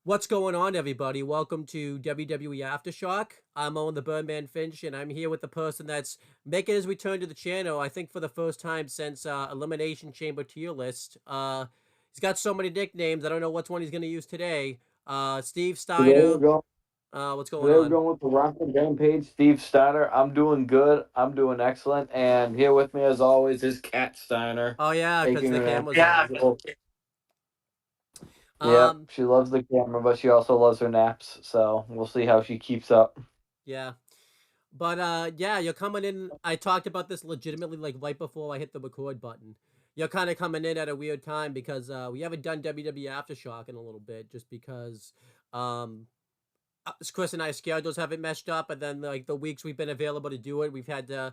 What's going on, everybody? Welcome to WWE Aftershock. I'm Owen the Birdman Finch, and I'm here with the person that's making his return to the channel, I think for the first time since Elimination Chamber tier list. He's got so many nicknames, I don't know which one he's going to use today. Steve Today we're Steiner, going. what's going Today we're on? going with the Rocket Rampage. Steve Steiner. I'm doing good. I'm doing excellent. And here with me, as always, is Kat Steiner, Oh, yeah, because taking the her nap. camera's Yeah. on. Yep. Um, She loves the camera, but she also loves her naps. So we'll see how she keeps up. yeah. But yeah, you're coming in. I talked about this legitimately like right before I hit the record button. You're kind of coming in at a weird time because we haven't done WWE Aftershock in a little bit, just because um, Chris and I's schedules haven't meshed up, and then like the weeks we've been available to do it, we've had to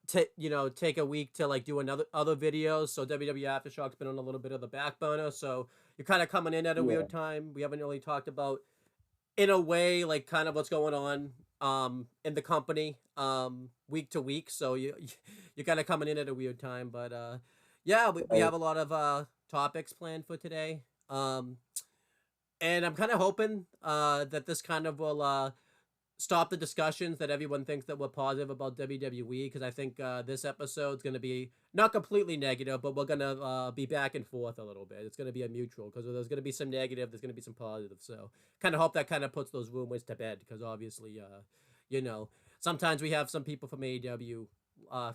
take a week to like do another other videos. So WWE Aftershock's been on a little bit of the back burner. So you're kind of coming in at a Yeah. weird time. We haven't really talked about, in a way, like kind of what's going on in the company week to week, so you're kind of coming in at a weird time, but yeah, we Right. have a lot of topics planned for today, and I'm kind of hoping that this kind of will stop the discussions that everyone thinks that we're positive about WWE, because I think this episode's going to be not completely negative, but we're going to be back and forth a little bit. It's going to be a mutual, because there's going to be some negative, there's going to be some positive. So kind of hope that kind of puts those rumors to bed, because obviously, you know, sometimes we have some people from AEW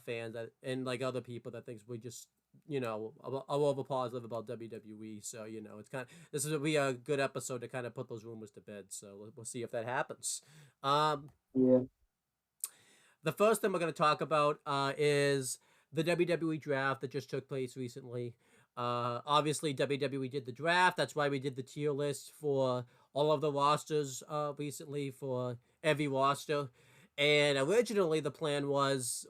fans that, and like other people that thinks we just, are over positive about WWE. So, it's kind of, this is be a good episode to kind of put those rumors to bed. So we'll see if that happens. Um, Yeah. the first thing we're going to talk about is the WWE draft that just took place recently. Obviously, WWE did the draft. That's why we did the tier list for all of the rosters recently for every roster. And originally, the plan was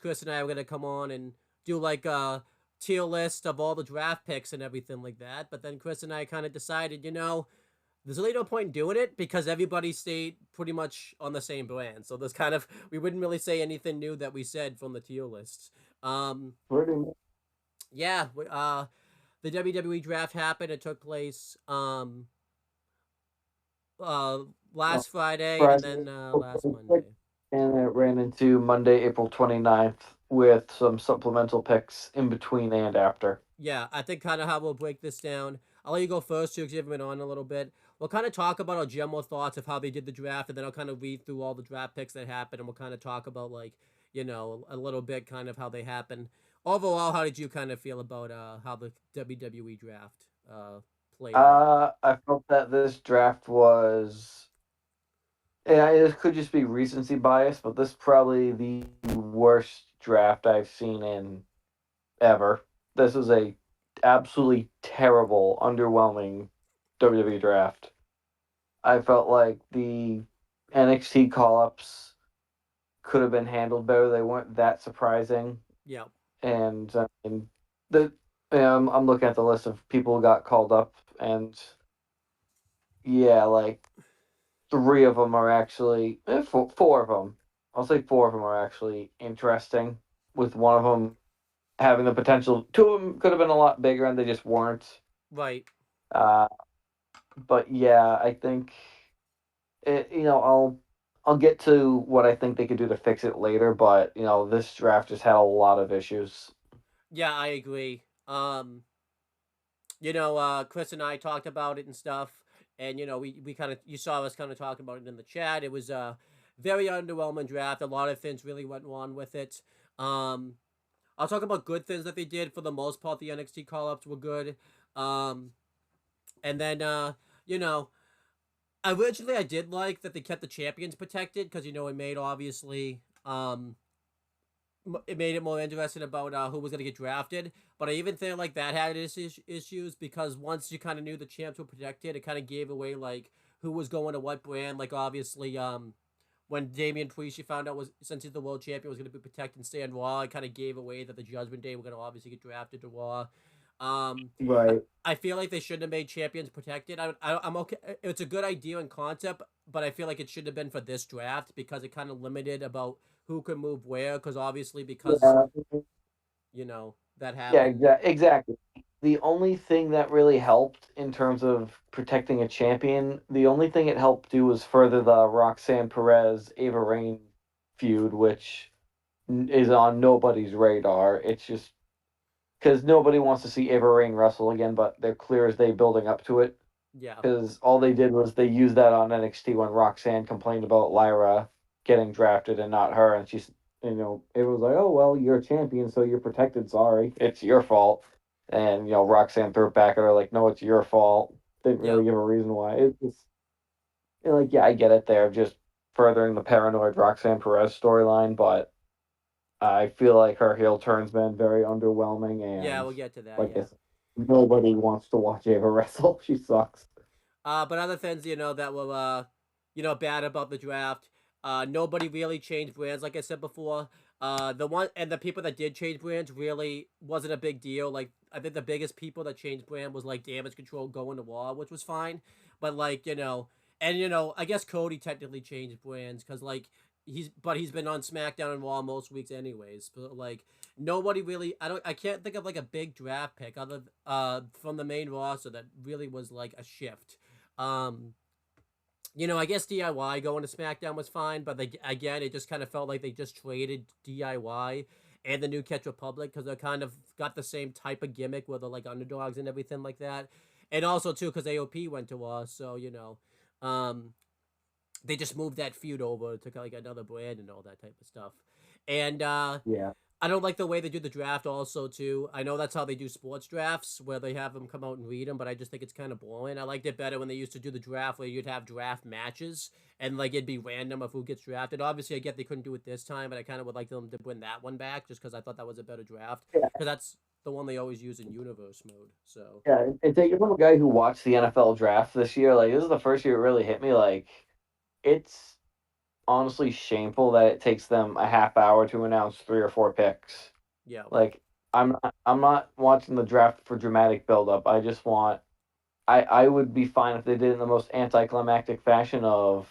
Chris and I were going to come on and do like a tier list of all the draft picks and everything like that. But then Chris and I kind of decided, there's really no point in doing it because everybody stayed pretty much on the same brand. So there's kind of, we wouldn't really say anything new that we said from the tier lists. Pretty much. Yeah, the WWE draft happened. It took place uh Uh, last Friday and Friday, then April last 26th, Monday. and it ran into Monday, April 29th, with some supplemental picks in between and after. Yeah, I think kind of how we'll break this down. I'll let you go first too, because you've been on a little bit. We'll kind of talk about our general thoughts of how they did the draft, and then I'll kind of read through all the draft picks that happened, and we'll kind of talk about like, a little bit kind of how they happened. Overall, how did you kind of feel about how the WWE draft played out? I felt that this draft was. Yeah, it could just be recency bias, but this is probably the worst draft I've seen in ever. This is a absolutely terrible, underwhelming WWE draft. I felt like the NXT call ups could have been handled better. They weren't that surprising, Yeah, and I mean, the I'm looking at the list of people who got called up, and yeah, like three of them are actually four of them. I'll say four of them are actually interesting. With one of them having the potential, two of them could have been a lot bigger, and they just weren't. right. Uh, but yeah, I think it. I'll get to what I think they could do to fix it later. But this draft just had a lot of issues. Yeah, I agree. Chris and I talked about it and stuff, and we kind of, you saw us kind of talking about it in the chat. It was a very underwhelming draft. A lot of things really went wrong with it. Um, I'll talk about good things that they did. For the most part, the NXT call ups were good. Um, and then you know, originally I did like that they kept the champions protected, because it made, obviously, it made it more interesting about who was going to get drafted. But I even think like that had its issues, because once you kind of knew the champs were protected, it kind of gave away like who was going to what brand. Like, obviously, when Damian Priest, you found out, was, since he's the world champion, was going to be protected and stay on Raw, it kind of gave away that the Judgment Day were going to obviously get drafted to Raw. Um, Right. I feel like they shouldn't have made champions protected. I'm okay. It's a good idea and concept, but I feel like it should have been for this draft, because it kind of limited about who could move where. Because obviously, because Yeah. that Yeah. happened. Exactly. the only thing that really helped in terms of protecting a champion, the only thing it helped do was further the Roxanne Perez Ava Raine feud, which is on nobody's radar. It's just because nobody wants to see Ava Raine wrestle again, but they're clear as day building up to it. Yeah, Because all they did was they used that on NXT when Roxanne complained about Lyra getting drafted and not her, and she's it was like, oh well, you're a champion, so you're protected. Sorry, it's your fault. And Roxanne threw it back at her like, no, it's your fault. Didn't yeah, really give a reason why. It's like, yeah, I get it. They're just furthering the paranoid Roxanne Perez storyline, but I feel like her heel turn's been very underwhelming, yeah. and We'll get to that. like I Yeah. said, nobody wants to watch Ava wrestle. She sucks. But other things, that were, bad about the draft. Nobody really changed brands, like I said before. The people that did change brands really wasn't a big deal. Like, I think the biggest people that changed brand was like Damage Control going to Raw, which was fine. But like, I guess Cody technically changed brands because like he's been on SmackDown and Raw most weeks anyways. But like nobody really, I can't think of like a big draft pick other from the main roster that really was like a shift. Um, I guess DIY going to SmackDown was fine, but again, it just kind of felt like they just traded DIY and the New Catch Republic because they're kind of got the same type of gimmick where they're like underdogs and everything like that. And also too because AOP went to Raw, so um, they just moved that feud over to like another brand and all that type of stuff. And Yeah. I don't like the way they do the draft also too. I know that's how they do sports drafts where they have them come out and read them, but I just think it's kind of boring. I liked it better when they used to do the draft where you'd have draft matches and like it'd be random of who gets drafted. Obviously, I get they couldn't do it this time, but I kind of would like them to win that one back just because I thought that was a better draft because that's the one they always use in universe mode. So Yeah, and take from a guy who watched the NFL draft this year, like this is the first year it really hit me. Like, it's honestly shameful that it takes them a half hour to announce three or four picks. yeah, Like, I'm not watching the draft for dramatic buildup. I just want I would be fine if they did it in the most anticlimactic fashion of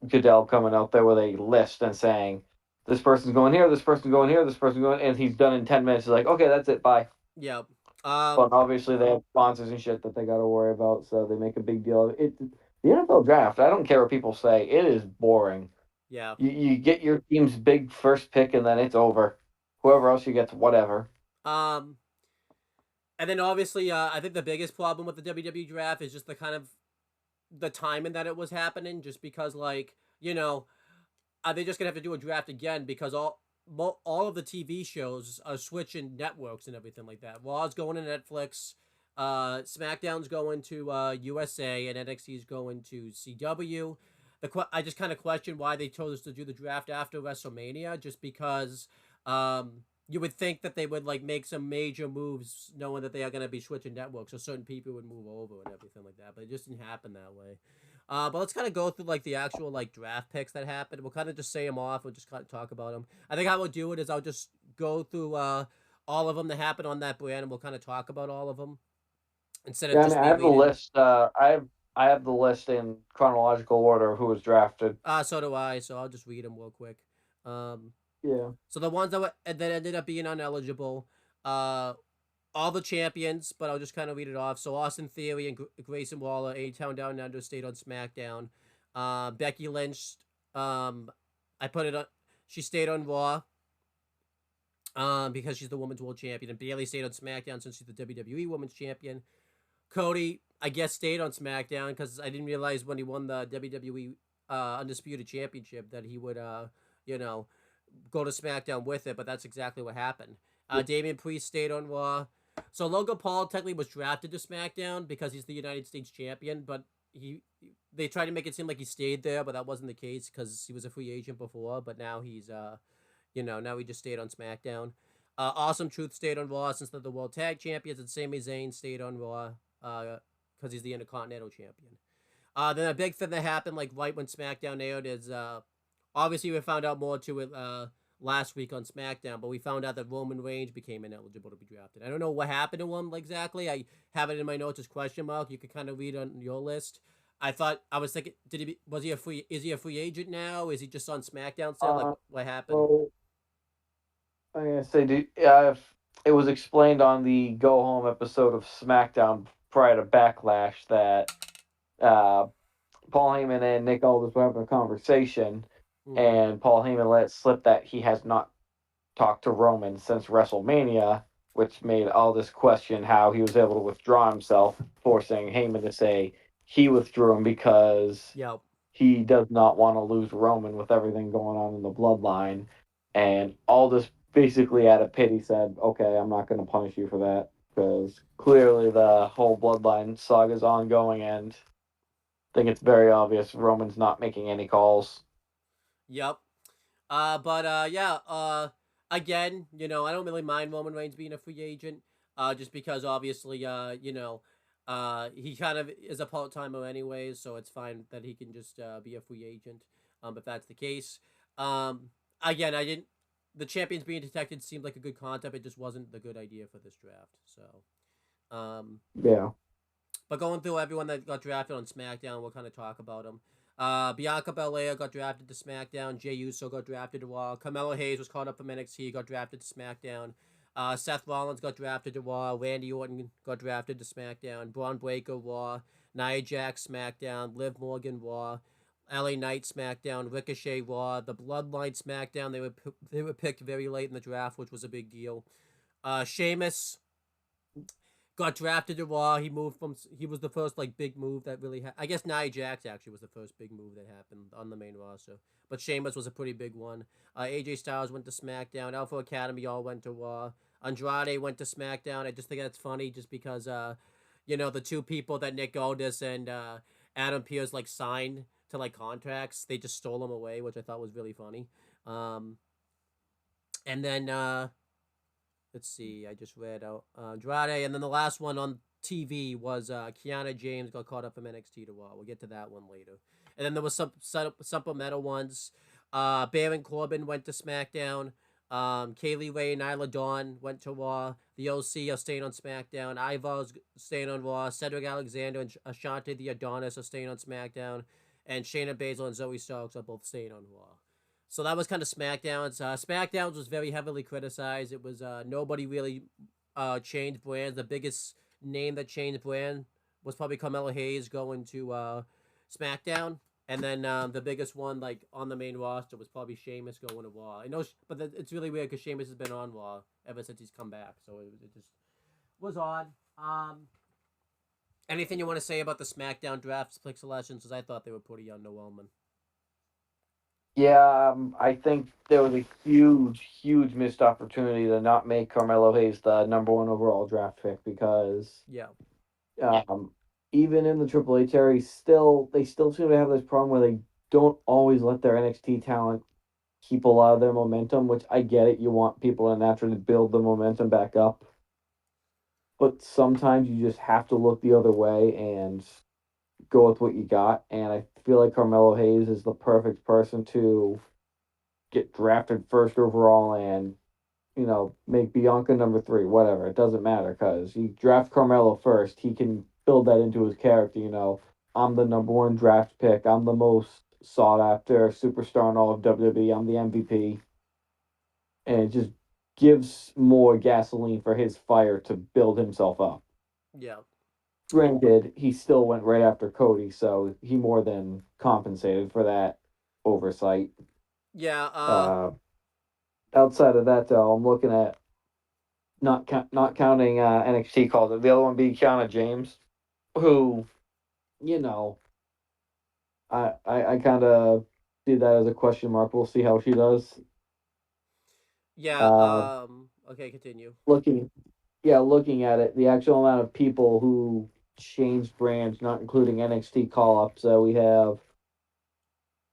Goodell coming out there with a list and saying, this person's going here, this person's going here, this person's going, and he's done in 10 minutes. He's like, okay, that's it, bye. yeah. But obviously they have sponsors and shit that they got to worry about, so they make a big deal of it. The NFL draft, I don't care what people say, it is boring. Yeah. You get your team's big first pick and then it's over. Whoever else you get's whatever. Um, and then obviously, I think the biggest problem with the WWE draft is just the kind of the timing that it was happening. Just because, like, are they just gonna have to do a draft again because all of the TV shows are switching networks and everything like that. Raw's going to Netflix, SmackDown's going to USA, and NXT's going to CW. I just kind of question why they chose to do the draft after WrestleMania, just because you would think that they would like make some major moves, knowing that they are going to be switching networks, so certain people would move over and everything like that. But it just didn't happen that way. But let's kind of go through like the actual like draft picks that happened. We'll kind of just say them off. We'll just kind of talk about them. I think how we'll do it is I'll just go through all of them that happened on that brand, and we'll kind of talk about all of them instead of Yeah, I mean, just I me have the reading. list. I have the list in chronological order of who was drafted. So do I. So I'll just read them real quick. Um, Yeah. so the ones that ended up being uneligible, uh, all the champions, but I'll just kind of read it off. So Austin Theory and Grayson Waller, A-Town Down and Under, stayed on SmackDown. Becky Lynch, um, I put it on. She stayed on Raw. Because she's the Women's World Champion, and Bayley stayed on SmackDown since she's the WWE Women's Champion. Cody, I guess, stayed on SmackDown because I didn't realize when he won the WWE Undisputed Championship that he would, you know, go to SmackDown with it, but that's exactly what happened. Damian Priest stayed on Raw. So Logan Paul technically was drafted to SmackDown because he's the United States champion, but they tried to make it seem like he stayed there, but that wasn't the case because he was a free agent before. But now he's now he just stayed on SmackDown. Awesome Truth stayed on Raw since they're the World Tag Champions, and Sami Zayn stayed on Raw because he's the Intercontinental Champion. Then a big thing that happened, like right when SmackDown aired, is obviously we found out more to it last week on SmackDown, but we found out that Roman Reigns became ineligible to be drafted. I don't know what happened to him exactly. I have it in my notes as question mark. You can kind of read on your list. I was thinking, is he a free agent now? Is he just on SmackDown still? Like Uh, what happened? so I'm gonna say, dude, yeah, it was explained on the Go Home episode of SmackDown prior to Backlash that uh, Paul Heyman and Nick Aldis were having a conversation, Mm-hmm. and Paul Heyman let slip that he has not talked to Roman since WrestleMania, which made Aldis question how he was able to withdraw himself, forcing Heyman to say he withdrew him because Yep. he does not want to lose Roman with everything going on in the bloodline. And Aldis basically out of pity said, okay, I'm not going to punish you for that because clearly the whole bloodline saga is ongoing and I think it's very obvious Roman's not making any calls. Yep. But yeah. Again, I don't really mind Roman Reigns being a free agent. Just because obviously, he kind of is a part timer anyways, so it's fine that he can just be a free agent. If that's the case. Again, I didn't. The champions being detected seemed like a good concept. It just wasn't the good idea for this draft. So, Yeah. but going through everyone that got drafted on SmackDown, we'll kind of talk about them. Bianca Belair got drafted to SmackDown. Jey Uso got drafted to Raw. Carmelo Hayes was caught up from NXT, got drafted to SmackDown. Seth Rollins got drafted to Raw. Randy Orton got drafted to SmackDown. Braun Breaker Raw. Nia Jax SmackDown. Liv Morgan Raw. LA Knight SmackDown. Ricochet Raw. The Bloodline SmackDown. They were picked very late in the draft, which was a big deal. Sheamus got drafted to Raw. He moved from. He was the first like big move that really. I guess Nia Jax actually was the first big move that happened on the main roster. But Sheamus was a pretty big one. AJ Styles went to SmackDown. Alpha Academy all went to Raw. Andrade went to SmackDown. I just think that's funny, just because the two people that Nick Aldis and Adam Pearce like signed to like contracts, they just stole them away, which I thought was really funny. Um, and then let's see, I just read out Andrade, and then the last one on TV was Kiana James got caught up from NXT to Raw. We'll get to that one later. And then there was some supplemental ones. Baron Corbin went to SmackDown. Kaylee Ray and Nyla Dawn went to Raw. The OC are staying on SmackDown. Ivar's staying on Raw. Cedric Alexander and Ashante the Adonis are staying on SmackDown. And Shayna Baszler and Zoe Starks are both staying on Raw. So that was kind of SmackDown's. SmackDown's was very heavily criticized. It was nobody really changed brands. The biggest name that changed brand was probably Carmelo Hayes going to SmackDown, and then the biggest one like on the main roster was probably Sheamus going to Raw. I know, but it's really weird because Sheamus has been on Raw ever since he's come back, so it just was odd. Anything you want to say about the SmackDown drafts pick selections? Because I thought they were pretty underwhelming. Yeah, I think there was a huge, huge missed opportunity to not make Carmelo Hayes the number one overall draft pick because Yeah. um, even in the Triple H era, they still seem to have this problem where they don't always let their NXT talent keep a lot of their momentum. Which I get it, you want people to naturally build the momentum back up, but sometimes you just have to look the other way and go with what you got. And I feel like Carmelo Hayes is the perfect person to get drafted first overall and make Bianca number three, whatever. It doesn't matter because you draft Carmelo first, he can build that into his character. I'm the number one draft pick. I'm the most sought after superstar in all of WWE. I'm the MVP, and it just gives more gasoline for his fire to build himself up. Yeah. Granted, he still went right after Cody, so he more than compensated for that oversight. Yeah. Uh, Outside of that, though, I'm looking at not counting NXT calls. The other one being Kiana James, who, you know, I kind of see that as a question mark. We'll see how she does. Yeah. Uh, Okay. Continue. looking, yeah, looking at it, the actual amount of people who changed brands, not including NXT call ups. We have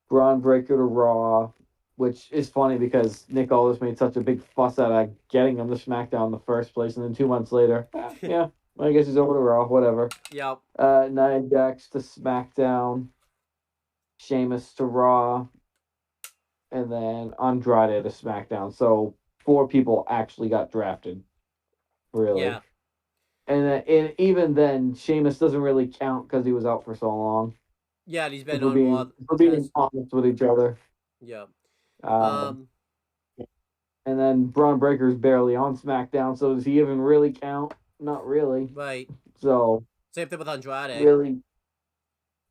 Braun Breaker to Raw, which is funny because Nick Aldis made such a big fuss out of getting him to SmackDown in the first place, and then 2 months later, yeah, well, I guess he's over to Raw, whatever. Yep. Nia Jax to SmackDown, Sheamus to Raw, and then Andrade to SmackDown. So 4 people actually got drafted, really. Yeah. And even then, Sheamus doesn't really count because he was out for so long. Yeah. And he's If been we're on Raw being if we're being as honest with each other. yeah. Um, Um. And then Braun Breaker's barely on SmackDown, so does he even really count? Not really. Right. So Same thing with Andrade. really,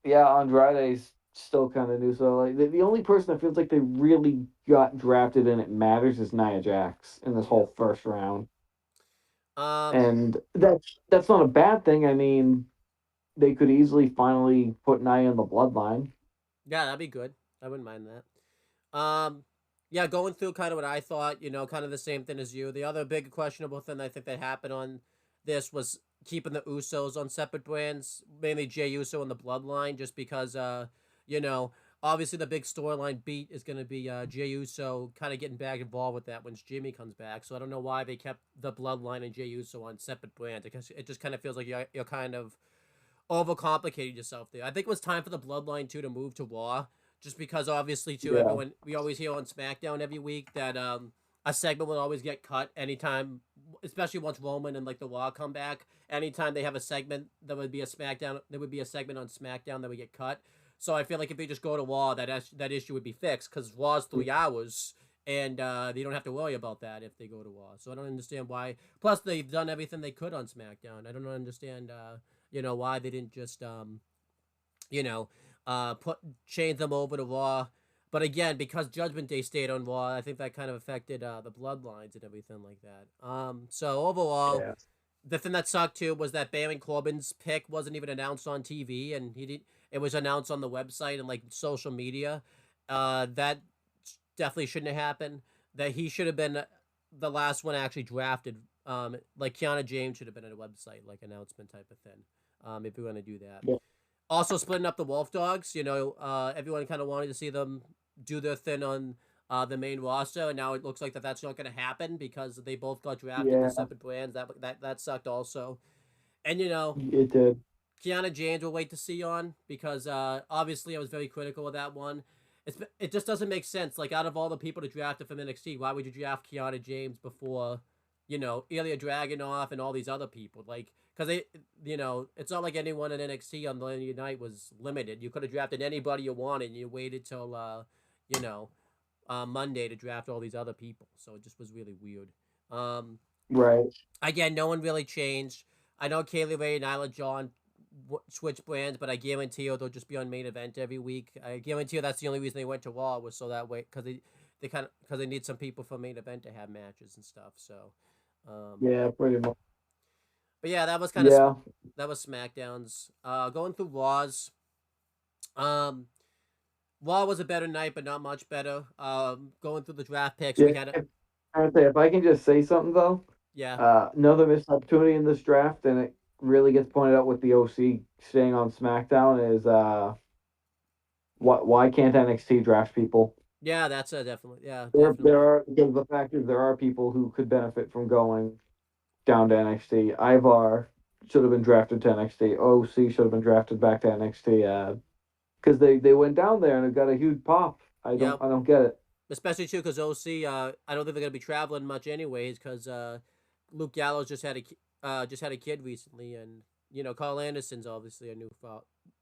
yeah, Andrade's still kind of new. So like the only person that feels like they really got drafted and it matters is Nia Jax in this Yeah. whole first round, Um. and that's not a bad thing. I mean, they could easily finally put Nia in the bloodline. Yeah, that'd be good. I wouldn't mind that. Yeah, going through kind of what I thought, kind of the same thing as you. The other big questionable thing I think that happened on this was keeping the Usos on separate brands, mainly Jey Uso and the Bloodline, just because, you know, obviously the big storyline beat is going to be Jey Uso kind of getting back involved with that once Jimmy comes back. So I don't know why they kept the Bloodline and Jey Uso on separate brands, because it just kind of feels like you're kind of overcomplicating yourself there. I think it was time for the Bloodline too to move to Raw, just because obviously too Yeah, everyone we always hear on SmackDown every week that a segment will always get cut anytime, especially once Roman and like the Raw come back. Anytime they have a segment, there would be a segment on SmackDown that would get cut. So I feel like if they just go to Raw, that issue would be fixed, because Raw's 3 hours. And they don't have to worry about that if they go to Raw. So I don't understand why. Plus, they've done everything they could on SmackDown. I don't understand why they didn't just you know put change them over to Raw. But again, because Judgment Day stayed on Raw, I think that kind of affected the bloodlines and everything like that. So overall, yeah, the thing that sucked too was that Baron Corbin's pick wasn't even announced on TV, and he did. It was announced on the website and like social media. That definitely shouldn't have happened. That he should have been the last one actually drafted. Like Kiana James should have been at a website like announcement type of thing. If we want to do that. yeah, Also splitting up the Wolf Dogs. Everyone kind of wanted to see them do their thing on the main roster, and now it looks like that's not going to happen because they both got drafted to yeah. separate brands. That sucked also. And It did. Kiana James will wait to see on, because obviously I was very critical of that one. It just doesn't make sense. Like, out of all the people to draft it from NXT, why would you draft Kiana James before, Ilya Dragunov and all these other people? Like, because it's not like anyone in NXT on the night was limited. You could have drafted anybody you wanted, and you waited till you know Monday to draft all these other people. So it just was really weird. Um, Right. Again, no one really changed. I know Kaylee Ray and Isla John switch brands, but I guarantee you they'll just be on main event every week. I guarantee you that's the only reason they went to Raw, was so that way, because they need some people for main event to have matches and stuff. So, um, Yeah, pretty much. but yeah, Yeah, that was SmackDowns. Going through Raws. Um, Raw was a better night, but not much better. Going through the draft picks, yeah. we had I'd say if I can just say something though, yeah, another missed opportunity in this draft, and it really gets pointed out with the OC staying on SmackDown is why can't NXT draft people? yeah, that's definitely, yeah, There definitely. are, because the fact is there are people who could benefit from going down to NXT. Ivar should have been drafted to NXT. OC should have been drafted back to NXT. Because they went down there and it got a huge pop. Yeah, I don't get it. especially too because OC. I don't think they're gonna be traveling much anyways, because Luke Gallows just had a kid recently, and Carl Anderson's obviously a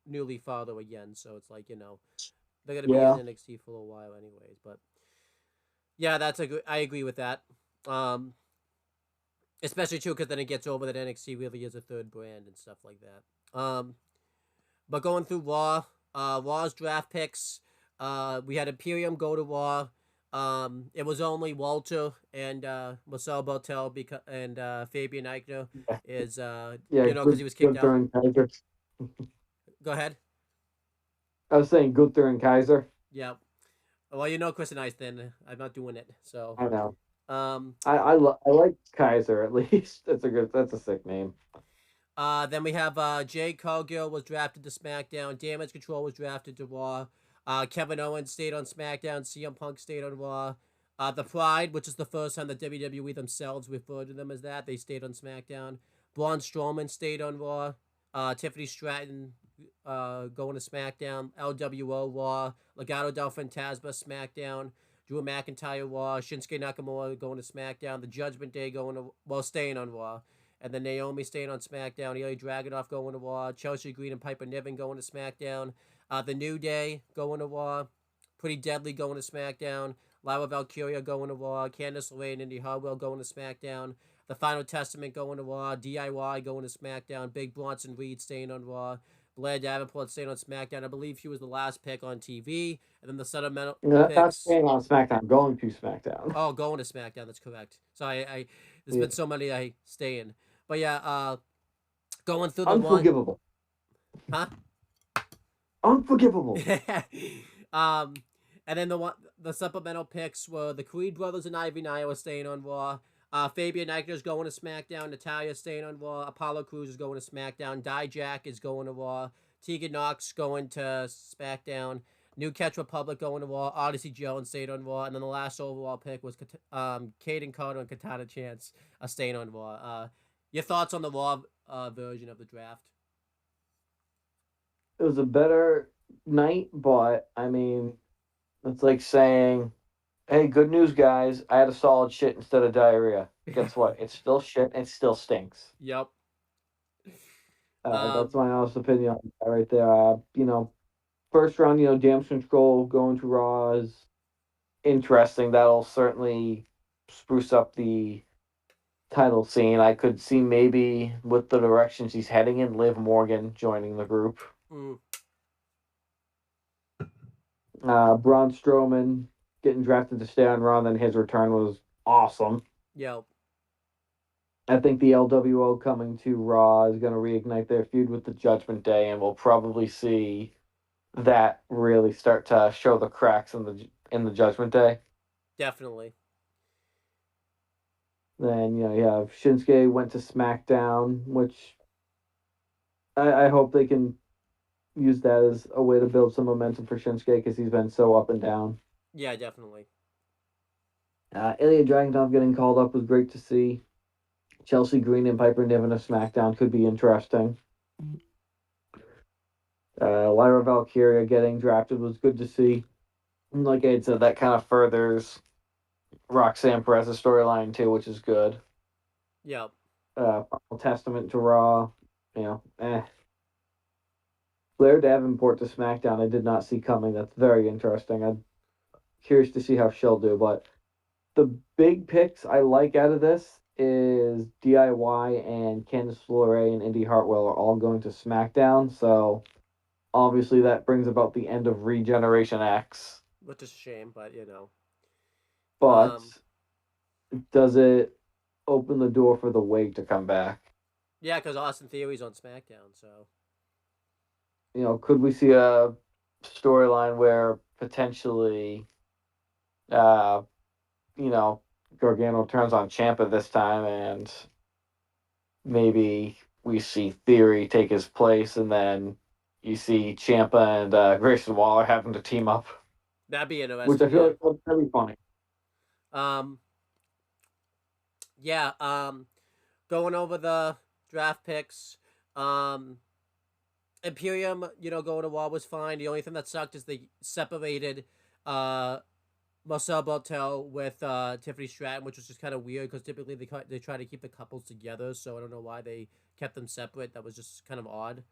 newly father again, so it's like they're gonna be in Yeah, NXT for a while anyways. But yeah, I agree with that. Um, Especially too because then it gets over that NXT really is a third brand and stuff like that. But going through Raw's draft picks, we had Imperium go to Raw. It was only Walter and Marcel Bartel and Fabian Eichner yeah, is yeah. because he was kicked Gunther out. and Kaiser. Go ahead. I was saying Gunther and Kaiser. Yeah. Well, Chris and I, then I'm not doing it. So, I know. um, I like Kaiser at least. That's a sick name. then we have Jay Cargill was drafted to SmackDown. Damage Control was drafted to Raw. Kevin Owens stayed on SmackDown. CM Punk stayed on Raw. The Pride, which is the first time the WWE themselves referred to them as that, they stayed on SmackDown. Braun Strowman stayed on Raw. Tiffany Stratton going to SmackDown. LWO Raw. Legado del Fantasma SmackDown. Drew McIntyre Raw. Shinsuke Nakamura going to SmackDown. The Judgment Day staying on Raw. And then Naomi staying on SmackDown. Ilya Dragunov going to Raw. Chelsea Green and Piper Niven going to SmackDown. The New Day going to Raw. Pretty Deadly going to SmackDown. Lyra Valkyria going to Raw, Candice LeRae and Indy Hartwell going to SmackDown, The Final Testament going to Raw, DIY going to SmackDown, Big Bronson Reed staying on Raw, Blair Davenport staying on SmackDown. I believe she was the last pick on TV, and then the sentimental Not picks. staying on SmackDown, going to SmackDown. Oh, going to SmackDown. That's correct. So there's Yeah. been so many I stay in, but yeah, going through the Unforgivable. Huh? Unforgivable. um, and then the supplemental picks were the Creed brothers and Ivy Naya were staying on Raw. Fabian Eichner's going to SmackDown. Natalia staying on Raw. Apollo Crews is going to SmackDown. Dijak is going to Raw. Tegan Knox going to SmackDown. New Catch Republic going to Raw. Odyssey Jones stayed on Raw. And then the last overall pick was Caden Carter and Katana Chance staying on Raw. Your thoughts on the Raw version of the draft? It was a better night, but I mean, it's like saying, "Hey, good news, guys! I had a solid shit instead of diarrhea." Guess what? It's still shit. And it still stinks. Yep. That's my honest opinion on that right there. First round, Damage Control going to Raw is interesting. That'll certainly spruce up the title scene. I could see maybe with the direction she's heading in, Liv Morgan joining the group. Braun Strowman getting drafted to stay on Raw, and then his return was awesome. Yep. I think the LWO coming to Raw is going to reignite their feud with the Judgment Day, and we'll probably see that really start to show the cracks in the Judgment Day. Definitely. Then you have Shinsuke went to SmackDown, which I hope they can use that as a way to build some momentum for Shinsuke because he's been so up and down. Yeah, definitely. Ilya Dragunov getting called up was great to see. Chelsea Green and Piper Niven of SmackDown could be interesting. Lyra Valkyria getting drafted was good to see. And like I had said, that kind of furthers Roxanne Perez's storyline too, which is good. Yep. Final Testament to Raw, Blair Davenport to SmackDown, I did not see coming. That's very interesting. I'm curious to see how she'll do. But the big picks I like out of this is DIY and Candice LeRae and Indy Hartwell are all going to SmackDown. So obviously that brings about the end of Regeneration X. Which is a shame, but But does it open the door for the Wig to come back? Yeah, because Austin Theory's on SmackDown, so. Could we see a storyline where potentially, Gargano turns on Ciampa this time, and maybe we see Theory take his place, and then you see Ciampa and Grayson Waller having to team up. That'd be interesting. Which I feel like would be funny. Going over the draft picks, Imperium, going to Raw was fine. The only thing that sucked is they separated Marcel Bartel with Tiffany Stratton, which was just kind of weird because typically they try to keep the couples together, so I don't know why they kept them separate. That was just kind of odd.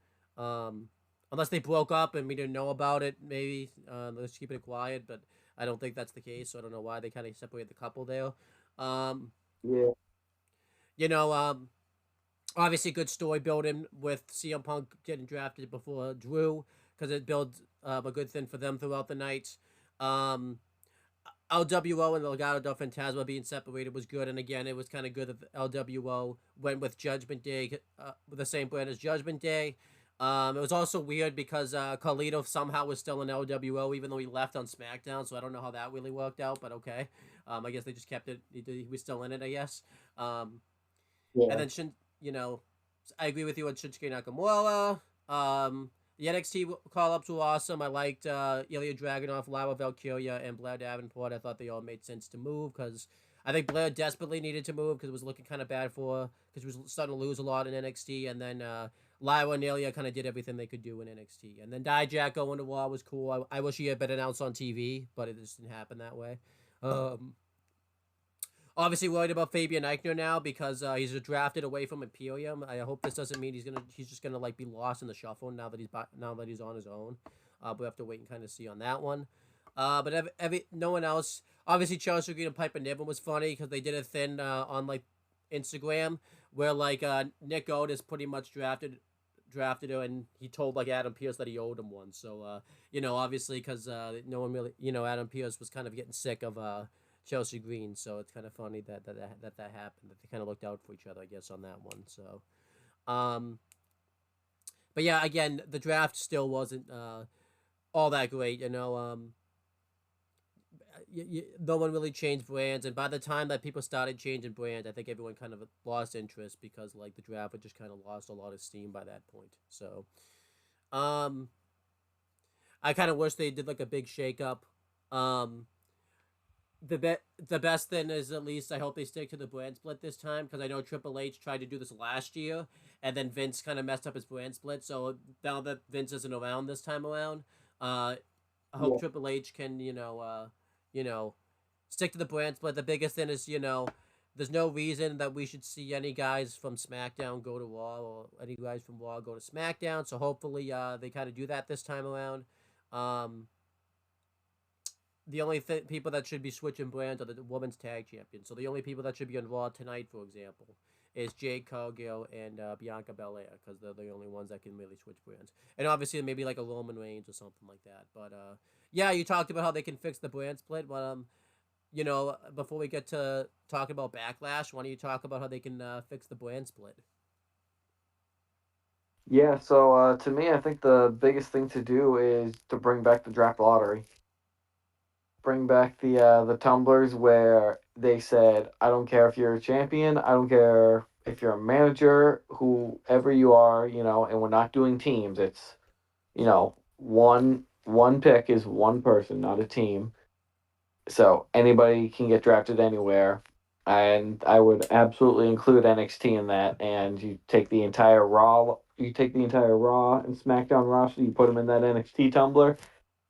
Unless they broke up and we didn't know about it, maybe. Let's keep it quiet, but I don't think that's the case, so I don't know why they kind of separated the couple there. Obviously good story building with CM Punk getting drafted before Drew because it builds a good thing for them throughout the night. LWO and Legado del Fantasma being separated was good, and again, it was kind of good that LWO went with Judgment Day, with the same brand as Judgment Day. It was also weird because Carlito somehow was still in LWO even though he left on SmackDown, so I don't know how that really worked out, but okay. I guess they just kept it. He was still in it, I guess. And then, I agree with you on Shinsuke Nakamura. The NXT call-ups were awesome. I liked Ilya Dragunov, Lyra Valkyria, and Blair Davenport. I thought they all made sense to move because I think Blair desperately needed to move because it was looking kind of bad for her because she was starting to lose a lot in NXT. And then Lyra and Ilya kind of did everything they could do in NXT. And then Dijak going to Raw was cool. I wish he had been announced on TV, but it just didn't happen that way. Obviously worried about Fabian Eichner now because he's drafted away from Imperium. I hope this doesn't mean he's just gonna be lost in the shuffle now that he's on his own. We'll have to wait and kind of see on that one. But no one else. obviously Chelsea Green and Piper Niven was funny because they did a thing on like Instagram where like Nick Otis pretty much drafted her, and he told like Adam Pearce that he owed him one. So obviously because no one really, Adam Pearce was kind of getting sick of Chelsea Green, so it's kind of funny that happened. That they kind of looked out for each other, I guess, on that one. So, um, but yeah, again, the draft still wasn't all that great. No one really changed brands, and by the time that people started changing brands, I think everyone kind of lost interest because like the draft had just kind of lost a lot of steam by that point. So, um, I kind of wish they did like a big shakeup. Um, the best thing is at least I hope they stick to the brand split this time because I know Triple H tried to do this last year and then Vince kind of messed up his brand split. So now that Vince isn't around this time around, I hope Yeah. Triple H can you know stick to the brand split. The biggest thing is there's no reason that we should see any guys from SmackDown go to Raw or any guys from Raw go to SmackDown. So hopefully they kind of do that this time around. Um, the only people that should be switching brands are the women's tag champions. So the only people that should be on Raw tonight, for example, is Jade Cargill and Bianca Belair because they're the only ones that can really switch brands. And obviously maybe like a Roman Reigns or something like that. But yeah, you talked about how they can fix the brand split. But before we get to talking about Backlash, why don't you talk about how they can fix the brand split? Yeah, so to me, I think the biggest thing to do is to bring back the draft lottery. Bring back the tumblers where they said, I don't care if you're a champion, I don't care if you're a manager, whoever you are, and we're not doing teams. It's, one pick is one person, not a team. So anybody can get drafted anywhere. And I would absolutely include NXT in that. And you take the entire Raw and SmackDown roster, you put them in that NXT tumbler.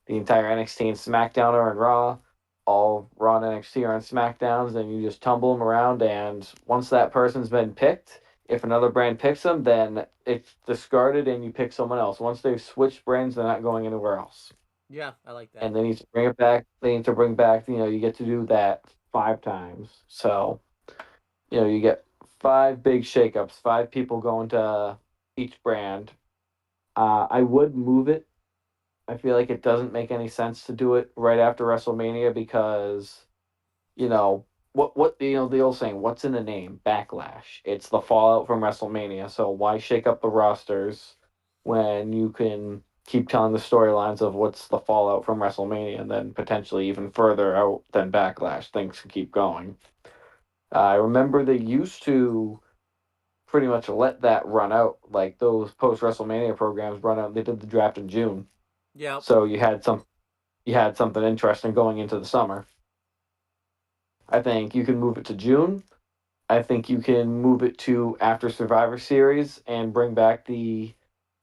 The entire NXT and SmackDown are in Raw. All Raw and NXT are on SmackDowns. Then you just tumble them around. And once that person's been picked, if another brand picks them, then it's discarded and you pick someone else. Once they've switched brands, they're not going anywhere else. Yeah, I like that. And they need to bring it back. They need to bring back, you get to do that 5 times. So, you get 5 big shakeups, 5 people going to each brand. I would move it. I feel like it doesn't make any sense to do it right after WrestleMania because, you know, what the old saying, what's in the name? Backlash. It's the fallout from WrestleMania. So why shake up the rosters when you can keep telling the storylines of what's the fallout from WrestleMania and then potentially even further out than Backlash? Things can keep going. I remember they used to pretty much let that run out, like those post WrestleMania programs run out. They did the draft in June, Yeah, so you had something interesting going into the summer. I think you can move it to June. I think you can move it to after Survivor Series and bring back the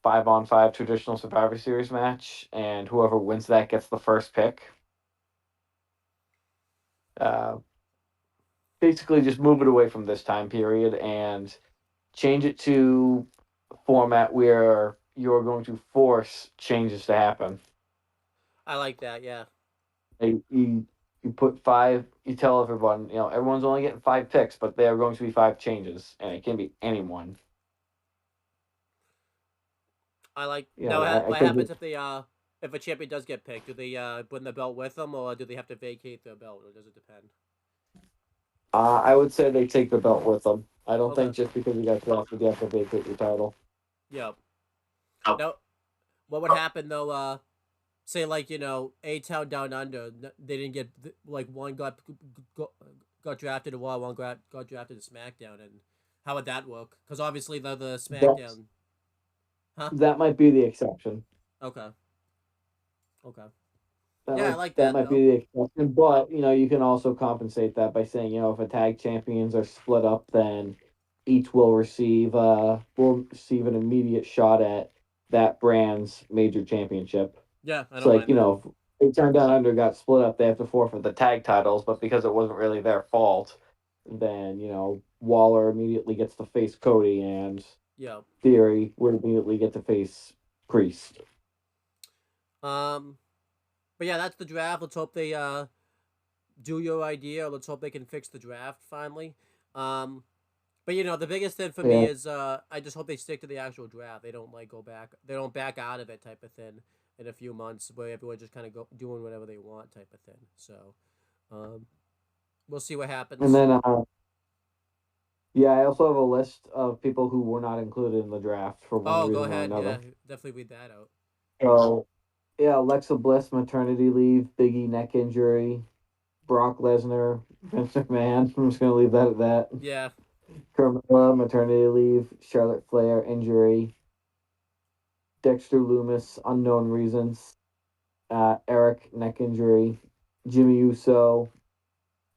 5-on-5 traditional Survivor Series match, and whoever wins that gets the first pick. Uh, Basically, just move it away from this time period and change it to a format where you're going to force changes to happen. I like that. Yeah, You put 5. You tell everyone, everyone's only getting 5 picks, but there are going to be 5 changes, and it can be anyone. I like. Now, I what could happens just. if a champion does get picked? Do they bring the belt with them, or do they have to vacate their belt, or does it depend? I would say they take the belt with them. I don't Okay. think just because you got drafted, you have to vacate your title. Yeah. Oh. Now, what would happen though? Say like A Town Down Under, they didn't get like one got drafted to Raw, one got drafted to SmackDown, and how would that work? Because obviously the That's SmackDown, huh? that might be the exception. Okay. Okay. That Yeah, I might like that that might be though. the exception, but you can also compensate that by saying if a tag champions are split up, then each will receive an immediate shot at that brand's major championship. Yeah, I It's don't like, mind that. if Turn Down Under got split up, they have to forfeit the tag titles, but because it wasn't really their fault, then, Waller immediately gets to face Cody and Yeah. Theory would immediately get to face Priest. Um. But yeah, that's the draft. Let's hope they do your idea. Let's hope they can fix the draft finally. Um, but the biggest thing for me Yeah. is I just hope they stick to the actual draft. They don't like go back. They don't back out of it type of thing in a few months where everyone just kind of go doing whatever they want type of thing. So um, we'll see what And happens. then, yeah, I also have a list of people who were not included in the draft for one Oh, go reason or ahead. Yeah, another. definitely read that out. So, yeah, Alexa Bliss, maternity leave, Biggie neck injury, Brock Lesnar, Vince McMahon. I'm just going to leave that at that. Yeah, Carmella, maternity leave, Charlotte Flair, injury, Dexter Loomis, unknown reasons, Eric, neck injury, Jimmy Uso,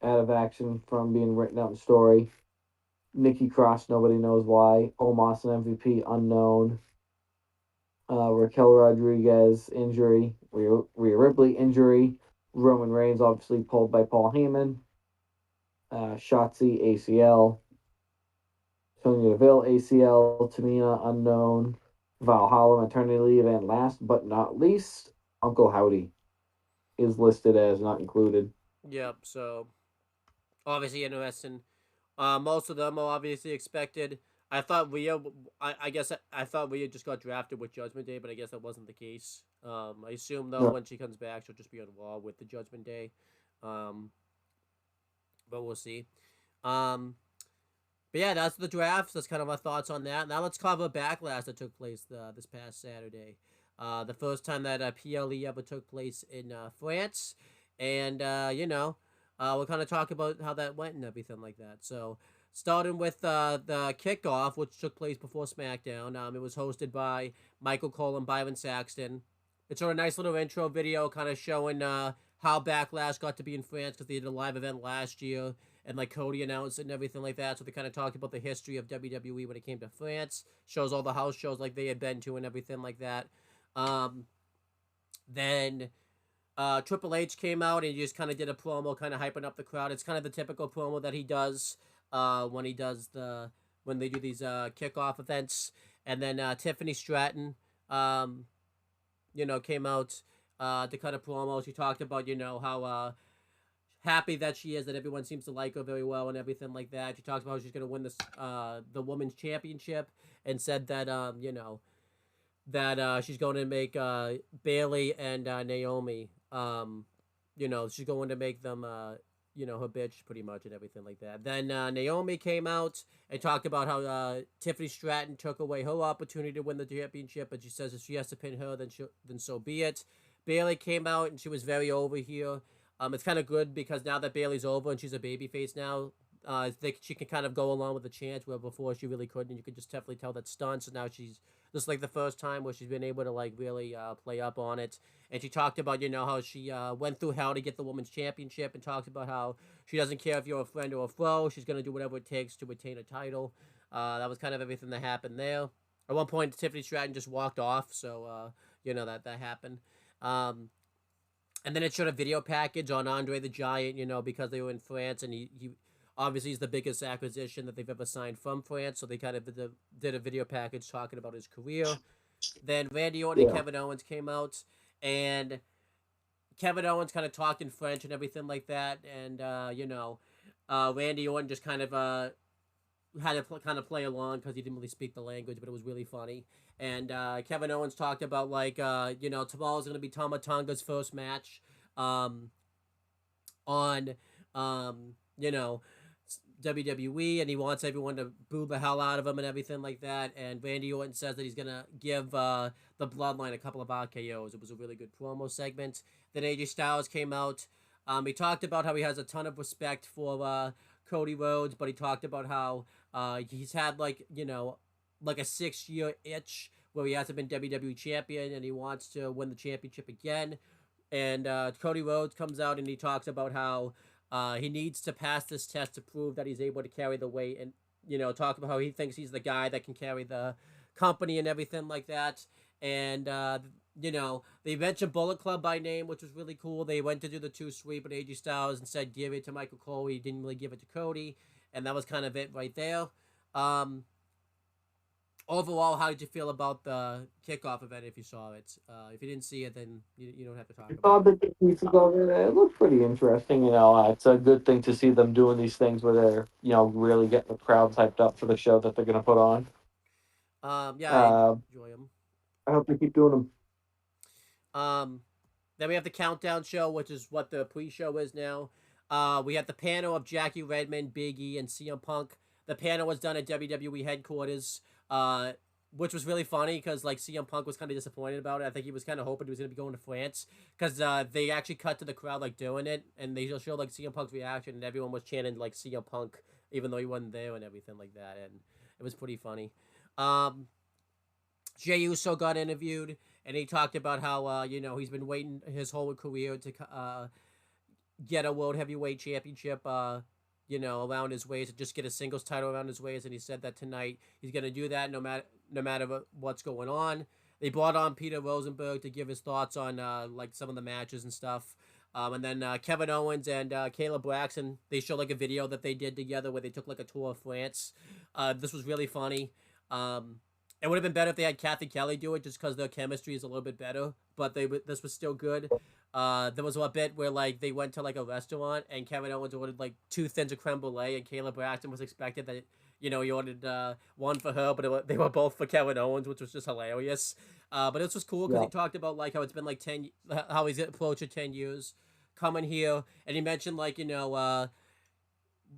out of action from being written out in story, Nikki Cross, nobody knows why, Omos and MVP, unknown, Raquel Rodriguez, injury, Rhea Ripley, injury, Roman Reigns, obviously pulled by Paul Heyman, Shotzi, ACL, Sonya Deville, ACL, Tamina, unknown, Valhalla, maternity leave, and last but not least, Uncle Howdy is listed as not included. yep. So obviously interesting. Most of them are obviously expected. I thought Rhea. I guess I thought Rhea just got drafted with Judgment Day, but I guess that wasn't the case. I assume though No. when she comes back, she'll just be on Raw with the Judgment Day. Um, but we'll see. Um, but yeah, that's the drafts. That's kind of my thoughts on that. Now let's cover Backlash that took place this past Saturday. The first time that PLE ever took place in France, and we'll kind of talk about how that went and everything like that. So, starting with the kickoff, which took place before SmackDown, it was hosted by Michael Cole and Byron Saxton. It's sort of a nice little intro video, kind of showing how Backlash got to be in France because they did a live event last year and like Cody announced it and everything like that. So they kind of talked about the history of WWE when it came to France. Shows all the house shows like they had been to and everything like that. Um, then Triple H came out and he just kind of did a promo, kind of hyping up the crowd. It's kind of the typical promo that he does when he does when they do these kickoff events. And then Tiffany Stratton, um, came out to cut a promo. She talked about how happy that she is that everyone seems to like her very well and everything like that. She talks about how she's going to win this the women's championship and said that that she's going to make Bailey and Naomi she's going to make them her bitch pretty much and everything like that. Then Naomi came out and talked about how Tiffany Stratton took away her opportunity to win the championship, but she says if she has to pin her, then so be it. Bailey came out and she was very over here. It's kind of good because now that Bailey's over and she's a babyface now, I think she can kind of go along with the chant where before she really couldn't. And you could just definitely tell that stunts. So now she's just like the first time where she's been able to like really play up on it. And she talked about how she went through hell to get the women's championship, and talked about how she doesn't care if you're a friend or a foe. She's gonna do whatever it takes to attain a title. That was kind of everything that happened there. At one point, Tiffany Stratton just walked off, so that happened. Um, and then it showed a video package on Andre the Giant, because they were in France, and he obviously is the biggest acquisition that they've ever signed from France. So they kind of did a video package talking about his career. Then Randy Orton and Yeah. Kevin Owens came out, and Kevin Owens kind of talked in French and everything like that, and Randy Orton just kind of had to kind of play along because he didn't really speak the language, but it was really funny. And Kevin Owens talked about like tomorrow's gonna be Tama Tonga's first match on you know WWE, and he wants everyone to boo the hell out of him and everything like that. And Randy Orton says that he's gonna give the Bloodline a couple of RKO's. It was a really good promo segment. Then AJ Styles came out. He talked about how he has a ton of respect for Cody Rhodes, but he talked about how he's had like a 6-year itch where he hasn't been WWE champion, and he wants to win the championship again. And Cody Rhodes comes out and he talks about how he needs to pass this test to prove that he's able to carry the weight, and talk about how he thinks he's the guy that can carry the company and everything like that. And they mentioned Bullet Club by name, which was really cool. They went to do the 2 sweep at AJ Styles and said give it to Michael Cole. He didn't really give it to Cody, and that was kind of it right there. Um, Overall, how did you feel about the kickoff event? If you saw it, if you didn't see it, then you don't have to talk Saw about it. the pieces of it. It looked pretty interesting. It's a good thing to see them doing these things where they're really getting the crowd hyped up for the show that they're going to put on. Yeah, I Uh, enjoy them. I hope they keep doing them. Um, then we have the countdown show, which is what the pre-show is now. We have the panel of Jackie Redmond, Big E, and CM Punk. The panel was done at WWE headquarters, which was really funny because like CM Punk was kind of disappointed about it. I think he was kind of hoping he was going to be going to France because they actually cut to the crowd like doing it, and they just showed like CM Punk's reaction, and everyone was chanting like CM Punk, even though he wasn't there and everything like that, and it was pretty funny. Um, Jey Uso got interviewed, and he talked about how he's been waiting his whole career to get a world heavyweight championship. Around his waist, just get a singles title around his waist, and he said that tonight he's gonna do that no matter what's going on. They brought on Peter Rosenberg to give his thoughts on like some of the matches and stuff. And then Kevin Owens and Caleb Braxton, they showed like a video that they did together where they took like a tour of France. This was really funny. It would have been better if they had Kathy Kelly do it, just because their chemistry is a little bit better. But this was still good. There was a bit where like they went to like a restaurant and Kevin Owens ordered like two thins of creme brulee, and Caleb Braxton was expected that he ordered one for her, but they were both for Kevin Owens, which was just hilarious. But this was cool because Yeah. he talked about like how it's been like how he's approaching 10 years coming here, and he mentioned like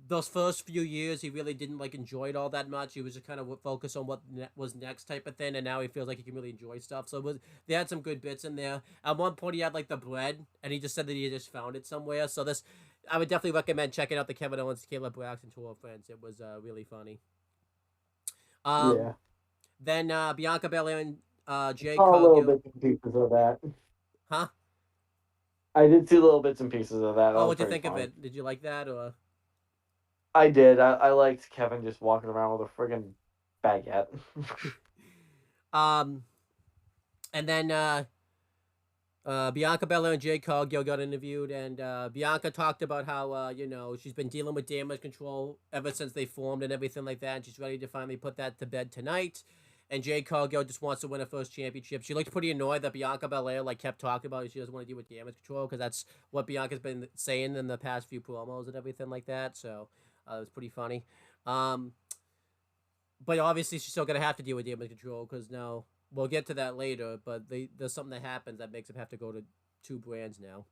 those first few years he really didn't like enjoy it all that much. He was just kind of focused on what was next type of thing, and now he feels like he can really enjoy stuff. So they had some good bits in there. At one point he had like the bread, and he just said that he just found it somewhere. So this, I would definitely recommend checking out the Kevin Owens Caleb Braxton tour of friends. It was really funny. um Yeah. then Bianca Belair and Jay Saw little Cargill. bits and pieces of that. Huh? I did see little bits and pieces of that. That Oh, was what'd you pretty think of funny. it? Did you like that? Or I did. I liked Kevin just walking around with a friggin' baguette. um and then Bianca Belair and Jay Cargill got interviewed, and Bianca talked about how she's been dealing with damage control ever since they formed and everything like that, and she's ready to finally put that to bed tonight. And Jay Cargill just wants to win her first championship. She looked pretty annoyed that Bianca Belair like kept talking about it. She doesn't want to deal with damage control because that's what Bianca's been saying in the past few promos and everything like that. So it was pretty funny. Um, but obviously she's still gonna have to deal with damage control because now we'll get to that later. But there's something that happens that makes them have to go to two brands now.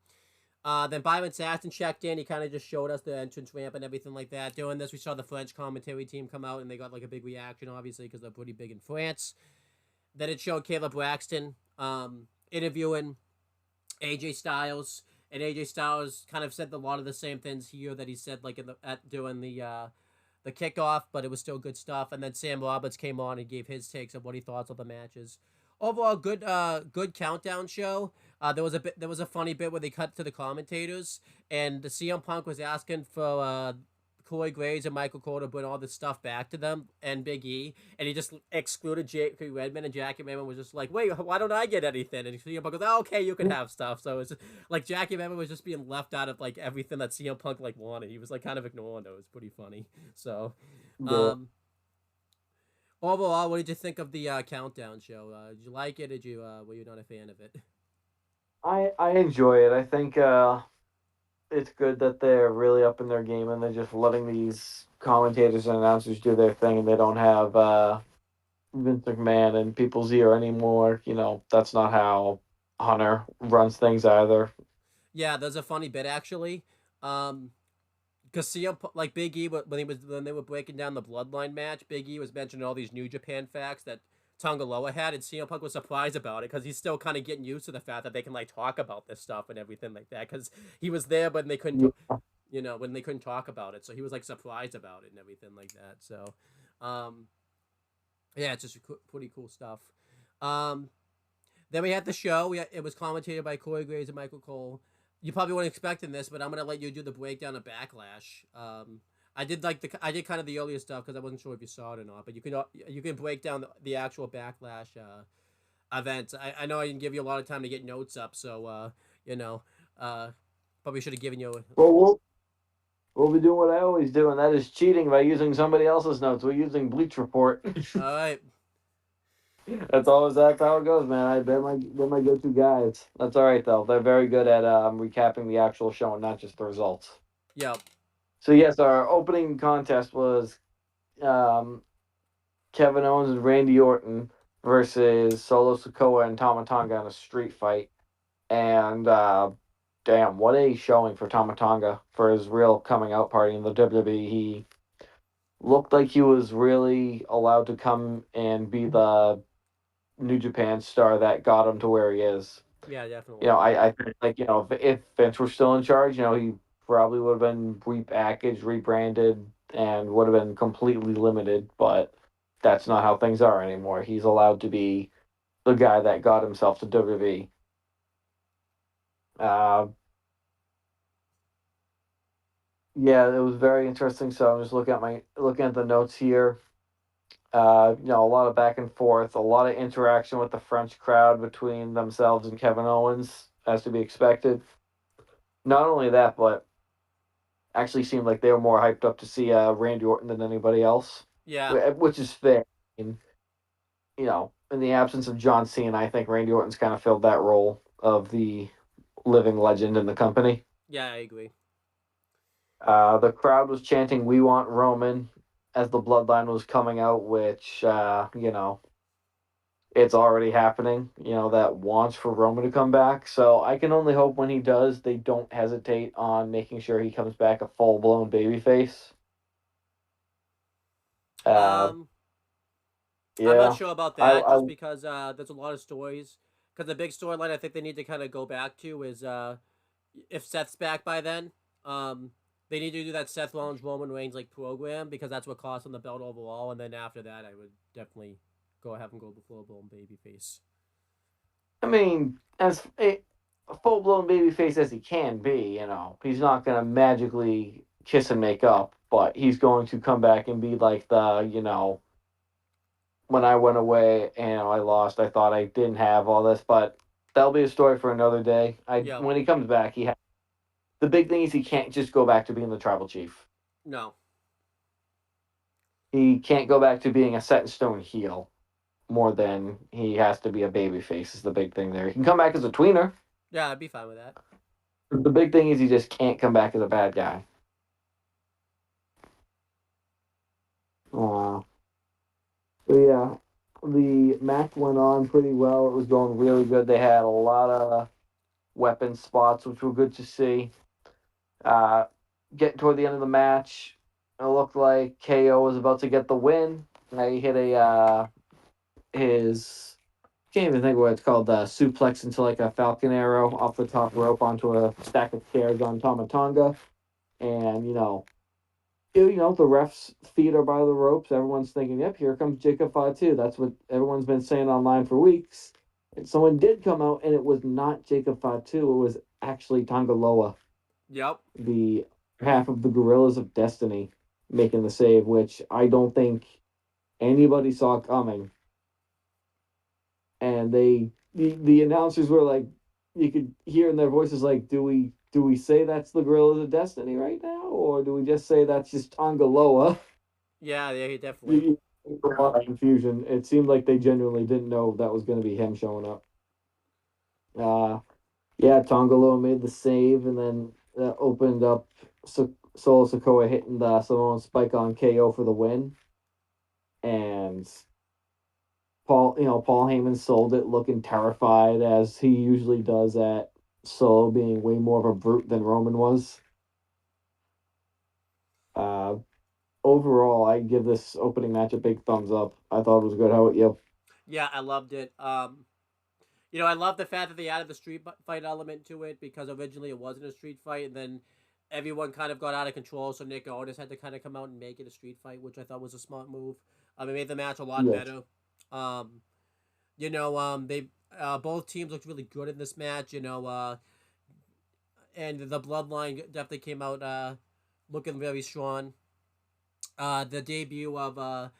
Then Byron Saxton checked in. He kind of just showed us the entrance ramp and everything like that. Doing this, we saw the French commentary team come out, and they got like a big reaction, obviously, because they're pretty big in France. Then it showed Caleb Braxton interviewing AJ Styles, and AJ Styles kind of said a lot of the same things here that he said like doing the kickoff, but it was still good stuff. And then Sam Roberts came on and gave his takes of what he thought of the matches. Overall, good countdown show. There was a funny bit where they cut to the commentators, and the CM Punk was asking for Corey Graves and Michael Cole to bring all this stuff back to them and Big E, and he just excluded Jackie Redmond, and Jackie Redmond was just like, "Wait, why don't I get anything?" And CM Punk goes, "Oh, okay, you can have stuff." So it's like Jackie Redmond was just being left out of like everything that CM Punk like wanted. He was like kind of ignoring it. It was pretty funny. So, Yeah. um, overall, what did you think of the countdown show? Did you like it? Did you were you not a fan of it? I enjoy it. I think it's good that they're really up in their game and they're just letting these commentators and announcers do their thing, and they don't have Vince McMahon in people's ear anymore. That's not how Hunter runs things either. Yeah, there's a funny bit actually. Um, because like Big E, when they were breaking down the Bloodline match, Big E was mentioning all these New Japan facts that Tonga Loa had, and CM Punk was surprised about it because he's still kind of getting used to the fact that they can like talk about this stuff and everything like that. Because he was there, but they couldn't, Yeah. when they couldn't talk about it, so he was like surprised about it and everything like that. So, um, yeah, it's just pretty cool stuff. Um, then we had the show. It was commentated by Corey Graves and Michael Cole. You probably weren't expecting this, but I'm gonna let you do the breakdown of Backlash. I did kind of the earlier stuff because I wasn't sure if you saw it or not. But you can break down the actual Backlash events. I know I didn't give you a lot of time to get notes up, so you know uh, probably should have given you. Well, we'll be doing what I always do, and that is cheating by using somebody else's notes. We're using Bleach Report. All right. That's how it goes, man. They're my go-to guys. That's all right though. They're very good at recapping the actual show and not just the results. Yep. So yes, our opening contest was um, Kevin Owens and Randy Orton versus Solo Sikoa and Tama Tonga in a street fight. And damn, what a showing for Tama Tonga for his real coming out party in the WWE. He looked like he was really allowed to come and be the New Japan star that got him to where he is. Yeah, You definitely. know, I think like if Vince were still in charge, he probably would have been repackaged, rebranded, and would have been completely limited. But that's not how things are anymore. He's allowed to be the guy that got himself to WWE. Uh, yeah, it was very interesting. So I'm just looking at the notes here. A lot of back and forth, a lot of interaction with the French crowd between themselves and Kevin Owens, as to be expected. Not only that, but actually seemed like they were more hyped up to see Randy Orton than anybody else, Yeah. which is fair. And, in the absence of John Cena, I think Randy Orton's kind of filled that role of the living legend in the company. Yeah, I agree. The crowd was chanting "We want Roman" as the Bloodline was coming out, which it's already happening. That wants for Roman to come back. So I can only hope when he does, they don't hesitate on making sure he comes back a full blown babyface. Uh, Um, I'm not yeah, sure about I, that, I, just because there's a lot of stories. Because the big storyline I think they need to kind of go back to is if Seth's back by then, um, they need to do that Seth Rollins Roman Reigns like program, because that's what cost him the belt overall. And then after that, I would definitely have him go the full blown babyface. I mean, as a full blown babyface as he can be, he's not gonna magically kiss and make up, but he's going to come back and be like when I went away and I lost, I thought I didn't have all this, but that'll be a story for another day. Yep. When he comes back, the big thing is he can't just go back to being the tribal chief. No. He can't go back to being a set in stone heel more than he has to be a babyface. Is the big thing there. He can come back as a tweener. Yeah, I'd be fine with that. The big thing is he just can't come back as a bad guy. Uh, so yeah, the match went on pretty well. It was going really good. They had a lot of weapon spots, which were good to see. Uh, Getting toward the end of the match, it looked like KO was about to get the win. He hit his can't even think what it's called, suplex into like a falcon arrow off the top rope onto a stack of chairs on Tomatonga. And, the ref's feet are by the ropes. Everyone's thinking, yep, here comes Jacob Fatu. That's what everyone's been saying online for weeks. And someone did come out, and it was not Jacob Fatu. It was actually Tongaloa, Yep. the half of the Gorillas of Destiny, making the save, which I don't think anybody saw coming. And the announcers were like, you could hear in their voices like, do we say that's the Gorillas of Destiny right now, or do we just say that's just Tongaloa? Yeah, yeah, definitely. You, a lot of confusion. It seemed like they genuinely didn't know that was going to be him showing up. Yeah, Tongaloa made the save, and then that opened up Solo Sokoa hitting the Samoan Spike on KO for the win. And Paul Heyman sold it looking terrified, as he usually does at Solo, being way more of a brute than Roman was. Uh, Overall, I give this opening match a big thumbs up. I thought it was good. How about you? Yeah, I loved it. I love the fact that they added the street fight element to it, because originally it wasn't a street fight, and then everyone kind of got out of control, so Nick Aldis had to kind of come out and make it a street fight, which I thought was a smart move. It made the match a lot Yes. better. Um, they both teams looked really good in this match. And the Bloodline definitely came out looking very strong. The debut of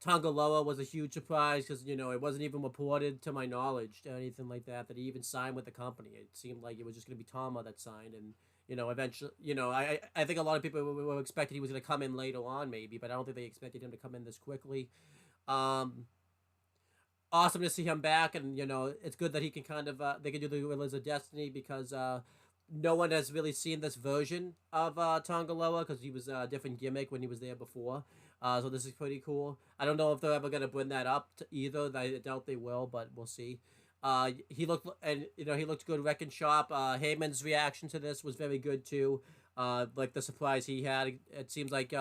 Tongaloa was a huge surprise, because it wasn't even reported, to my knowledge, or anything like that he even signed with the company. It seemed like it was just going to be Tama that signed, and eventually, I think a lot of people were expecting he was going to come in later on, maybe, but I don't think they expected him to come in this quickly. Um, awesome to see him back, and it's good that he can kind of they can do the Gorillas of Destiny because no one has really seen this version of Tongaloa because he was a different gimmick when he was there before. So this is pretty cool. I don't know if they're ever gonna bring that up to either. I doubt they will, but we'll see. He looked and he looked good. Wrecking Shop. Heyman's reaction to this was very good too. Like the surprise he had. It seems like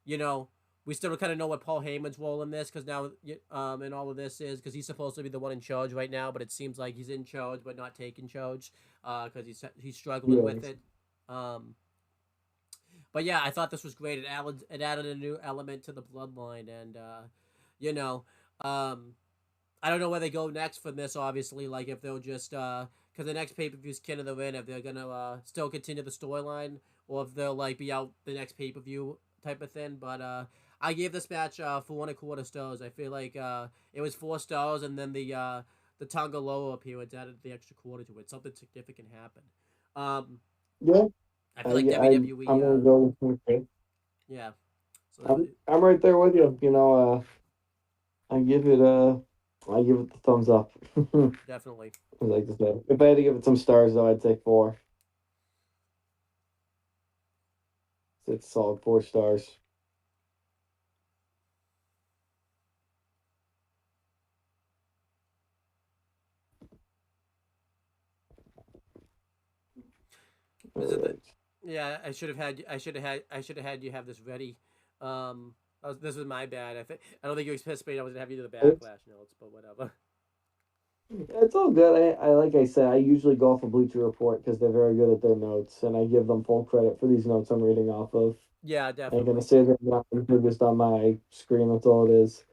you know we still kind of know what Paul Heyman's role in this because now and all of this is because he's supposed to be the one in charge right now, but it seems like he's in charge but not taking charge because he's struggling with Yes. it. Um, but yeah, I thought this was great. It added a new element to the bloodline, and you know, um, I don't know where they go next from this. Obviously, like if they'll just because the next pay per view is King of the Ring, if they're gonna still continue the storyline, or if they'll like be out the next pay per view type of thing. But I gave this match 4.25 stars. I feel like it was 4 stars, and then the Tonga Loa appearance added the extra quarter to it. Something significant happened. Um, Yeah, I I, feel like I'm WWE. gonna go with okay. Yeah. So I'm right there with you. I give it the thumbs up. I definitely. like to say. If I had to give it some stars, though, I'd say 4. It's a solid 4 stars. Is it the? All Yeah, I should have had you have this ready. This was my bad. I don't think you anticipated I was gonna have you do the right. backlash notes, but whatever. It's all good. Like I said, I usually go off of Bleacher Report because they're very good at their notes, and I give them full credit for these notes I'm reading off of. Yeah, I ain't gonna definitely. say they're not just on my screen. That's all it is.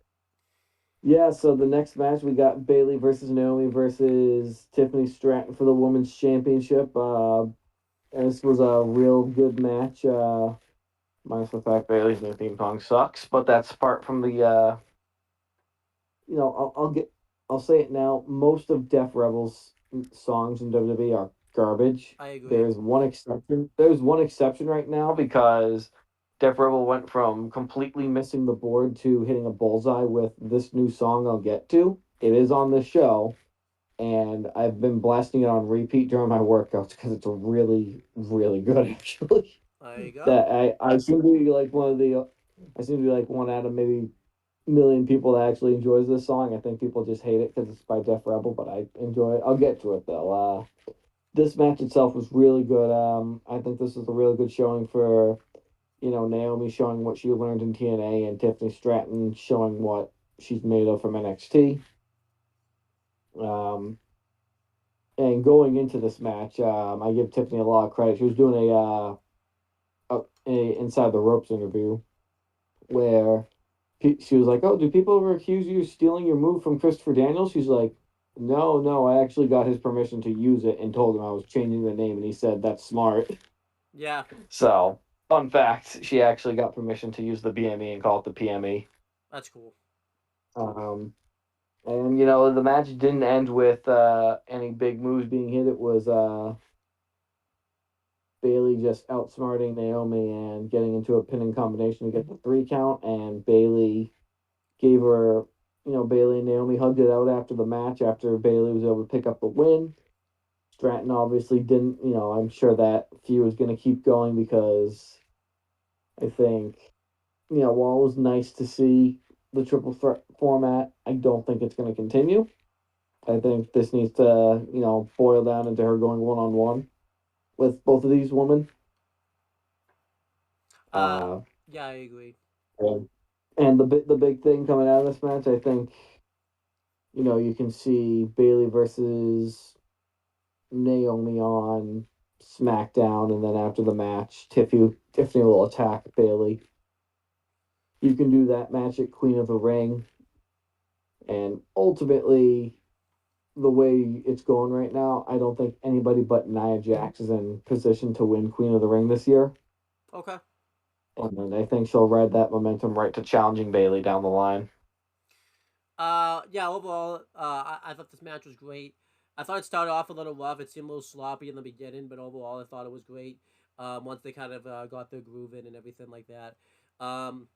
Yeah. So the next match we got Bailey versus Naomi versus Tiffany Stratton for the women's championship. And this was a real good match. Minus the fact Bailey's new theme song sucks, but that's apart from the I'll say it now. Most of Def Rebel's songs in WWE are garbage. I agree. There's one exception. There's one exception right now because Def Rebel went from completely missing the board to hitting a bullseye with this new song I'll get to. It is on the show, and I've been blasting it on repeat during my workouts because it's really, really good actually. There you go. I seem to be like one of the I seem to be like one out of maybe million people that actually enjoys this song. I think people just hate it because it's by Def Rebel, but I enjoy it. I'll get to it though. This match itself was really good. I think this is a really good showing for Naomi showing what she learned in TNA and Tiffany Stratton showing what she's made of from NXT. Um, and going into this match, I give Tiffany a lot of credit. She was doing a inside the ropes interview where she was like, "Oh, do people ever accuse you of stealing your move from Christopher Daniels?" She's like, "No, no, I actually got his permission to use it and told him I was changing the name, and he said that's smart." Yeah, So, fun fact: she actually got permission to use the BME and call it the PME. that's cool. Um, and the match didn't end with any big moves being hit. It was Bailey just outsmarting Naomi and getting into a pinning combination to get the 3 count, and Bailey gave her, Bailey and Naomi hugged it out after the match after Bailey was able to pick up the win. Stratton obviously didn't, I'm sure that feud was going to keep going because I think, while it was nice to see the triple threat format, I don't think it's going to continue. I think this needs to, boil down into her going one on one with both of these women. Uh, Uh, yeah, I agree. and the big thing coming out of this match, I think, you can see Bailey versus Naomi on SmackDown, and then after the match, Tiffany will attack Bailey. You can do that match at Queen of the Ring, and ultimately, the way it's going right now, I don't think anybody but Nia Jax is in position to win Queen of the Ring this year. Okay. And then I think she'll ride that momentum right to challenging Bailey down the line. Yeah. Overall, I thought this match was great. I thought it started off a little rough. It seemed a little sloppy in the beginning, but overall, I thought it was great. Once they kind of got their groove in and everything like that. Um,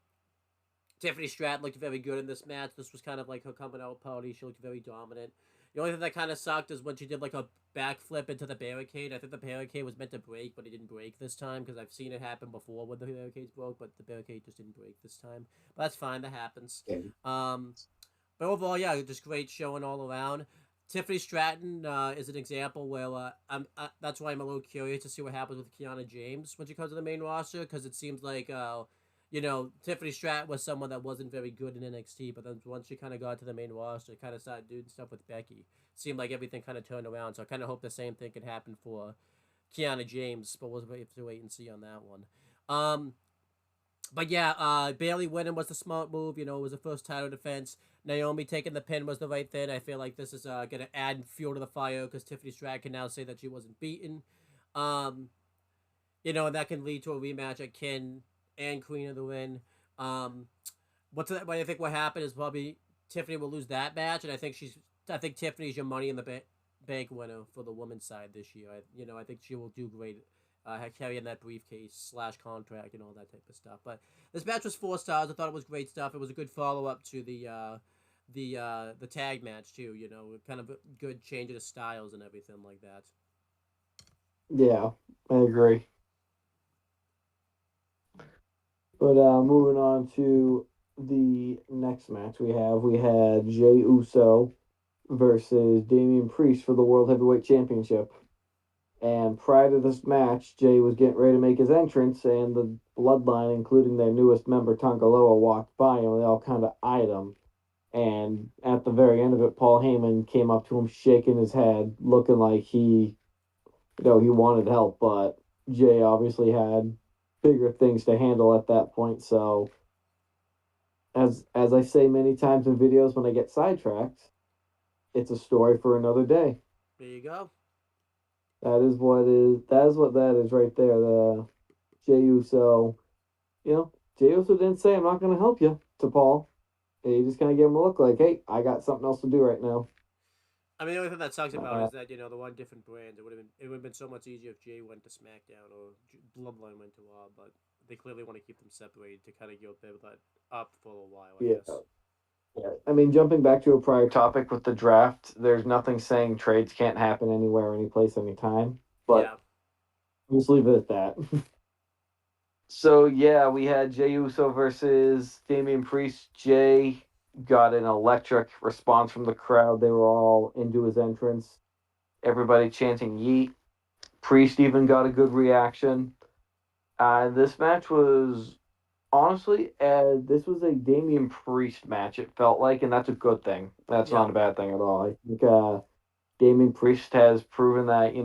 Tiffany Stratton looked very good in this match. This was kind of like her coming out party. She looked very dominant. The only thing that kind of sucked is when she did like a backflip into the barricade. I think the barricade was meant to break, but it didn't break this time because I've seen it happen before when the barricades broke, but the barricade just didn't break this time. But that's fine. That happens. Yeah. Um, but overall, yeah, just great showing all around. Tiffany Stratton is an example where that's why I'm a little curious to see what happens with Kiana James when she comes to the main roster because it seems like Tiffany Stratton was someone that wasn't very good in NXT, but then once she kind of got to the main roster, kind of started doing stuff with Becky. Seemed like everything kind of turned around, so I kind of hope the same thing could happen for Kiana James, but we'll have to wait and see on that one. But yeah, Bailey winning was the smart move. It was the first title defense. Naomi taking the pin was the right thing. I feel like this is going to add fuel to the fire because Tiffany Stratton can now say that she wasn't beaten. Um, and that can lead to a rematch at Kin and Queen of the Ring. Um, what I think what happened is probably Tiffany will lose that match, and I think Tiffany's your Money in the Bank winner for the women's side this year. I think she will do great. Carrying that briefcase / contract and all that type of stuff. But this match was 4 stars. I thought it was great stuff. It was a good follow up to the tag match too. Kind of a good change of the styles and everything like that. Yeah, I agree. But moving on to the next match we had Jey Uso versus Damian Priest for the World Heavyweight Championship. And prior to this match, Jay was getting ready to make his entrance, and the Bloodline, including their newest member, Tongaloa, walked by, and they all kind of eyed him. And at the very end of it, Paul Heyman came up to him, shaking his head, looking like he wanted help. But Jay obviously had bigger things to handle at that point. So, as I say many times in videos when I get sidetracked, it's a story for another day. There you go. That is what that is right there. The Jey Uso, Jey Uso didn't say I'm not going to help you to Paul. He just kind of gave him a look like, hey, I got something else to do right now. I mean, the only thing that sucks about it is that the one different brand. It would have been so much easier if Jay went to SmackDown or Bloodline went to Raw, but they clearly want to keep them separated to kind of give that up for a while, I Yeah. guess. Yeah. I mean, jumping back to a prior topic with the draft, there's nothing saying trades can't happen anywhere, anyplace, anytime. But Yeah. we'll just leave it at that. So yeah, we had Jey Uso versus Damian Priest. Jay got an electric response from the crowd. They were all into his entrance. Everybody chanting "Yeet." Priest even got a good reaction. This match was honestly, this was a Damian Priest match. It felt like, and that's a good thing. That's Yeah. not a bad thing at all. I think Damian Priest has proven that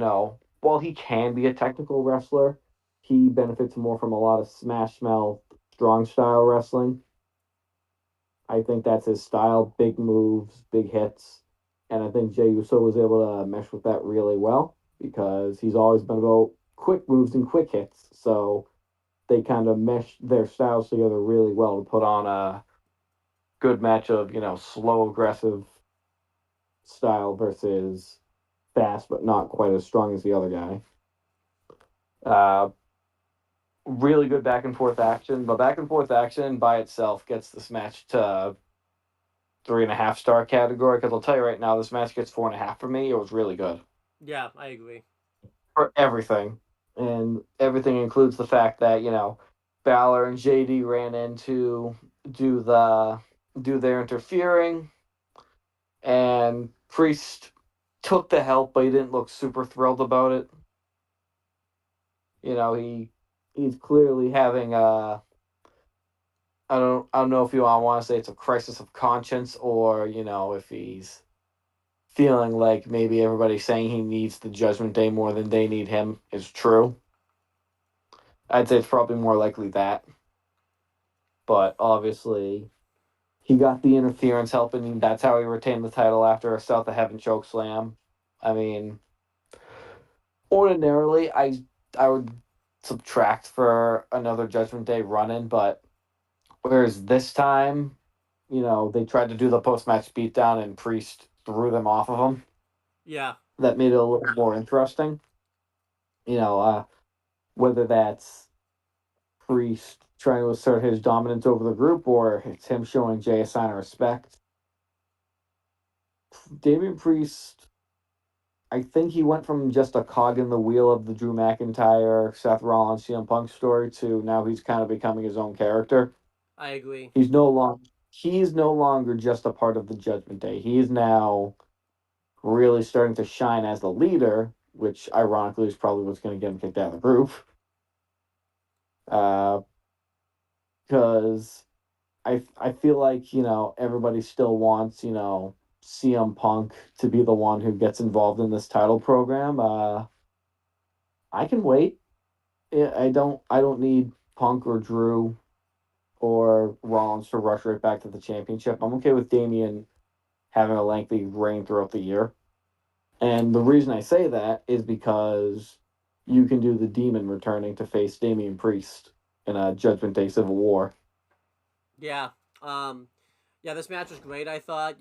while he can be a technical wrestler, he benefits more from a lot of smash mouth, strong style wrestling. I think that's his style: big moves, big hits, and I think Jey Uso was able to mesh with that really well because he's always been about quick moves and quick hits. So they kind of mesh their styles together really well to put on a good match of slow aggressive style versus fast but not quite as strong as the other guy. Uh, really good back and forth action, but back and forth action by itself gets this match to 3.5 star category. Because I'll tell you right now, this match gets 4.5 for me. It was really good Yeah, I agree. for everything, and everything includes the fact that Balor and JD ran in to do the do their interfering, and Priest took the help, but he didn't look super thrilled about it. He's clearly having a I don't know if you want to say it's a crisis of conscience or if he's feeling like maybe everybody saying he needs the Judgment Day more than they need him is true. I'd say it's probably more likely that. But obviously, he got the interference helping. That's how he retained the title after a South of Heaven choke slam. I mean, ordinarily, I would subtract for another Judgment Day run in, but whereas this time, they tried to do the post match beatdown and Priest threw them off of him. Yeah. That made it a little more interesting. Whether that's Priest trying to assert his dominance over the group, or it's him showing Jay a sign of respect. Damian Priest, I think he went from just a cog in the wheel of the Drew McIntyre, Seth Rollins, CM Punk story to now he's kind of becoming his own character. I agree. He's no longer just a part of the Judgment Day. He's now really starting to shine as the leader, which ironically is probably what's going to get him kicked out of the group. Because I feel like everybody still wants CM Punk to be the one who gets involved in this title program. I can wait. I don't need Punk or Drew or Rollins to rush right back to the championship. I'm okay with Damian having a lengthy reign throughout the year. And the reason I say that is because you can do the Demon returning to face Damian Priest in a Judgment Day Civil War. Yeah. Um, yeah, this match was great. I thought.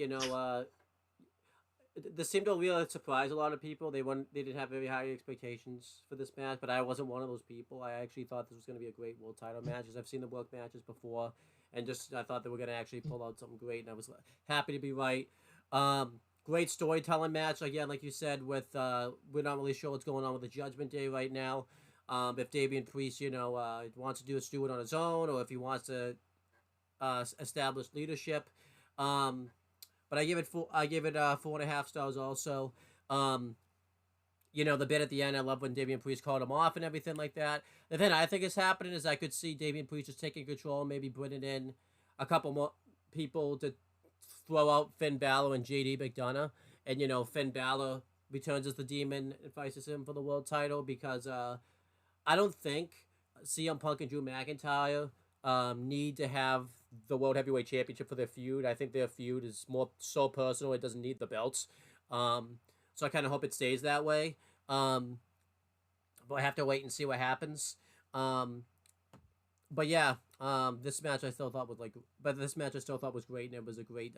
This seemed to really surprise a lot of people. They didn't have very high expectations for this match, but I wasn't one of those people. I actually thought this was going to be a great world title match, as I've seen the world matches before, and just I thought they were going to actually pull out something great, and I was happy to be right. Great storytelling match again, like you said. With we're not really sure what's going on with the Judgment Day right now. If Damian Priest, wants to do a Stewart on his own, or if he wants to establish leadership. Um, but I give it 4.5 stars also. Um, the bit at the end, I love when Damian Priest called him off and everything like that. The thing I think is happening is I could see Damian Priest just taking control, maybe bringing in a couple more people to throw out Finn Balor and JD McDonough, and Finn Balor returns as the Demon and faces him for the world title because I don't think CM Punk and Drew McIntyre need to have the World Heavyweight Championship for their feud. I think their feud is more so personal; it doesn't need the belts. So I kind of hope it stays that way. Um, but I have to wait and see what happens. Um, but yeah, this match I still thought was this match I still thought was great, and it was a great.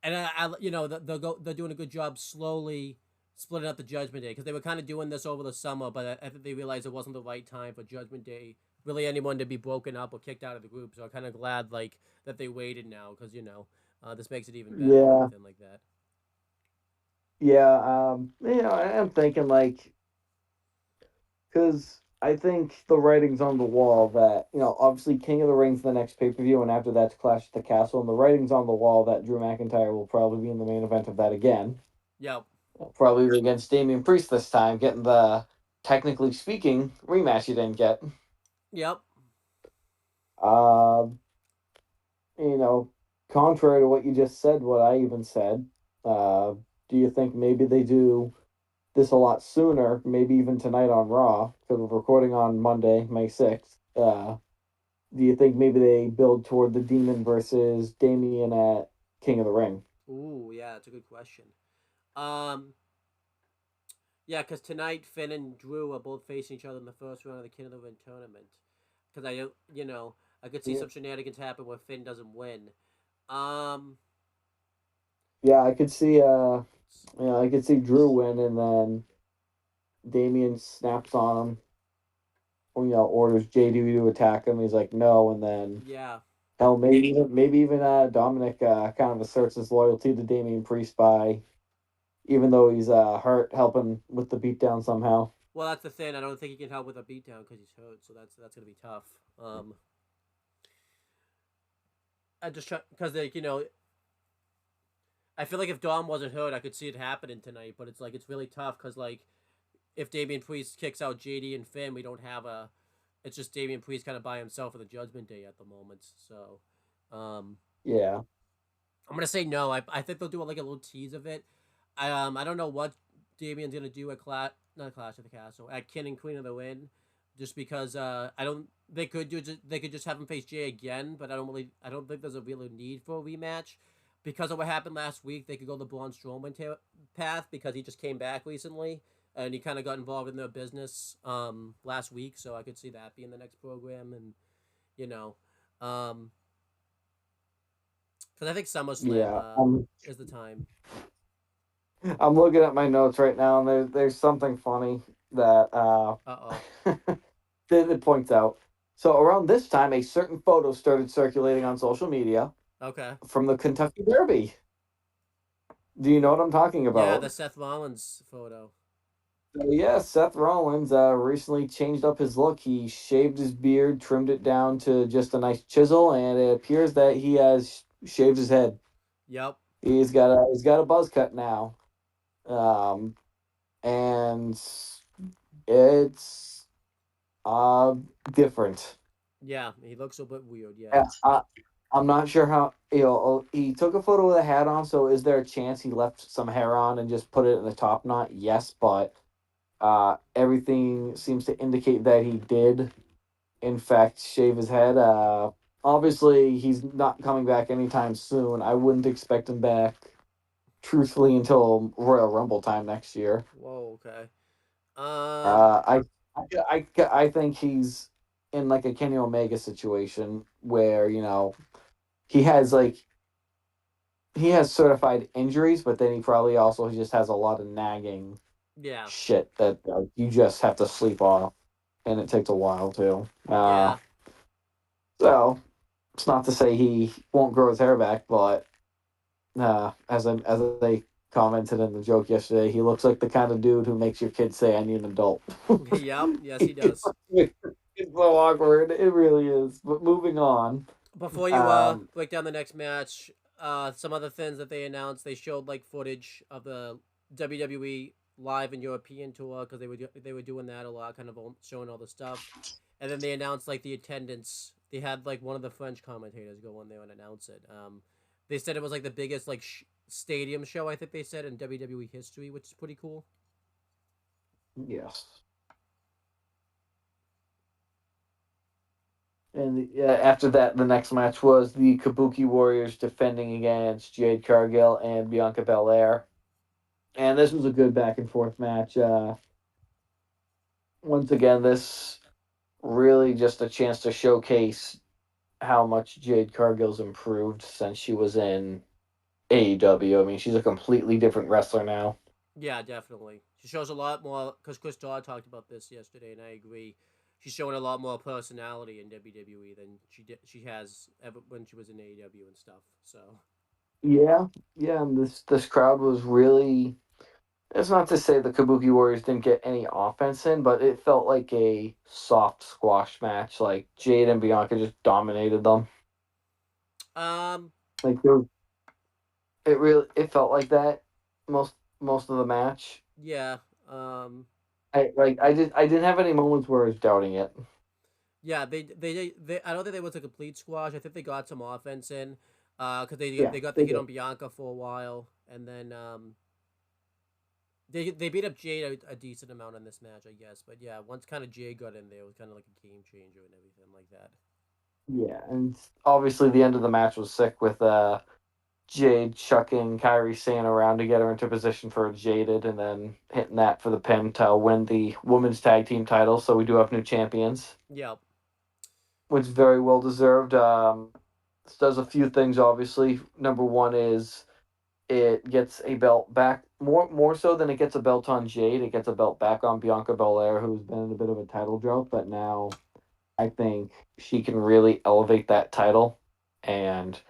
And they're doing a good job slowly splitting up the Judgment Day because they were kind of doing this over the summer, but I think they realized it wasn't the right time for Judgment Day really anyone to be broken up or kicked out of the group. So I'm kind of glad that they waited now because this makes it even better and Yeah, everything like that. yeah. I'm thinking because I think the writing's on the wall that obviously King of the Ring's the next pay per view, and after that's Clash at the Castle, and the writing's on the wall that Drew McIntyre will probably be in the main event of that again. Yep. Probably against Damian Priest this time, getting the technically speaking rematch you didn't get. Yep. Uh, you know, Contrary to what you just said, what I even said, uh, do you think maybe they do this a lot sooner, maybe even tonight on Raw, because we're recording on Monday, May 6th. Do you think maybe they build toward the Demon versus Damian at King of the Ring? Ooh, yeah, that's a good question. Um, yeah, because tonight Finn and Drew are both facing each other in the first round of the King of the Ring tournament. Because I could see Yeah, some shenanigans happen where Finn doesn't win. Um, yeah, I could see Drew win and then Damian snaps on him, orders JD to attack him. He's like, no, and then yeah. hell, maybe even Dominic kind of asserts his loyalty to Damian Priest by, even though he's hurt, helping with the beatdown somehow. Well, that's the thing. I don't think he can help with a beatdown because he's hurt, so that's gonna be tough. I just try because I feel like if Dom wasn't hurt, I could see it happening tonight. But it's really tough because if Damian Priest kicks out JD and Finn, we don't have a. It's just Damian Priest kind of by himself for the Judgment Day at the moment. So, um, Yeah, I'm gonna say no. I think they'll do like a little tease of it. I don't know what Damian's gonna do at not Clash of the Castle at King and Queen of the Wind, just because I don't they could just have him face Jay again, but I don't think there's a real need for a rematch because of what happened last week. They could go the Braun Strowman path because he just came back recently and he kind of got involved in their business last week, so I could see that being the next program and you know um because I think SummerSlam yeah. is the time. I'm looking at my notes right now, and there's something funny that Uh oh. that it points out. So around this time, a certain photo started circulating on social media Okay. from the Kentucky Derby. Do you know what I'm talking Yeah, the about? Seth Rollins photo. So yeah, Seth Rollins recently changed up his look. He shaved his beard, trimmed it down to just a nice chisel, and it appears that he has shaved his head. Yep. He's got a buzz cut now, um, and it's uh different. Yeah, he looks a bit weird. Yeah. Yeah, I'm not sure how he took a photo with a hat on. So is there a chance he left some hair on and just put it in the top knot? Yes, but everything seems to indicate that he did, in fact, shave his head. Obviously, he's not coming back anytime soon. I wouldn't expect him back, truthfully, until Royal Rumble time next year. Whoa. Okay. Uh, I, I think he's in like a Kenny Omega situation where he has like he has certified injuries, but then he probably also just has a lot of nagging Yeah. shit that you just have to sleep off, and it takes a while too. Yeah. So it's not to say he won't grow his hair back, but as I commented in the joke yesterday, he looks like the kind of dude who makes your kid say, "I need an adult." Yep. Yes, he does. It's so awkward. It really is. But moving on. Before you Um, break down the next match, some other things that they announced. They showed like footage of the WWE live and European tour because they were doing that a lot, kind of showing all the stuff. And then they announced like the attendance. They had like one of the French commentators go on there and announce it. They said it was like the biggest like stadium show, I think they said, in WWE history, which is pretty cool. yes. And after that, the next match was the Kabuki Warriors defending against Jade Cargill and Bianca Belair. And this was a good back and forth match. Once again, this really just a chance to showcase how much Jade Cargill's improved since she was in AEW. I mean, she's a completely different wrestler now. Yeah, definitely. She shows a lot more because Chris Dodd talked about this yesterday, and I agree. She's showing a lot more personality in WWE than she has ever when she was in AEW and stuff. So Yeah, yeah, and this crowd was really. It's not to say the Kabuki Warriors didn't get any offense in, but it felt like a soft squash match. Like Jade and Bianca just dominated them. um Like it felt like that most of the match. yeah um I didn't have any moments where I was doubting it. yeah they I don't think they was a complete squash. I think they got some offense in because Yeah, they got the they hit did. on Bianca for a while, and then they beat up Jade a decent amount in this match, I guess. But yeah, once kind of Jade got in there, it was kind of like a game changer and everything like that. Yeah, and obviously the end of the match was sick with Jade chucking Kyrie Sane around to get her into position for a Jaded, and then hitting that for the pin to win the women's tag team title. So we do have new champions, Yeah. which is very well deserved. This does a few things. Obviously, number one is it gets a belt back more so than it gets a belt on Jade. It gets a belt back on Bianca Belair, who's been in a bit of a title drought, but now I think she can really elevate that title, and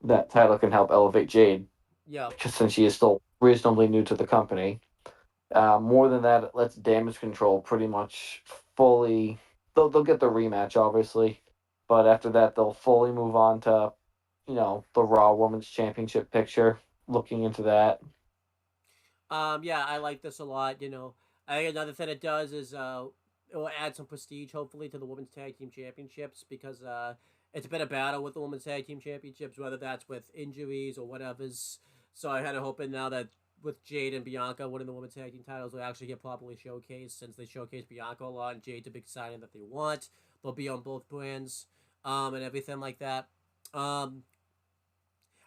that title can help elevate Jade, Yeah. just since she is still reasonably new to the company. More than that, it lets Damage Control pretty much fully. They'll get the rematch, obviously, but after that, they'll fully move on to the Raw Women's Championship picture. Looking into that. Yeah, I like this a lot. I think another thing it does is it will add some prestige, hopefully, to the women's tag team championships because it's been a battle with the women's tag team championships, whether that's with injuries or whatever's. So I had a hoping now that with Jade and Bianca winning the women's tag team titles, will actually get properly showcased since they showcase Bianca a lot and Jade's a big signing that they want. They'll be on both brands, and everything like that. Um,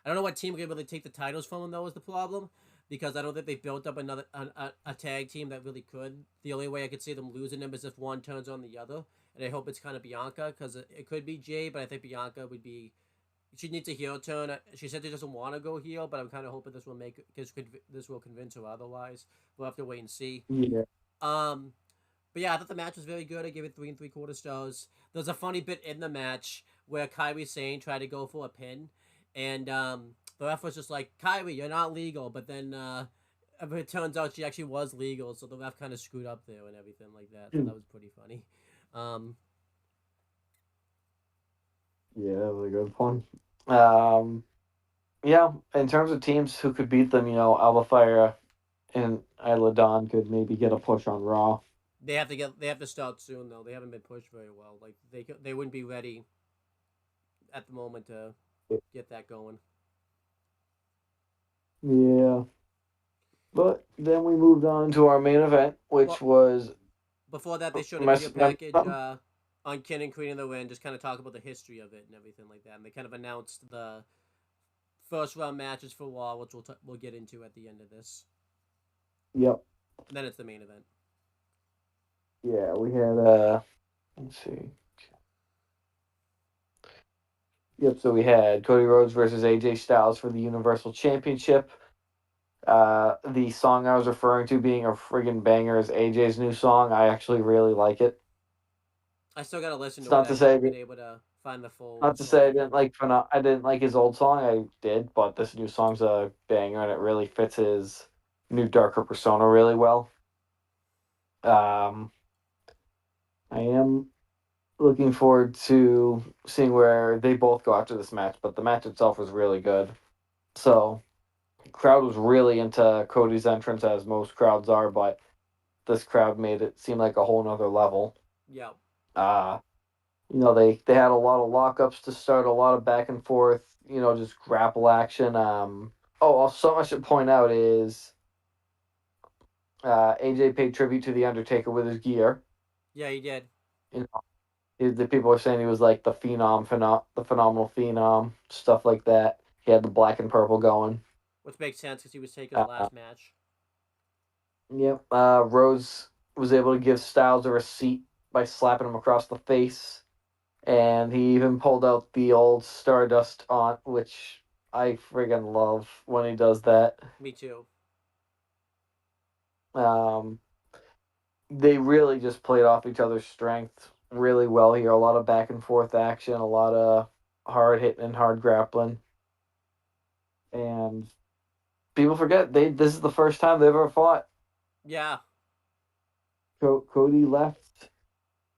I don't know what team could really take the titles from them though is the problem because I don't think they built up a tag team that really could. The only way I could see them losing them is if one turns on the other, and I hope it's kind of Bianca because it could be Jay, but I think Bianca would be. She needs a heel turn. She said she doesn't want to go heel, but I'm kind of hoping this will convince her otherwise. We'll have to wait and see. Yeah. Um, But yeah, I thought the match was very good. I gave it 3 3/4 stars. There's a funny bit in the match where Kyrie Sane tried to go for a pin, and the ref was just like, "Kyrie, you're not legal." But then it turns out she actually was legal, so the ref kind of screwed up there and everything like that. So that was pretty funny. Um, Yeah, that was a good one. Um, yeah, in terms of teams who could beat them, Alba Fire and Isla Dawn could maybe get a push on Raw. they have to start soon though. They haven't been pushed very well. Like they wouldn't be ready at the moment to get that going. Yeah. But then we moved on to our main event, which Well, was before that, they showed a video Mess. package on Ken and Queen of the Wind, just kind of talk about the history of it and everything like that. And they kind of announced the first round matches for Raw, which we'll get into at the end of this. Yep. And then it's the main event. Yeah, we had let's see. Yep, so we had Cody Rhodes versus AJ Styles for the Universal Championship. The song I was referring to being a friggin' banger is AJ's new song. I actually really like it. I still gotta listen It's to it. not I to say haven't been able to find the full not to say I song. didn't like I didn't like his old song. I did, but this new song's a banger and it really fits his new darker persona really well. Um, I am looking forward to seeing where they both go after this match, but the match itself was really good. So, crowd was really into Cody's entrance, as most crowds are, but this crowd made it seem like a whole nother level. Yeah. Uh, they had a lot of lockups to start, a lot of back and forth, just grapple action. Also, I should point out is AJ paid tribute to The Undertaker with his gear. Yeah, he did. You the people are saying he was like the the phenomenal phenom, stuff like that. He had the black and purple going. Which makes sense because he was taking the Uh, last match. yep. Rose was able to give Styles a receipt by slapping him across the face, and he even pulled out the old Stardust aunt, which I friggin' love when he does that. Me too. Um, they really just played off each other's strength really well here. A lot of back and forth action, a lot of hard hitting and hard grappling, and people forget this is the first time they've ever fought. Yeah. Cody left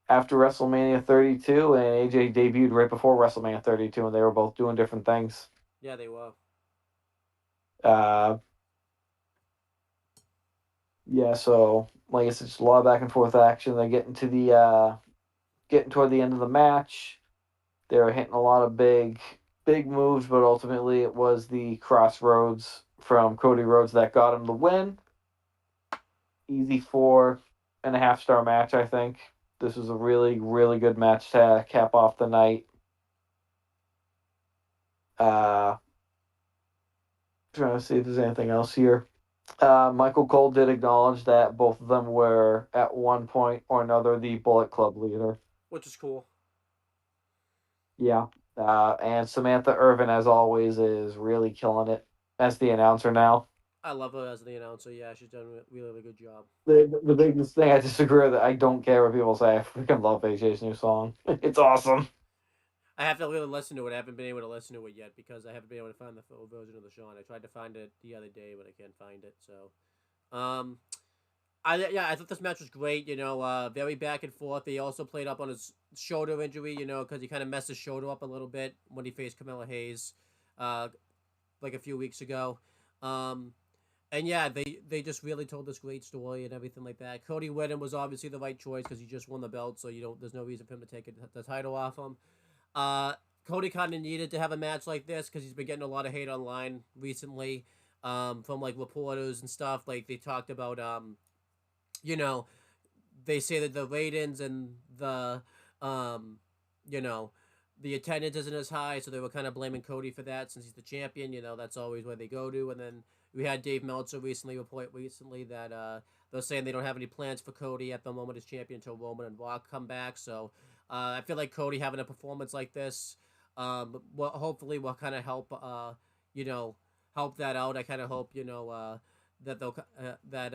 after WrestleMania 32, and AJ debuted right before WrestleMania 32, and they were both doing different things. Yeah, they were. Uh, yeah, so like I said, just a lot of back and forth action. They getting toward the end of the match. They were hitting a lot of big moves, but ultimately it was the crossroads from Cody Rhodes that got him the win. Easy 4.5 star match, I think. This was a really, really good match to cap off the night. Trying to see if there's anything else here. Michael Cole did acknowledge that both of them were at one point or another the Bullet Club leader. Which is cool. Yeah. And Samantha Irvin, as always, is really killing it as the announcer now. I love her as the announcer. Yeah, she's done a really, really good job. The biggest thing I disagree with, I don't care what people say. I freaking love AJ's new song. It's awesome. I have to really listen to it. I haven't been able to listen to it yet because I haven't been able to find the full version of the song. I tried to find it the other day, but I can't find it. So, I thought this match was great. Very back and forth. He also played up on his shoulder injury. Because he kind of messed his shoulder up a little bit when he faced Camilla Hayes, like a few weeks ago. And yeah, they just really told this great story and everything like that. Cody Whitten was obviously the right choice because he just won the belt, so there's no reason for him to take the title off him. Cody kind of needed to have a match like this because he's been getting a lot of hate online recently, from like reporters and stuff. Like they talked about, you know, they say that the ratings and you know, the attendance isn't as high, so they were kind of blaming Cody for that since he's the champion. That's always where they go to. And then we had Dave Meltzer report recently that they're saying they don't have any plans for Cody at the moment as champion until Roman and Rock come back. So I feel like Cody having a performance like this, hopefully will kind of help, help that out. I kind of hope, that they'll that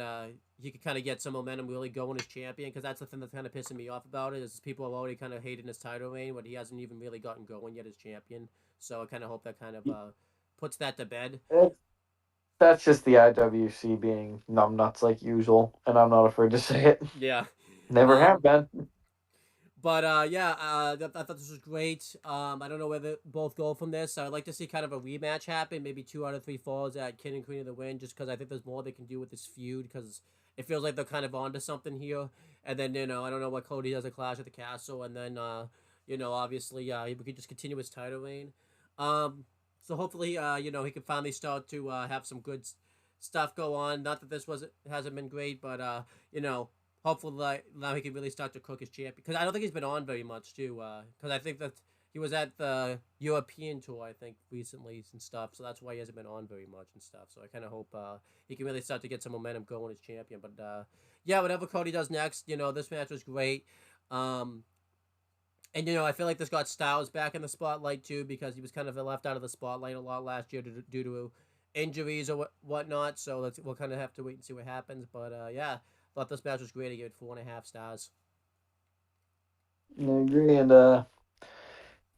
he could kind of get some momentum really going as champion, because that's the thing that's kind of pissing me off about it is people have already kind of hated his title reign, but he hasn't even really gotten going yet as champion. So I kind of hope that kind of puts that to bed. It's, that's just the IWC being numbnuts like usual, and I'm not afraid to say it. Yeah. Never have Um, been. but yeah, I thought this was great. I don't know where they both go from this. I'd like to see kind of a rematch happen, maybe 2 out of 3 falls at King and Queen of the Wind, just because I think there's more they can do with this feud, because it feels like they're kind of onto something here. And then, I don't know what Cody does at Clash at the Castle, and then, obviously, we could just continue his title reign. So hopefully, he can finally start to have some good stuff go on. Not that this hasn't been great, but hopefully now he can really start to cook his champion. Because I don't think he's been on very much too. Because I think that he was at the European tour, I think, recently and stuff. So that's why he hasn't been on very much and stuff. So I kind of hope he can really start to get some momentum going as champion. But yeah, whatever Cody does next, this match was great. And, I feel like this got Styles back in the spotlight, too, because he was kind of left out of the spotlight a lot last year due to injuries or whatnot. So we'll kind of have to wait and see what happens. But, yeah, thought this match was great. I gave it 4.5 stars. I agree, and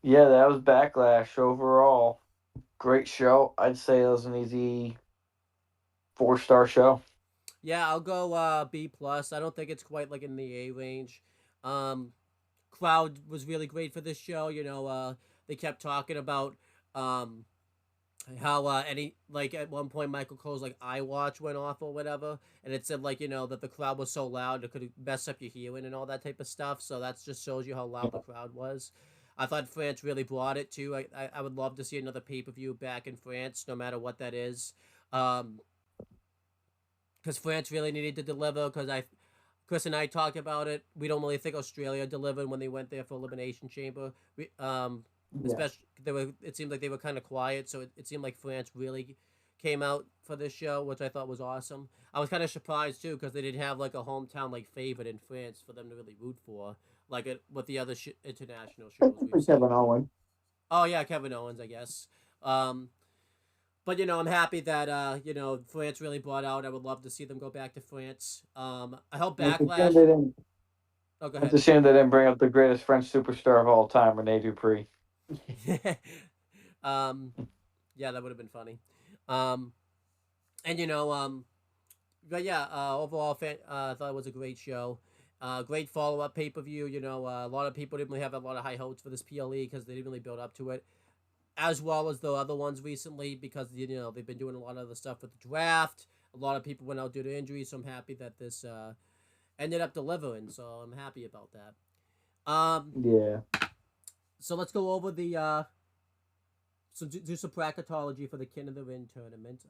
yeah, that was Backlash overall. Great show. I'd say it was an easy 4-star show. Yeah, I'll go B+. I don't think it's quite like in the A range. Crowd was really great for this show. They kept talking about how at one point Michael Cole's like iWatch went off or whatever, and it said that the crowd was so loud it could mess up your hearing and all that type of stuff. So that just shows you how loud the crowd was. I thought France really brought it too. I would love to see another pay-per-view back in France, no matter what that is. Because France really needed to deliver. Because Chris and I talked about it. We don't really think Australia delivered when they went there for Elimination Chamber. Especially it seemed like they were kind of quiet, so it seemed like France really came out for this show, which I thought was awesome. I was kind of surprised too because they didn't have like a hometown like favorite in France for them to really root for, like with the other international shows we've seen. Kevin Owens. Oh yeah, Kevin Owens, I guess. But I'm happy that France really brought out. I would love to see them go back to France. I hope Backlash. Oh, go It's ahead. a shame they didn't bring up the greatest French superstar of all time, Rene Dupree. um, yeah, that would have been funny. And but yeah, overall, I thought it was a great show. Great follow up pay per view. A lot of people didn't really have a lot of high hopes for this PLE because they didn't really build up to it, as well as the other ones recently because they've been doing a lot of the stuff with the draft. A lot of people went out due to injuries, so I'm happy that this ended up delivering. So I'm happy about that. Yeah. So let's go over the so do some bracketology for the King of the Ring tournament.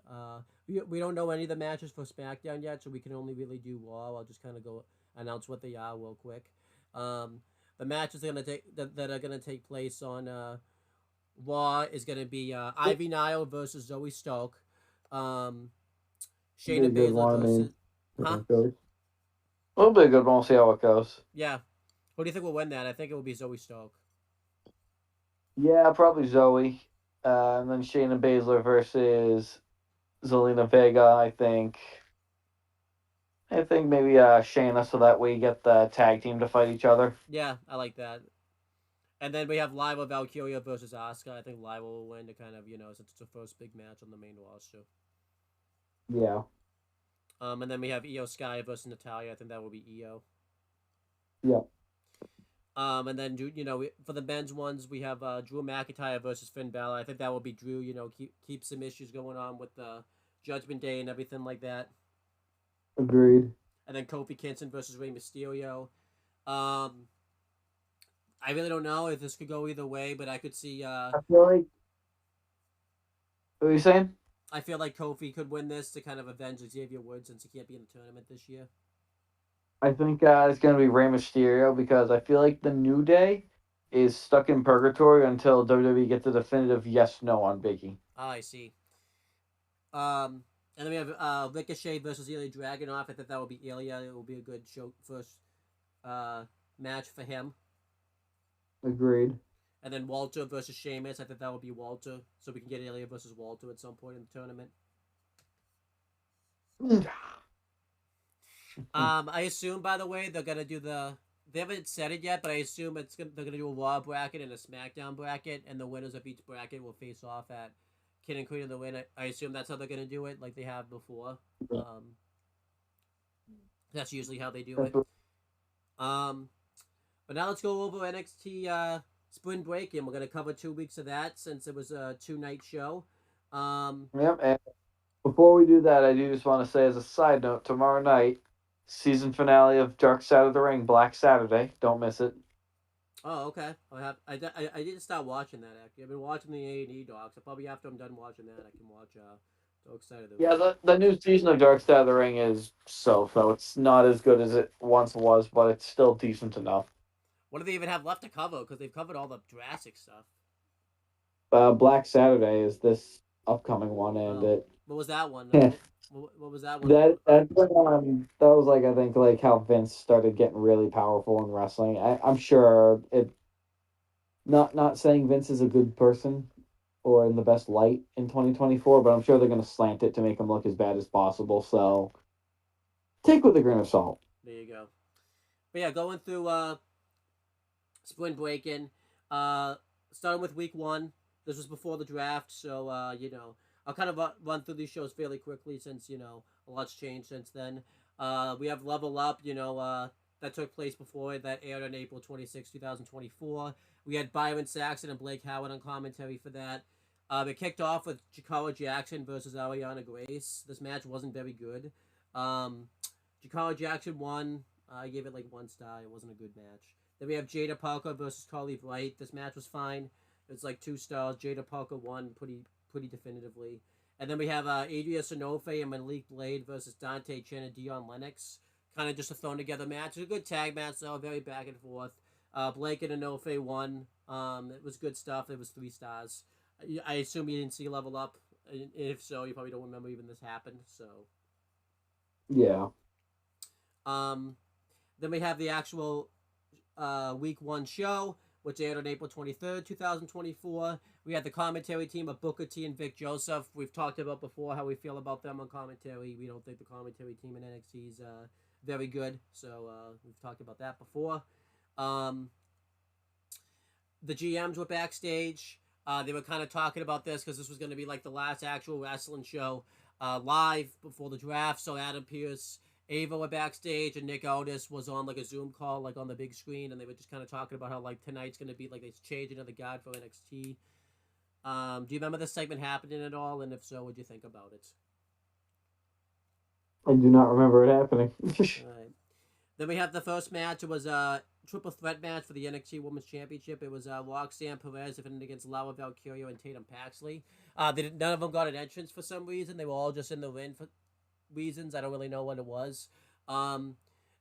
We don't know any of the matches for SmackDown yet, so we can only really do Raw. I'll just kind of go announce what they are real quick. The matches that are gonna take place on Raw is gonna be Ivy Nile versus Zoe Stark. Shayna Baszler versus It'll be a good one. We'll see how it goes. Yeah. Who do you think will win that? I think it will be Zoe Stark. Yeah, probably Zoe. And then Shayna Baszler versus Zelina Vega, I think. I think maybe Shayna, so that way you get the tag team to fight each other. Yeah, I like that. And then we have Lyra Valkyria versus Asuka. I think Lyra will win to kind of, since it's the first big match on the main roster. Yeah. And then we have Io Sky versus Natalia. I think that will be Io. Yeah. And then for the men's ones, we have Drew McIntyre versus Finn Balor. I think that will be Drew. Keep some issues going on with the Judgment Day and everything like that. Agreed. And then Kofi Kingston versus Rey Mysterio. I really don't know if this could go either way, but I could see. I feel like. What are you saying? I feel like Kofi could win this to kind of avenge Xavier Woods since he can't be in the tournament this year. I think it's going to be Rey Mysterio because I feel like the New Day is stuck in purgatory until WWE gets a definitive yes/no on Biggie. Oh, I see. And then we have Ricochet versus Ilya Dragunov. I think that will be Ilya. It will be a good show first match for him. Agreed. And then Walter versus Sheamus. I think that will be Walter. So we can get Ilya versus Walter at some point in the tournament. I assume, by the way, they're gonna do the. They haven't said it yet, but I assume they're gonna do a Raw bracket and a SmackDown bracket, and the winners of each bracket will face off at King and Queen of the Win. I assume that's how they're gonna do it, like they have before. That's usually how they do it. Um, but now let's go over NXT Spring Break, and we're gonna cover 2 weeks of that since it was a 2 night show. Yep. And before we do that, I do just want to say, as a side note, tomorrow night, season finale of Dark Side of the Ring, Black Saturday. Don't miss it. Oh, okay. I didn't start watching that actually. I've been watching the A&E docs. So probably after I'm done watching that, I can watch Dark Side of the Yeah, Ring. the new season of Dark Side of the Ring is so. It's not as good as it once was, but it's still decent enough. What do they even have left to cover? Because they've covered all the Jurassic stuff. Black Saturday is this upcoming one, and Oh, it what was that one? that What was that one that about? that was like, I think, like how Vince started getting really powerful in wrestling. I'm sure it. Not saying Vince is a good person or in the best light in 2024, but I'm sure they're going to slant it to make him look as bad as possible. So take with a grain of salt. There you go. But yeah, going through Spring Breaking, starting with week one. This was before the draft, so I'll kind of run through these shows fairly quickly since a lot's changed since then. We have Level Up, that took place before that aired on April 26, 2024. We had Byron Saxon and Blake Howard on commentary for that. It kicked off with Jakara Jackson versus Ariana Grace. This match wasn't very good. Um, Jakara Jackson won. I gave it like 1 star. It wasn't a good match. Then we have Jada Parker versus Carly Bright. This match was fine. It's like 2 stars. Jada Parker won pretty definitively. And then we have Adria Sanofe and Malik Blade versus Dante Chen and Dion Lennox. Kind of just a thrown together match. It was a good tag match though, very back and forth. Blake and Anofe won. It was good stuff. It was 3 stars. I assume you didn't see Level Up. If so, you probably don't remember even this happened. So, Yeah. um, then we have the actual week one show, which aired on April 23rd, 2024. We had the commentary team of Booker T and Vic Joseph. We've talked about before how we feel about them on commentary. We don't think the commentary team in NXT is very good. So we've talked about that before. Um, the GMs were backstage. They were kind of talking about this because this was going to be like the last actual wrestling show live before the draft. So Adam Pearce, Ava were backstage, and Nick Aldis was on like a Zoom call, like on the big screen, and they were just kind of talking about how like tonight's going to be like this changing of the guard for NXT. Do you remember this segment happening at all? And if so, what'd you think about it? I do not remember it happening. All right. Then we have the first match. It was a triple threat match for the NXT Women's Championship. It was Roxanne Perez defending against Laura Valkyria and Tatum Paxley. None of them got an entrance for some reason. They were all just in the ring for reasons. I don't really know what it was.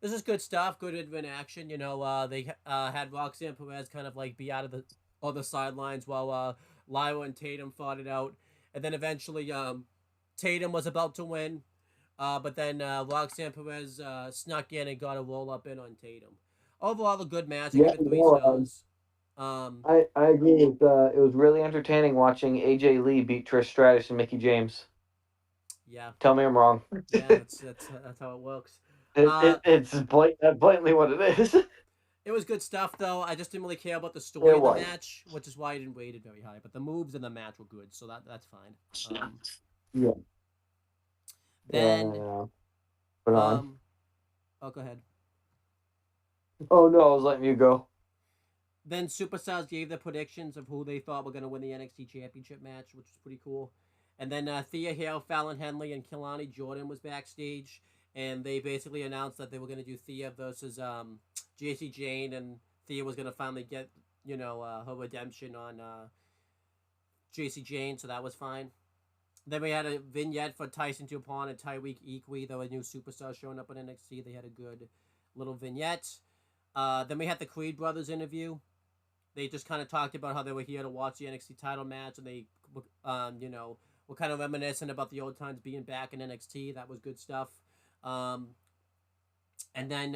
This is good stuff. Good in action. They had Roxanne Perez kind of like be out of the other sidelines while Lyra and Tatum fought it out. And then eventually Tatum was about to win. But then Roxanne Perez snuck in and got a roll up in on Tatum. Overall, a good match. I Yeah, give it 3 stars. I agree with, it was really entertaining watching AJ Lee beat Trish Stratus and Mickey James. Yeah, Tell me I'm wrong. yeah, that's how it works. It's blatantly what it is. It was good stuff though. I just didn't really care about the story It of the was. match, which is why I didn't rate it very high. But the moves in the match were good, so that's fine. Yeah. Then, Yeah. Put on. um, oh, go ahead. Oh no, I was letting you go. Then Superstars gave their predictions of who they thought were going to win the NXT Championship match, which was pretty cool. And then Thea Hale, Fallon Henley, and Kilani Jordan was backstage, and they basically announced that they were going to do Thea versus JC Jane, and Thea was going to finally get her redemption on JC Jane, so that was fine. Then we had a vignette for Tyson Dupont and Tyreek Equi. There were new superstars showing up on NXT. They had a good little vignette. Then we had the Creed brothers interview. They just kind of talked about how they were here to watch the NXT title match, and they, were kind of reminiscent about the old times being back in NXT. That was good stuff. And then,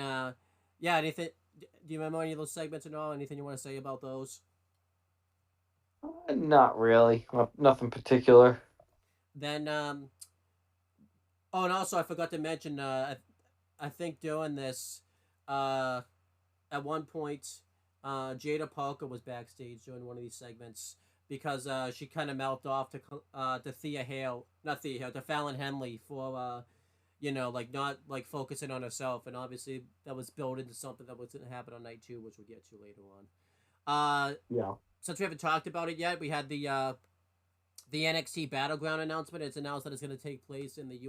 yeah, anything? Do you remember any of those segments at all? Anything you want to say about those? Not really. Nothing particular. Then, oh, and also I forgot to mention, I think doing this, uh, at one point, Jada Parker was backstage during one of these segments because she kind of mouthed off to Thea Hale, not Thea Hale, to Fallon Henley for like not like focusing on herself, and obviously that was built into something that was going to happen on night two, which we'll get to later on. Yeah. Since we haven't talked about it yet, we had the NXT Battleground announcement. It's announced that it's going to take place in the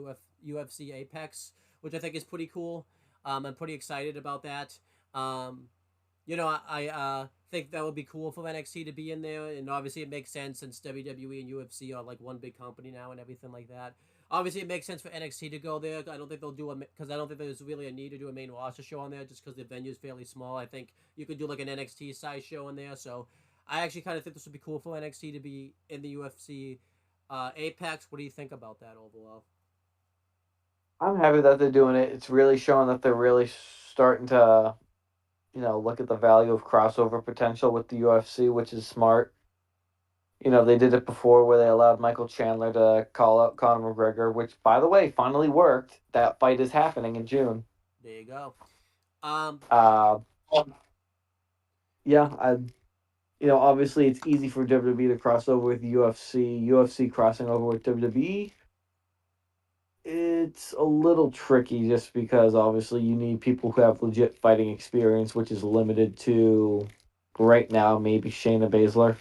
UFC Apex, which I think is pretty cool. I'm pretty excited about that. Um, I think that would be cool for NXT to be in there, and obviously it makes sense since WWE and UFC are like one big company now and everything like that. Obviously, it makes sense for NXT to go there. I don't think they'll do because I don't think there's really a need to do a main roster show on there just because the venue is fairly small. I think you could do like an NXT size show in there. So I actually kind of think this would be cool for NXT to be in the UFC Apex. What do you think about that overall? I'm happy that they're doing it. It's really showing that they're really starting to, look at the value of crossover potential with the UFC, which is smart. They did it before where they allowed Michael Chandler to call out Conor McGregor, which, by the way, finally worked. That fight is happening in June. There you go. Um, Uh, yeah, obviously it's easy for WWE to cross over with UFC. UFC crossing over with WWE, it's a little tricky just because obviously you need people who have legit fighting experience, which is limited to right now maybe Shayna Baszler.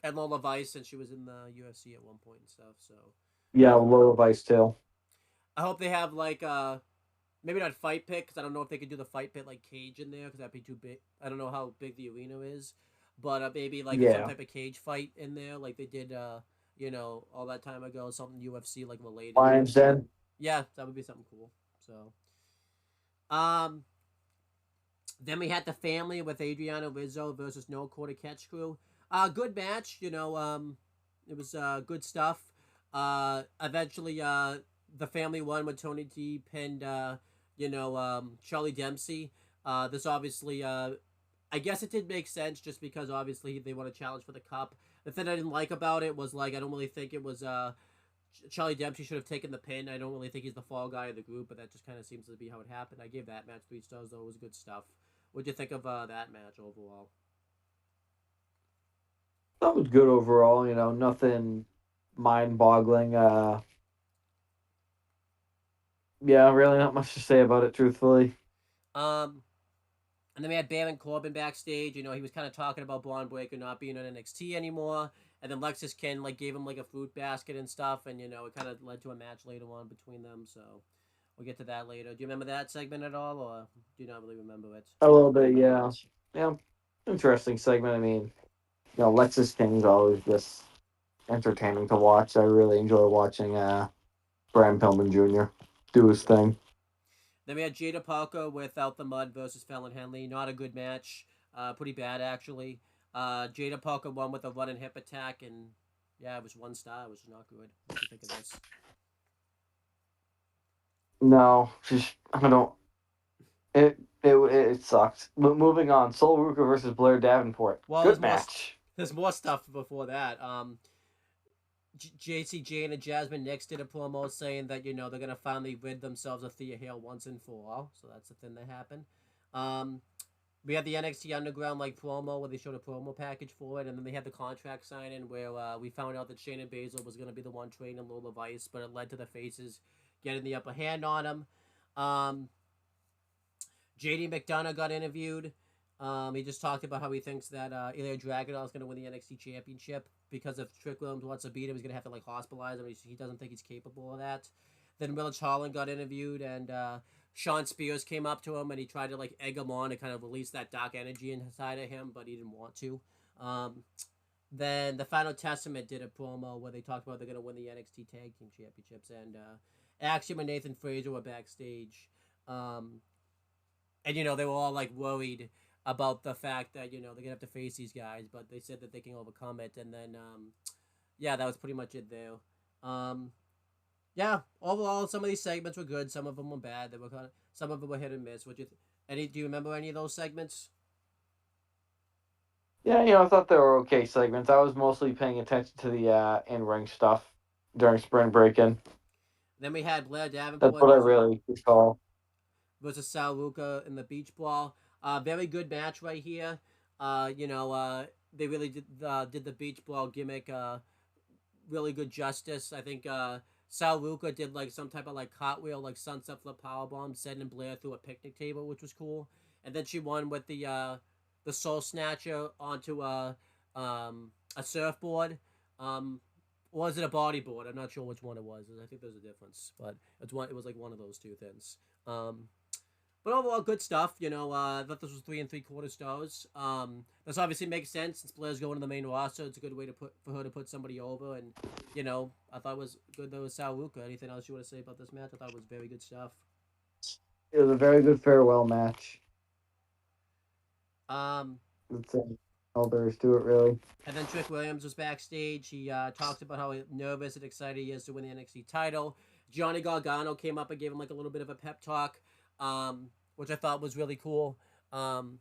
and Lola Vice, since she was in the UFC at one point and stuff. So Yeah, Lola Vice too. I hope they have like maybe not fight pit because I don't know if they could do the fight pit like cage in there because that'd be too big. I don't know how big the arena is, but maybe like some Yeah. type of cage fight in there like they did all that time ago, something UFC like related. Lions Den. Yeah, that would be something cool. So um then we had the family with Adriana Rizzo versus No Quarter Catch Crew. Good match, it was good stuff. Eventually the family won when Tony D pinned Charlie Dempsey. This obviously I guess it did make sense just because obviously they want to challenge for the cup. The thing I didn't like about it was like I don't really think it was Charlie Dempsey should have taken the pin. I don't really think he's the fall guy of the group, but that just kind of seems to be how it happened. I gave that match 3 stars though. It was good stuff. What'd you think of that match overall? That was good overall, nothing mind boggling. Yeah, really not much to say about it, truthfully. Um, and then we had Baron Corbin backstage. He was kind of talking about Braun Breaker not being on NXT anymore. And then Lexis Ken like gave him like a fruit basket and stuff, and it kind of led to a match later on between them. So we'll get to that later. Do you remember that segment at all, or do you not really remember it? A little bit, yeah. Yeah. Interesting segment. I mean, Lexus King's always just entertaining to watch. I really enjoy watching Brian Pillman Jr. do his thing. Then we had Jada Parker without the mud versus Fallon Henley. Not a good match. Pretty bad actually. Jada Parker won with a running hip attack, and yeah, it was 1 star. It was not good. What do you think of this? No, just I don't. It sucked. Moving on, Sol Ruka versus Blair Davenport. Well, Good match. there's more stuff before that. JC Jane and Jasmine Nix did a promo saying that they're gonna finally rid themselves of Thea Hale once and for all. So that's the thing that happened. Um, we had the NXT Underground like promo where they showed a promo package for it, and then they had the contract signing where we found out that Shayna Baszler was gonna be the one training Lola Vice, but it led to the faces getting the upper hand on him. Um, JD McDonough got interviewed. He just talked about how he thinks that Ilya Dragunov is going to win the NXT Championship because if Trick Williams wants to beat him, he's going to have to like hospitalize him. He doesn't think he's capable of that. Then Rich Holland got interviewed, and Sean Spears came up to him and he tried to like egg him on to kind of release that dark energy inside of him, but he didn't want to. Then the Final Testament did a promo where they talked about they're going to win the NXT Tag Team Championships, and Axiom and Nathan Fraser were backstage. And they were all like worried about the fact that they're gonna have to face these guys, but they said that they can overcome it. And then yeah, that was pretty much it there. Yeah, overall, some of these segments were good. Some of them were bad. They were some of them were hit and miss. Do you remember any of those segments? Yeah, I thought they were okay segments. I was mostly paying attention to the in-ring stuff during spring break-in. Then we had Blair That's Davenport. what I really recall. versus Sal Ruka in the beach ball. Very good match right here. They really did the beach ball gimmick really good justice. I think Sal Ruka did like some type of like cartwheel, like sunset flip powerbomb, sending Blair through a picnic table, which was cool. And then she won with the soul snatcher onto a surfboard. Um, was it a bodyboard? I'm not sure which one it was. I think there's a difference, but it's one. It was like one of those two things. But overall, good stuff. I thought this was 3 3/4 stars. This obviously makes sense since Blair's going to the main roster. It's a good way to put for her to put somebody over, and I thought it was good that it was Sal Ruka. Anything else you want to say about this match? I thought it was very good stuff. It was a very good farewell match. Um, That's all there is to it, really. and then Trick Williams was backstage. He talked about how nervous and excited he is to win the NXT title. Johnny Gargano came up and gave him like a little bit of a pep talk, which I thought was really cool. Um,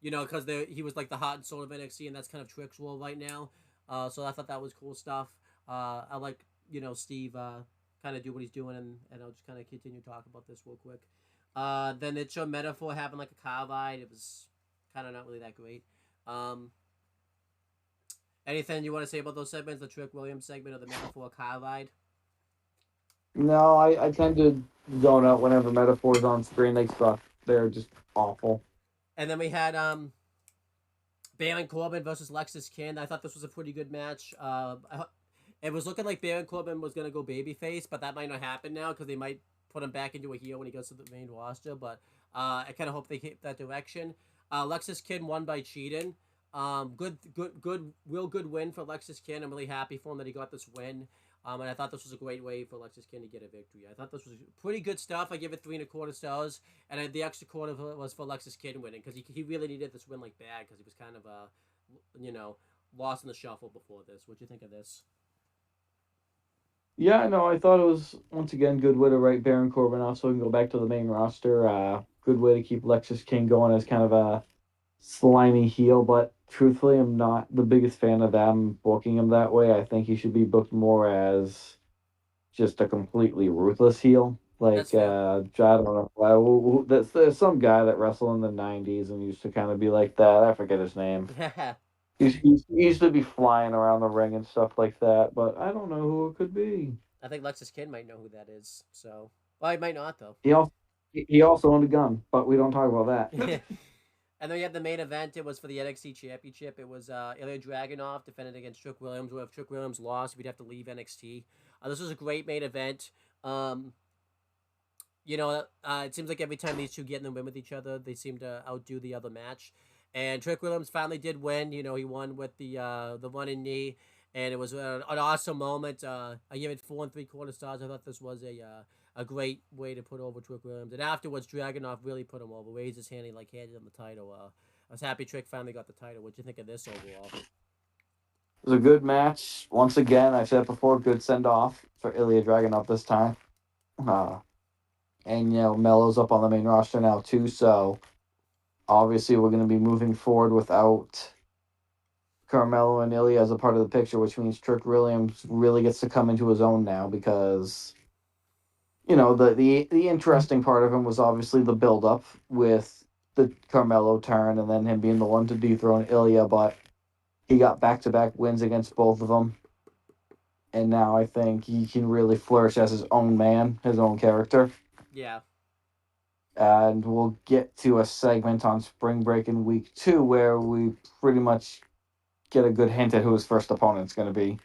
because he was like the heart and soul of NXT, and that's kind of Trick's role right now. So I thought that was cool stuff. I like Steve kind of do what he's doing, and I'll just kind of continue talking about this real quick. Then it showed Metaphor having like a car ride. It was kind of not really that great. Um, Anything you want to say about those segments, the Trick Williams segment or the Metaphor car ride? No, I tend to zone out whenever Metaphor's on screen. They suck. They're just awful. And then we had Baron Corbin versus Lexis King. I thought this was a pretty good match. It was looking like Baron Corbin was gonna go babyface, but that might not happen now because they might put him back into a heel when he goes to the main roster. But I kind of hope they keep that direction. Lexis King won by cheating. Real good win for Lexis King. I'm really happy for him that he got this win. And I thought this was a great way for Lexis King to get a victory. I thought this was pretty good stuff. I give it 3 1/4 stars, and the extra quarter was for Lexis King winning because he really needed this win like bad because he was kind of lost in the shuffle before this. What'd you think of this? Yeah, no, I thought it was once again good way to write Baron Corbin off so he can go back to the main roster. Good way to keep Lexus King going as kind of a slimy heel, but truthfully, I'm not the biggest fan of them booking him that way. I think he should be booked more as just a completely ruthless heel. That's Like, fair. I don't know. There's some guy that wrestled in the 90s and used to kind of be like that. I forget his name. He used to be flying around the ring and stuff like that, but I don't know who it could be. I think Lexus King might know who that is. So, well, he might not though. He also owned a gun, but we don't talk about that. And then we had the main event. It was for the NXT Championship. It was Ilya Dragunov defending against Trick Williams. Where if Trick Williams lost, we'd have to leave NXT. This was a great main event. Um, it seems like every time these two get in the ring with each other, they seem to outdo the other match. And Trick Williams finally did win. He won with the running knee, and it was an awesome moment. I give it 4 3/4 stars. I thought this was a great way to put over Trick Williams. And afterwards, Dragunov really put him over. Raised his hand, he like handed him the title. I was happy Trick finally got the title. What'd you think of this overall? It was a good match. Once again, I said before, good send off for Ilya Dragunov this time. Uh, and Melo's up on the main roster now too, so obviously we're going to be moving forward without Carmelo and Ilya as a part of the picture, which means Trick Williams really gets to come into his own now because the interesting part of him was obviously the build up with the Carmelo turn and then him being the one to dethrone Ilya, but he got back to back wins against both of them. And now I think he can really flourish as his own man, his own character. Yeah. And we'll get to a segment on Spring Break in week 2 where we pretty much get a good hint at who his first opponent's going to be.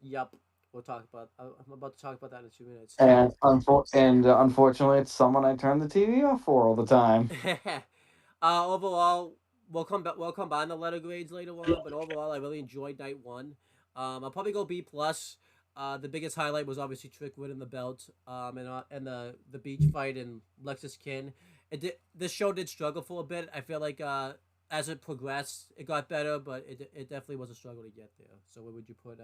Yep. We'll talk about. I'm about to talk about that in 2 minutes. Unfortunately, it's someone I turn the TV off for all the time. Overall, we'll combine the letter grades later on, but overall, I really enjoyed night one. I'll probably go B plus. The biggest highlight was obviously Trick winning the belt. And the beach fight and Lexus Kin. This show did struggle for a bit. I feel like as it progressed, it got better, but it definitely was a struggle to get there. So where would you put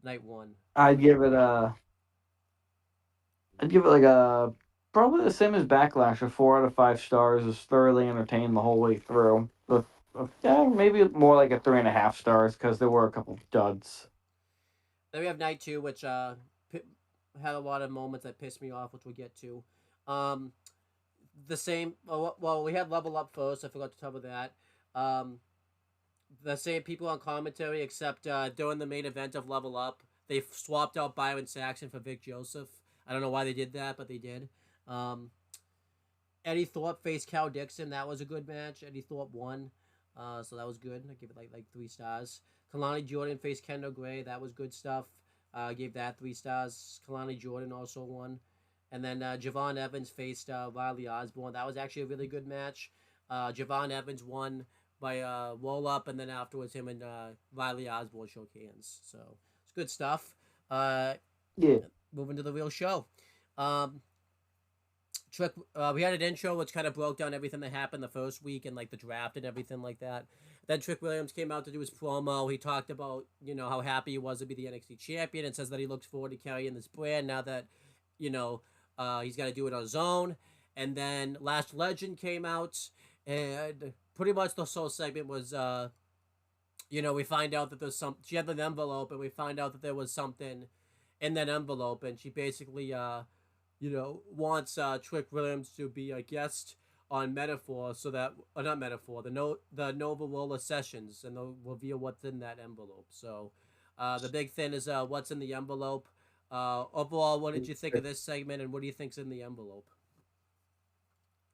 night one? I'd give it a. I'd give it like a probably the same as Backlash, a 4 out of 5 stars. Was thoroughly entertained the whole way through. Yeah, maybe more like a 3.5 stars because there were a couple duds. Then we have night two, which had a lot of moments that pissed me off, which we'll get to. Um, the same. Well, we had Level Up first. I forgot to cover that. Um, the same people on commentary, except during the main event of Level Up, they swapped out Byron Saxon for Vic Joseph. I don't know why they did that, but they did. Um, Eddie Thorpe faced Cal Dixon. That was a good match. Eddie Thorpe won, so that was good. I give it like 3 stars. Kalani Jordan faced Kendall Gray. That was good stuff. Gave that 3 stars. Kalani Jordan also won. And then Javon Evans faced Riley Osborne. That was actually a really good match. Javon Evans won by roll up, and then afterwards him and Riley Osborne shook hands. So it's good stuff. Uh, Yeah. Moving to the real show. Um, Trick, we had an intro which kind of broke down everything that happened the first week and like the draft and everything like that. Then Trick Williams came out to do his promo. He talked about how happy he was to be the NXT champion and says that he looks forward to carrying this brand now that you know he's got to do it on his own. And then Last Legend came out, and pretty much the whole segment was we find out that there's some. She had an envelope, and we find out that there was something in that envelope, and she basically wants Trick Williams to be a guest on Metaphor, so that not Metaphor, the Nova Roller sessions, and they'll reveal what's in that envelope. So, the big thing is what's in the envelope. Overall, what did you think of this segment, and what do you think's in the envelope?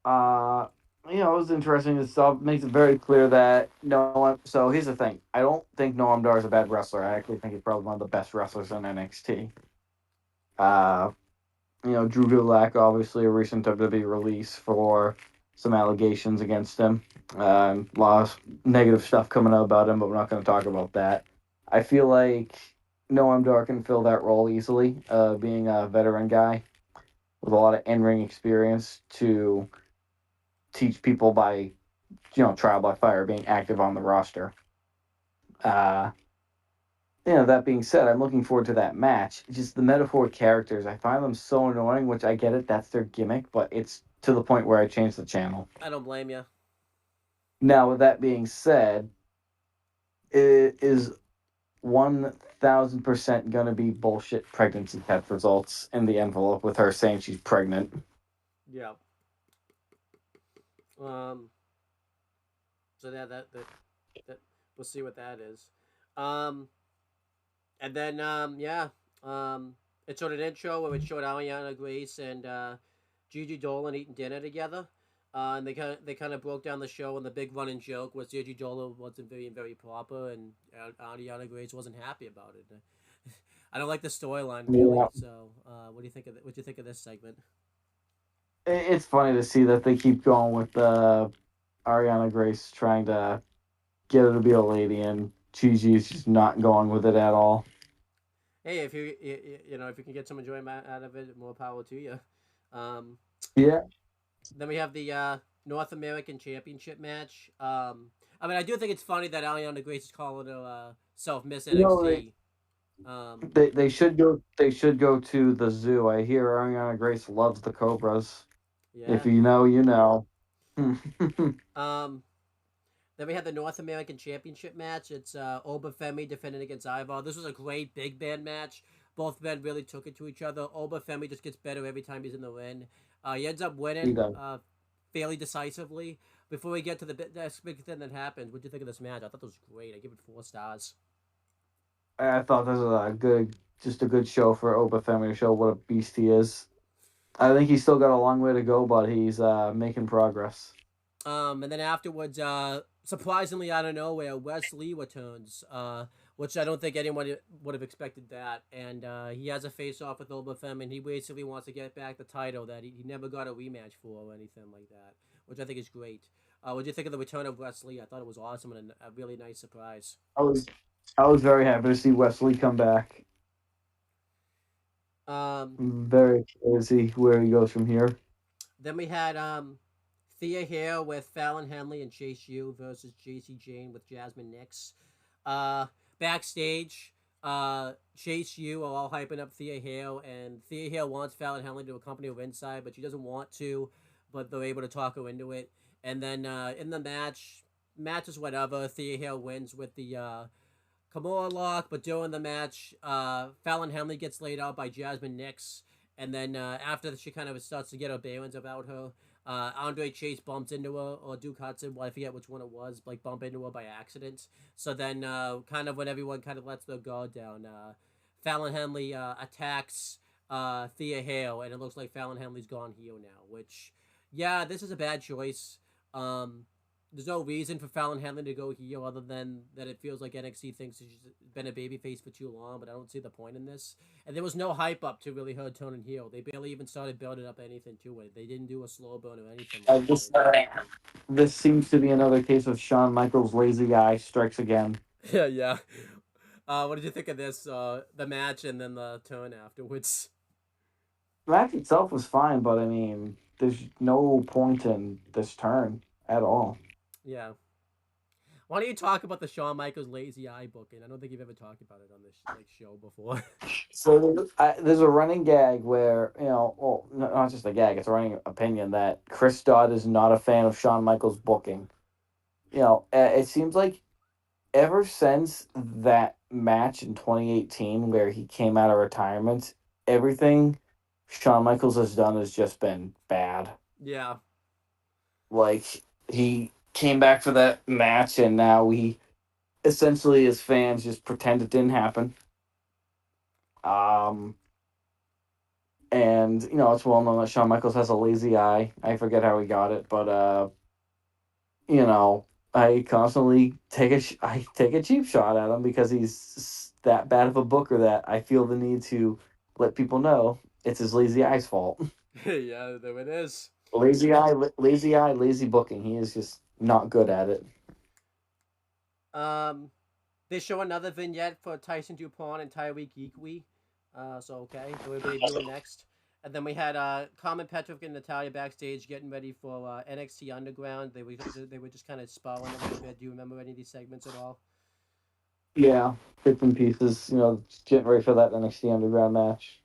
Uh, it was interesting. It makes it very clear that no one. So here's the thing: I don't think Noam Dar is a bad wrestler. I actually think he's probably one of the best wrestlers in NXT. Uh, Drew Gulak, obviously a recent WWE release for some allegations against him. A lot of negative stuff coming out about him, but we're not going to talk about that. I feel like Noam Dar can fill that role easily, being a veteran guy with a lot of in-ring experience to teach people by, trial by fire, being active on the roster. Uh, that being said, I'm looking forward to that match. Just the Metaphor characters, I find them so annoying, which I get it, that's their gimmick, but it's to the point where I changed the channel. I don't blame you. Now, with that being said, it is 1,000% going to be bullshit pregnancy test results in the envelope with her saying she's pregnant. Yeah. Um. So that we'll see what that is. Um. And then it showed an intro where it showed Ariana Grace and Gigi Dolan eating dinner together. And they kind of broke down the show, and the big running joke was Gigi Dolan wasn't very proper, and Ariana Grace wasn't happy about it. I don't like the storyline really. Yeah. So, what do you think of what do you think of this segment? It's funny to see that they keep going with Ariana Grace trying to get her to be a lady, and Gigi's just not going with it at all. Hey, if if you can get some enjoyment out of it, more power to you. Um, Yeah. then we have the North American Championship match. I mean, I do think it's funny that Ariana Grace is calling her self Miss NXT. They should go. They should go to the zoo. I hear Ariana Grace loves the cobras. Yeah. If you know, you know. Um, then we had the North American Championship match. It's Oba Femi defending against Ivar. This was a great big man match. Both men really took it to each other. Oba Femi just gets better every time he's in the ring. He ends up He winning does. fairly decisively. Before we get to the next big thing that happens, what do you think of this match? I thought it was great. I give it 4 stars. I thought this was just a good show for Oba Femi to show what a beast he is. I think he's still got a long way to go, but he's making progress. And then afterwards, surprisingly out of nowhere, Wes Lee returns, which I don't think anyone would have expected that. And he has a face-off with Obafem, and he basically wants to get back the title that he never got a rematch for or anything like that, which I think is great. What do you think of the return of Wes Lee? I thought it was awesome and a really nice surprise. I was very happy to see Wesley come back. Um, Very crazy where he goes from here. then we had Thea Hale with Fallon Henley and Chase U versus JC Jane with Jasmine Nix. Backstage, Chase U are all hyping up Thea Hale, and Thea Hale wants Fallon Henley to accompany her inside, but she doesn't want to, but they're able to talk her into it. And then in the match is whatever. Thea Hale wins with the Kimura lock, but during the match, Fallon Henley gets laid out by Jasmine Nix, and then after she kind of starts to get her bearings about her, Andre Chase bumps into her, or Duke Hudson, well, I forget which one it was, like bump into her by accident. So then, kind of when everyone kind of lets their guard down, Fallon Henley attacks Thea Hale, and it looks like Fallon Henley's gone heel now. Which, yeah, this is a bad choice. There's no reason for Fallon Henley to go heel other than that it feels like NXT thinks she's been a babyface for too long, but I don't see the point in this. And there was no hype up to really her turning heel. They barely even started building up anything to it. They didn't do a slow burn or anything like This that. this seems to be another case of Shawn Michaels' lazy eye strikes again. Yeah, yeah. What did you think of this? The match and then the turn afterwards. The match itself was fine, but I mean, there's no point in this turn at all. Yeah. Why don't you talk about the Shawn Michaels lazy eye booking? I don't think you've ever talked about it on this like show before. So there's a running gag where, well, not just a gag, it's a running opinion that Chris Dodd is not a fan of Shawn Michaels' booking. It seems like ever since that match in 2018 where he came out of retirement, everything Shawn Michaels has done has just been bad. Yeah. Like, he came back for that match, and now we essentially, as fans, just pretend it didn't happen. Um, and it's well known that Shawn Michaels has a lazy eye. I forget how he got it, but I constantly I take a cheap shot at him because he's that bad of a booker that I feel the need to let people know it's his lazy eye's fault. Yeah, there it is. Lazy eye, lazy booking. He is just not good at it. Um, they show another vignette for Tyson Dupont and Tyreek Geekwee. So okay, so we're debuting next. And then we had Carmen Petrovic and Natalia backstage getting ready for NXT Underground. They were just kind of sparring a little bit. Do you remember any of these segments at all? Yeah, bits and pieces. Getting ready for that NXT Underground match.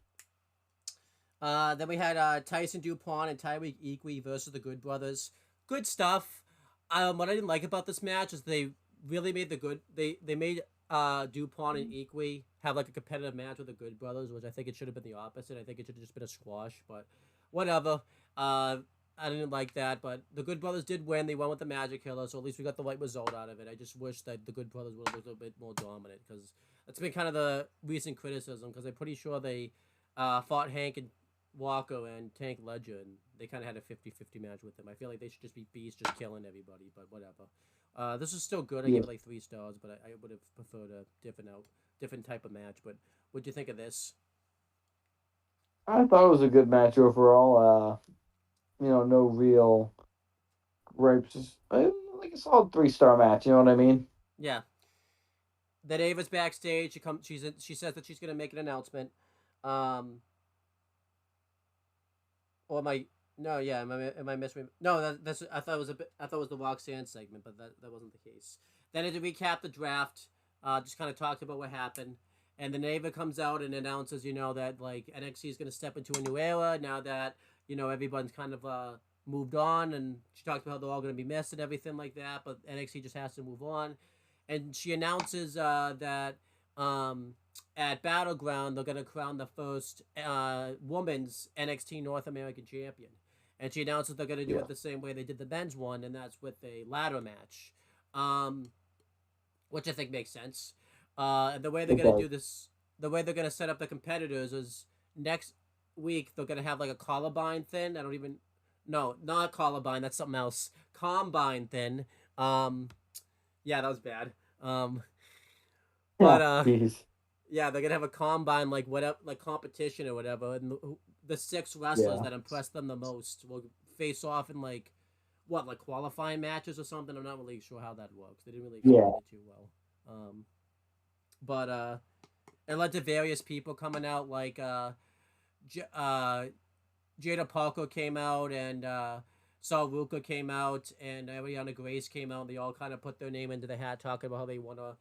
Then we had Tyson Dupont and Tyreek Equi versus the Good Brothers. Good stuff. What I didn't like about this match is they really made they made Dupont and Equi have like a competitive match with the Good Brothers, which I think it should have been the opposite. I think it should have just been a squash, but whatever. I didn't like that, but the Good Brothers did win. They won with the Magic Killer, so at least we got the right result out of it. I just wish that the Good Brothers would have looked a bit more dominant because that's been kind of the recent criticism. Because I'm pretty sure they fought Hank and Walker and Tank Ledger, and they kind of had a 50-50 match with them. I feel like they should just be beasts, just killing everybody, but whatever. This is still good. I give it like 3 stars, but I would have preferred a different type of match. But what'd you think of this? I thought it was a good match overall. No real gripes. Just like a solid 3-star match. You know what I mean? Yeah. Then Ava's backstage. She says that she's gonna make an announcement. Um, or am I? No, yeah. Am I misremembering? No, that's. I thought it was a bit. I thought it was the Roxanne segment, but that wasn't the case. Then to recap the draft, just kind of talked about what happened, and then Ava comes out and announces, that like NXT is gonna step into a new era now that everyone's kind of moved on, and she talks about how they're all gonna be missed and everything like that, but NXT just has to move on, and she announces that at Battleground, they're going to crown the first women's NXT North American champion. And she announces they're going to do it the same way they did the men's one, and that's with a ladder match, which I think makes sense. And the way they're going to do this, the way they're going to set up the competitors is next week they're going to have like a collarbine thin. No, not collarbine, that's something else. Combine thin. Yeah, that was bad. But yeah, they're gonna have a combine like whatever, like competition or whatever, and the 6 wrestlers that impress them the most will face off in like qualifying matches or something. I'm not really sure how that works. They didn't really explain it too well. But it led to various people coming out like Jada Parker came out and Sal Ruka came out and Ariana Grace came out. And they all kind of put their name into the hat, talking about how they want to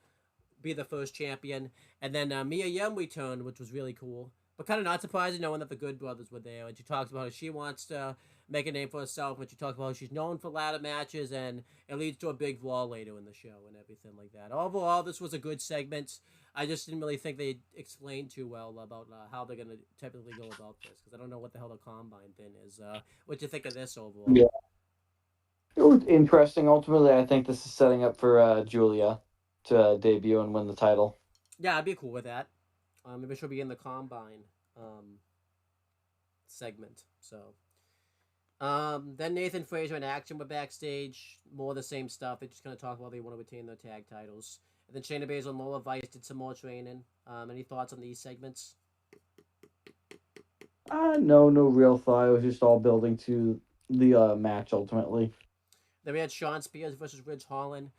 be the first champion. And then Mia Yim returned, which was really cool. But kind of not surprising knowing that the Good Brothers were there. And she talks about how she wants to make a name for herself. And she talks about how she's known for ladder matches, and it leads to a big brawl later in the show and everything like that. Overall, this was a good segment. I just didn't really think they explained too well about how they're going to typically go about this, because I don't know what the hell the combine thing is. What do you think of this overall? Yeah, it was interesting. Ultimately, I think this is setting up for Julia to debut and win the title. Yeah, I'd be cool with that. Maybe she'll be in the combine segment. So then Nathan Frazier and Action were backstage. More of the same stuff. They just kind of talk about they want to retain their tag titles. And then Shayna Baszler and Lola Vice did some more training. Any thoughts on these segments? No, no real thought. It was just all building to the match ultimately. Then we had Shawn Spears versus Ridge Holland.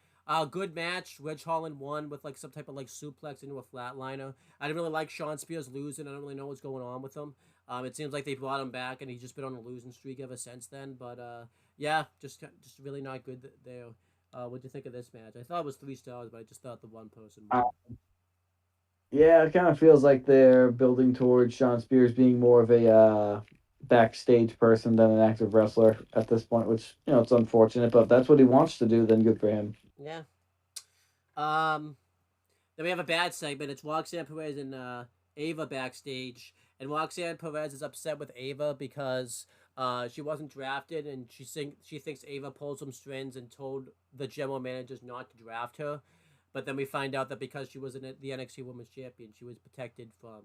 Good match. Ridge Holland won with like some type of like suplex into a flatliner. I didn't really like Shawn Spears losing. I don't really know what's going on with him. It seems like they brought him back and he's just been on a losing streak ever since then. But yeah, just really not good there. What do you think of this match? I thought it was 3 stars, but I just thought the one person Uh, won. yeah, it kind of feels like they're building towards Sean Spears being more of a backstage person than an active wrestler at this point, which it's unfortunate, but if that's what he wants to do, then good for him. Yeah. Um, Then we have a bad segment. It's Roxanne Perez and Ava backstage, and Roxanne Perez is upset with Ava because she wasn't drafted, and she thinks Ava pulled some strings and told the general managers not to draft her. But then we find out that because she was in the NXT Women's Champion, she was protected from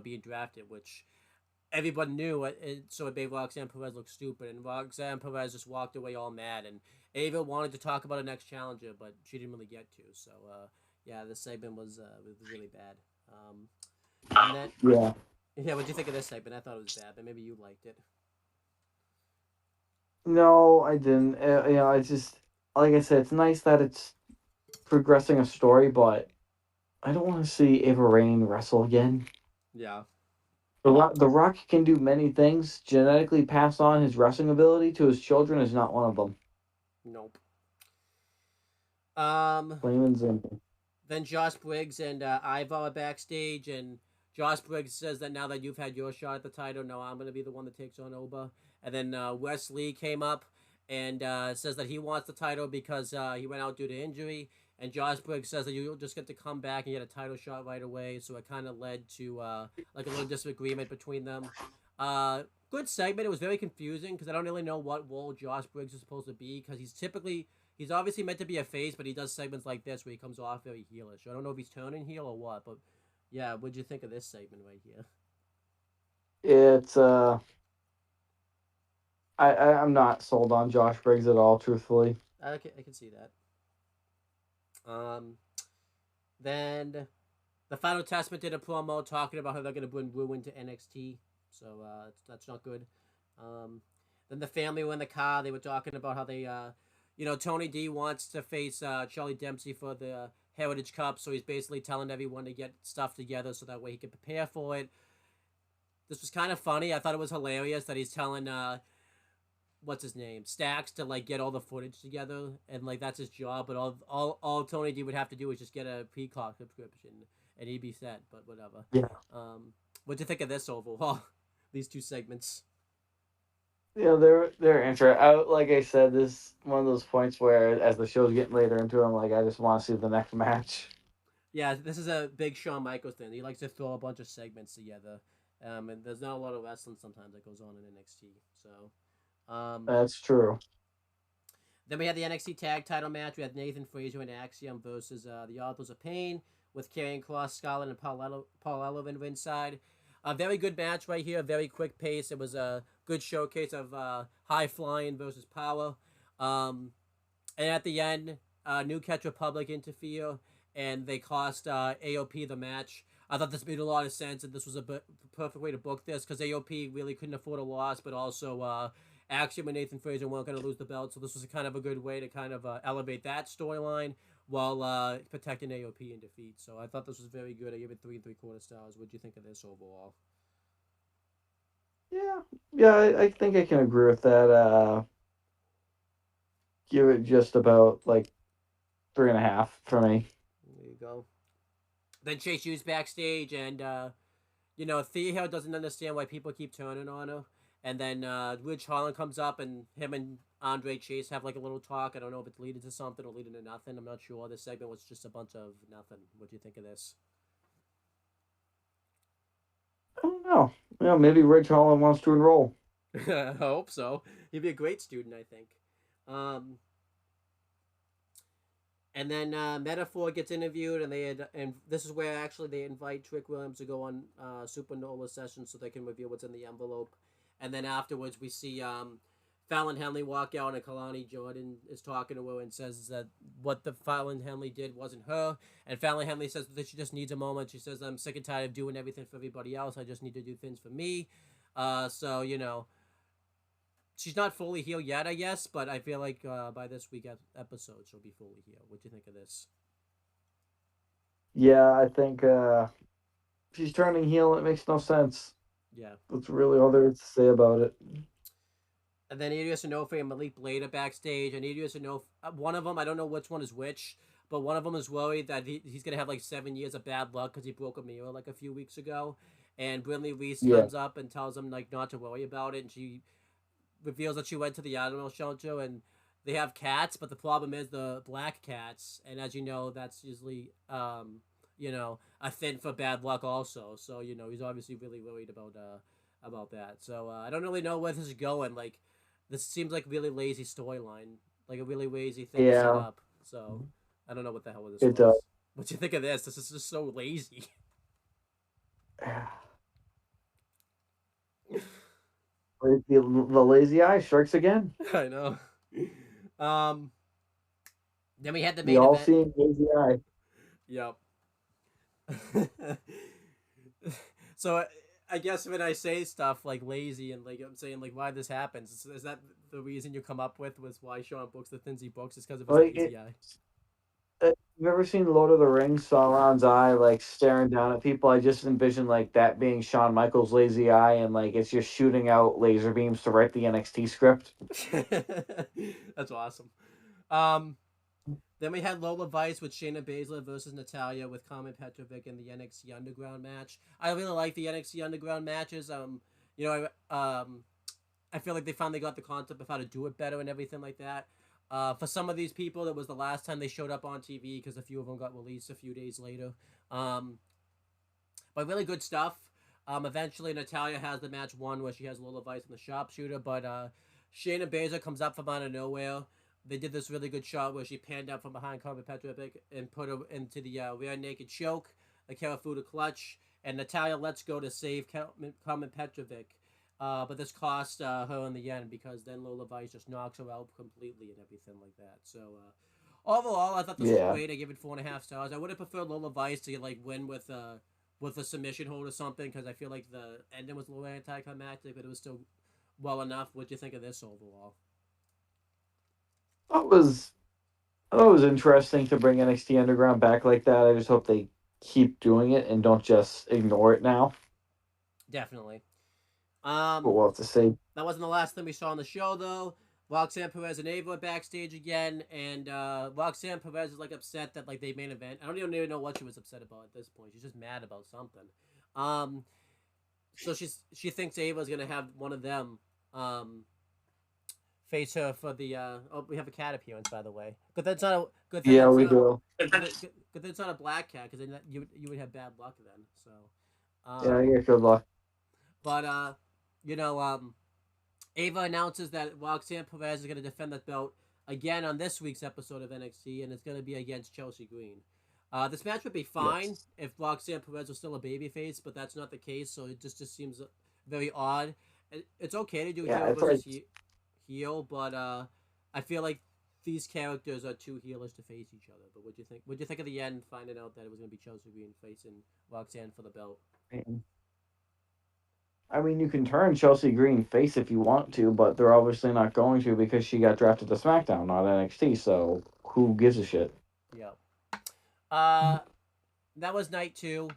being drafted, which everyone knew. So it made Roxanne Perez look stupid, and Roxanne Perez just walked away all mad. And Ava wanted to talk about a next challenger, but she didn't really get to. So yeah, this segment was really bad. And then Yeah. yeah, what do you think of this segment? I thought it was bad, but maybe you liked it. No, I didn't. It's just like I said, it's nice that it's progressing a story, but I don't want to see Ava Rain wrestle again. Yeah. The Rock can do many things. Genetically pass on his wrestling ability to his children is not one of them. Nope. Um, Plain and simple. then Josh Briggs and Ivar are backstage, and Josh Briggs says that now that you've had your shot at the title, no, I'm going to be the one that takes on Oba. And then Wes Lee came up and says that he wants the title because he went out due to injury. And Josh Briggs says that you'll just get to come back and get a title shot right away. So it kind of led to like a little disagreement between them. Good segment. It was very confusing because I don't really know what role Josh Briggs is supposed to be, because he's obviously meant to be a face, but he does segments like this where he comes off very heelish. I don't know if he's turning heel or what, but yeah, what'd you think of this segment right here? It's I'm not sold on Josh Briggs at all, truthfully. I can see that. Um, then the Final Testament did a promo talking about how they're going to bring Ruin to NXT, so that's not good. Um, then the family were in the car. They were talking about how they, Tony D wants to face Charlie Dempsey for the Heritage Cup, so he's basically telling everyone to get stuff together so that way he can prepare for it. This was kind of funny. I thought it was hilarious that he's telling what's his name, Stacks, to like get all the footage together, and like that's his job. But all Tony D would have to do is just get a Peacock subscription, and he'd be set. But whatever. Yeah. What'd you think of this overall? These two segments. They're interesting. Like I said, this is one of those points where, as the show's getting later into it, I'm like, I just want to see the next match. Yeah, this is a big Shawn Michaels thing. He likes to throw a bunch of segments together, and there's not a lot of wrestling sometimes that goes on in NXT. So, That's true. then we had the NXT Tag Title match. We had Nathan Frazier and Axiom versus the Authors of Pain with Karrion Cross, Scotland, and Paul Ellering ringside. A very good match right here. Very quick pace. It was a good showcase of high flying versus power. And at the end, New Catch Republic interfere, and they cost AOP the match. I thought this made a lot of sense, and this was a perfect way to book this because AOP really couldn't afford a loss, but also Axiom and Nathan Frazier weren't going to lose the belt, so this was kind of a good way to kind of elevate that storyline while protecting AOP in defeat. So I thought this was very good. I give it 3 3/4 stars. What do you think of this overall? Yeah, yeah, I think I can agree with that. Give it just about like 3.5 for me. There you go. Then Chase U's backstage, and Thea doesn't understand why people keep turning on her. And then Ridge Holland comes up, and him and Andre Chase have like a little talk. I don't know if it's leading to something or leading to nothing. I'm not sure. This segment was just a bunch of nothing. What do you think of this? I don't know. Maybe Rich Holland wants to enroll. I hope so. He'd be a great student, I think. Um, and then Metaphor gets interviewed, and this is where actually they invite Trick Williams to go on Supernova session so they can reveal what's in the envelope. And then afterwards, we see Fallon Henley walk out, and Kalani Jordan is talking to her and says that what the Fallon Henley did wasn't her. And Fallon Henley says that she just needs a moment. She says, "I'm sick and tired of doing everything for everybody else. I just need to do things for me." So she's not fully healed yet, I guess, but I feel like by this week episode, she'll be fully healed. What do you think of this? Yeah, I think she's turning heel. It makes no sense. Yeah. That's really all there is to say about it. And then Ilya Sanofi and Malik Blade are backstage. And Ilya Sanofi, one of them, I don't know which one is which, but one of them is worried that he's going to have like 7 years of bad luck because he broke a mirror like a few weeks ago. And Brinley Reese Yeah, comes up and tells him like not to worry about it. And she reveals that she went to the animal shelter and they have cats, but the problem is the black cats. And as you know, that's usually, a thing for bad luck also. So, he's obviously really worried about that. So I don't really know where this is going. Like, this seems like really lazy storyline, like a really lazy thing to set yeah, up. So I don't know what the hell this it does. was. What do you think of this? This is just so lazy. The lazy eye strikes again. I know. Um, then we had the The main event. all-seeing lazy eye. Yep. So I guess when I say stuff like lazy and like I'm saying like why this happens, is that the reason you come up with was why Sean books the things he books is because of his Like lazy eye? you've ever seen Lord of the Rings? Sauron's eye, like staring down at people. I just envision like that being Shawn Michaels' lazy eye, and like it's just shooting out laser beams to write the NXT script. That's awesome. Um, then we had Lola Vice with Shayna Baszler versus Natalia with Carmen Petrovic in the NXT Underground match. I really like the NXT Underground matches. You know, I feel like they finally got the concept of how to do it better and everything like that. For some of these people, it was the last time they showed up on TV because a few of them got released a few days later. Um, but really good stuff. Eventually, Natalia has the match won where she has Lola Vice in the sharpshooter, but Shayna Baszler comes up from out of nowhere. They did this really good shot where she panned out from behind Carmen Petrovic and put her into the rear naked choke, a Karafuda clutch, and Natalia lets go to save Carmen Petrovic. But this cost her in the end because then Lola Vice just knocks her out completely and everything like that. So overall, I thought this was Yeah. great. I give it 4.5 stars. I would have preferred Lola Vice to like win with a submission hold or something because I feel like the ending was a little anticlimactic, but it was still well enough. What do you think of this overall? That was that was interesting to bring NXT Underground back like that. I just hope they keep doing it and don't just ignore it now. Definitely. But Um, we'll have to see. that wasn't the last thing we saw on the show though. Roxanne Perez and Ava are backstage again, and Roxanne Perez is like upset that like they main event. I don't even know what she was upset about at this point. She's just mad about something. Um, so she thinks Ava's gonna have one of them um face her for the oh, we have a cat appearance by the way. Good that's not a good thing Yeah, that's we not do. good thing it's not a black cat because then you would have bad luck then. So Yeah, um yeah, good luck. but you know Ava announces that Roxanne Perez is going to defend that belt again on this week's episode of NXT, and it's going to be against Chelsea Green. This match would be fine Yes. if Roxanne Perez was still a babyface, but that's not the case, so it just seems very odd. It's okay to do Yeah, heel it's like versus heel, but I feel like these characters are too heelish to face each other. But what do you think? What do you think of the end, finding out that it was going to be Chelsea Green facing Roxanne for the belt? I mean, you can turn Chelsea Green face if you want to, but they're obviously not going to because she got drafted to SmackDown, not NXT. So who gives a shit? Yeah. Uh, that was night two.